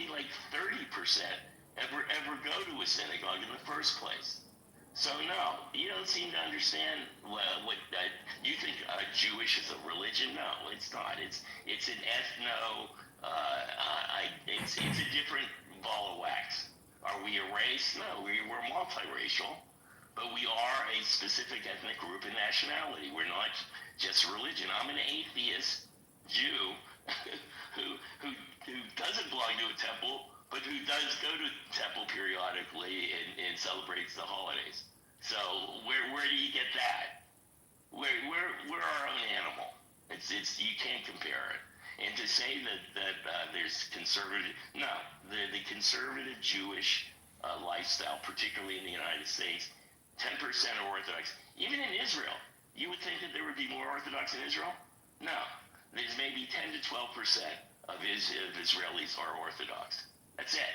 Speaker 6: like 30% ever go to a synagogue in the first place. So no, you don't seem to understand what you think Jewish is a religion. No, it's not. It's an it's a different ball of wax. Are we a race? No, we're multiracial, but we are a specific ethnic group and nationality. We're not just religion. I'm an atheist Jew who doesn't belong to a temple, but who does go to temple periodically and celebrates the holidays. So where do you get that? We're our own animal. It's you can't compare it. And to say that there's conservative, no, the conservative Jewish lifestyle, particularly in the United States, 10% are Orthodox. Even in Israel, you would think that there would be more Orthodox in Israel. No, there's maybe 10 to 12% of Israelis are Orthodox. That's it.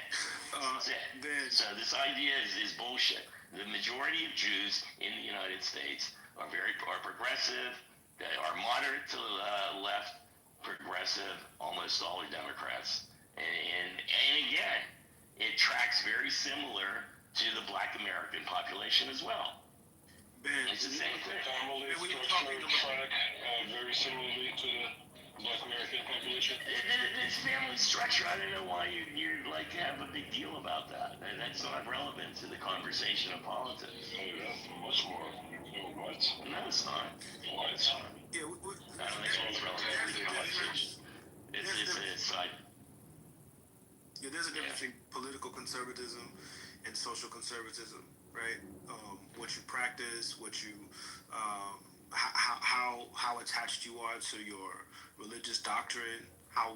Speaker 6: That's it. So this idea is bullshit. The majority of Jews in the United States are progressive. They are moderate to left, progressive. Almost all are Democrats. And again, it tracks very similar to the Black American population as well. It's the same thing.
Speaker 13: Track very similarly to the Black American population.
Speaker 6: It's family structure. I don't know why you like have a big deal about that. That's not relevant to the conversation of politics.
Speaker 13: Hey, that's much more. What?
Speaker 6: No, it's not.
Speaker 13: What?
Speaker 6: I
Speaker 13: Yeah,
Speaker 6: don't think it's relevant to the conversation. It's a side.
Speaker 4: Yeah, there's a difference between political conservatism and social conservatism, right? What you practice, what you, how attached you are to your religious doctrine, how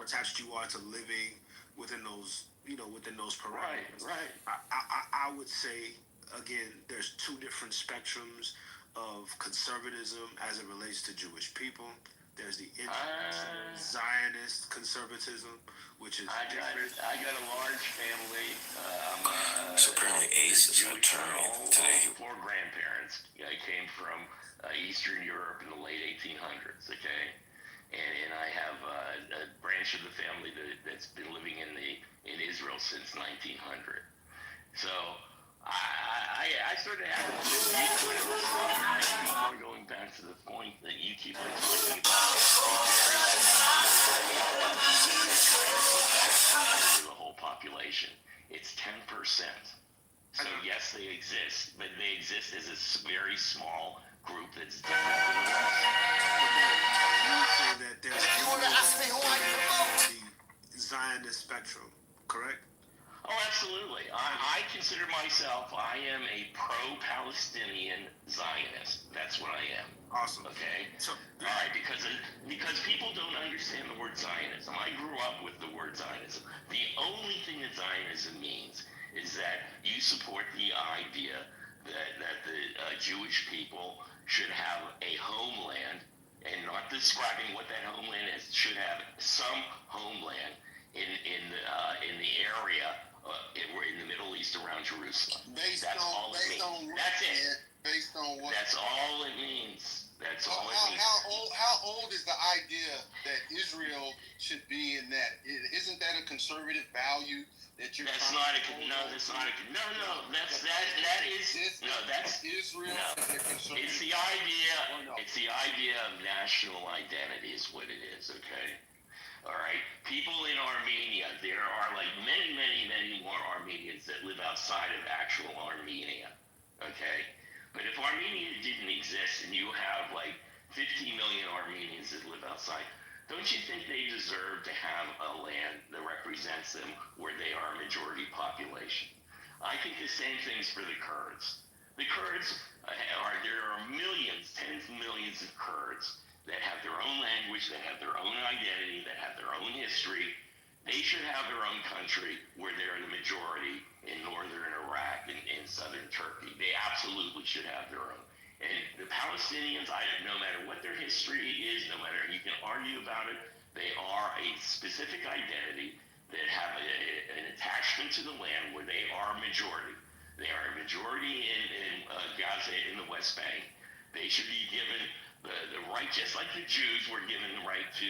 Speaker 4: attached you are to living within those, within those parameters.
Speaker 6: Right.
Speaker 4: I would say, again, there's two different spectrums of conservatism as it relates to Jewish people. There's the Zionist conservatism, which is different.
Speaker 6: I got a large family.
Speaker 8: So apparently Ace is returning today.
Speaker 6: Four grandparents came from Eastern Europe in the late 1800s, okay? And I have a branch of the family that's been living in Israel since 1900. So I started having going back to the point that you keep on talking about the whole population. It's 10%. So yes, they exist, but they exist as a very small group that's different than the rest.
Speaker 4: You would say that there's
Speaker 12: If you want to ask me who I promote,
Speaker 4: the Zionist spectrum, correct?
Speaker 6: Oh, absolutely. I consider myself, I am a pro-Palestinian Zionist. That's what I am.
Speaker 4: Awesome.
Speaker 6: Okay? All right, because people don't understand the word Zionism. I grew up with the word Zionism. The only thing that Zionism means is that you support the idea that the Jewish people should have a homeland, and not describing what that homeland is, should have some homeland in the area in the Middle East around Jerusalem. That's all it means. That's it.
Speaker 2: Based on what?
Speaker 6: That's all it means. That's all it means.
Speaker 2: How old is the idea that Israel should be in that? Isn't that a conservative value that you're?
Speaker 6: That's not a no. That's not a no. That is
Speaker 2: Israel.
Speaker 6: No. It's the idea. It's the idea of national identity is what it is. Okay. All right. People in Armenia, there are like many more Armenians that live outside of actual Armenia. Okay. But if Armenia didn't exist and you have like 15 million Armenians that live outside, don't you think they deserve to have a land that represents them where they are a majority population? I think the same thing's for the Kurds. The Kurds there are millions, tens of millions of Kurds that have their own language, that have their own identity, that have their own history. They should have their own country where they're the majority in northern Iraq and in southern Turkey. They absolutely should have their own. And the Palestinians, no matter what their history is, no matter, you can argue about it, they are a specific identity that have an attachment to the land where they are a majority. They are a majority in Gaza, in the West Bank. They should be given the right, just like the Jews were given the right to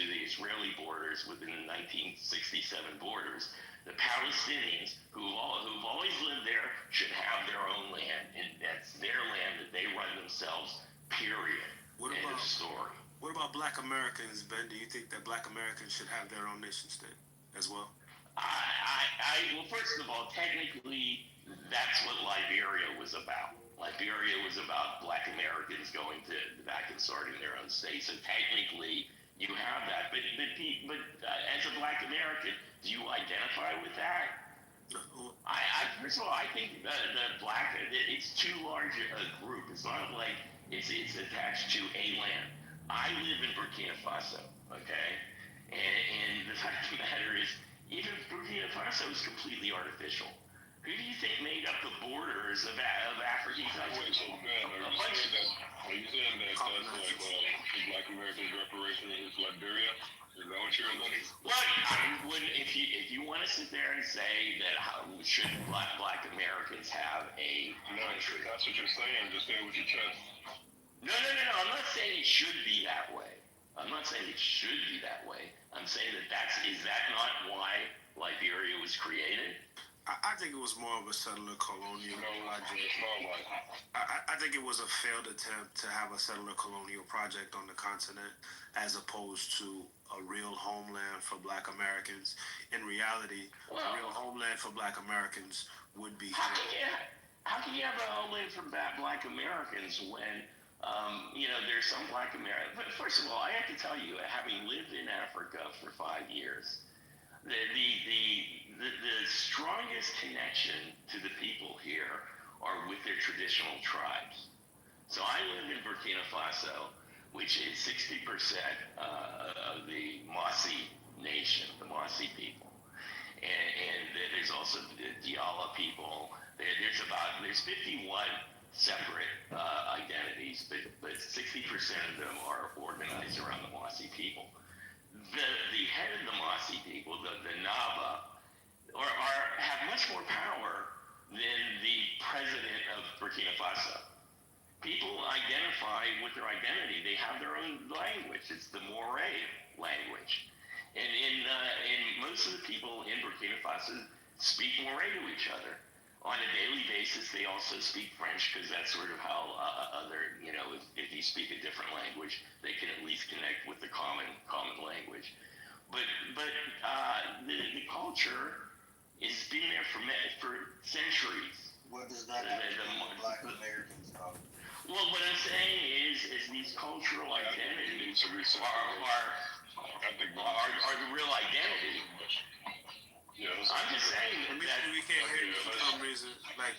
Speaker 6: the Israeli borders within the 1967 borders. The Palestinians, who've always lived there, should have their own land, and that's their land that they run themselves. Period. End of story.
Speaker 4: What about Black Americans, Ben? Do you think that Black Americans should have their own nation state as well?
Speaker 6: Well, first of all, technically, that's what Liberia was about. Liberia was about Black Americans going back and starting their own state. So technically, You have that, but as a Black American, do you identify with that? First of all, I think the Black, it's too large a group. It's not like it's attached to a land. I live in Burkina Faso, okay, and the fact of the matter is, even Burkina Faso is completely artificial. Who do you think made up the borders of African countries?
Speaker 13: So, man, are you saying that that's like the Black Americans' reparation is Liberia? Is that what you're saying?
Speaker 6: Well, I would, if you want to sit there and say that should Black Americans have a country?
Speaker 13: That's what you're saying. Just say it with your chest.
Speaker 6: No. I'm not saying it should be that way. I'm not saying it should be that way. I'm saying is that not why Liberia was created?
Speaker 4: I think it was more of a settler colonial project. I think it was a failed attempt to have a settler colonial project on the continent as opposed to a real homeland for Black Americans. In reality, a real homeland for Black Americans would be here.
Speaker 6: How can you have a homeland for Black Americans when, there's some Black Americans? But first of all, I have to tell you, having lived in Africa for 5 years, the strongest connection to the people here are with their traditional tribes. So I live in Burkina Faso, which is 60% of the Mossi nation, the Mossi people. And there's also the Diala people. There's 51 separate identities, but 60% of them are organized around the Mossi people. The head of the Mossi people, the Naba, have much more power than the president of Burkina Faso. People identify with their identity. They have their own language. It's the Moray language. And most of the people in Burkina Faso speak Moray to each other. On a daily basis, they also speak French because that's sort of how if you speak a different language, they can at least connect with the common language. But the culture has been there for centuries.
Speaker 17: What does that have to do with Black Americans?
Speaker 6: Well, what I'm saying is these cultural identities are the real identity. I'm just saying
Speaker 4: We can't hear you for some reason. Like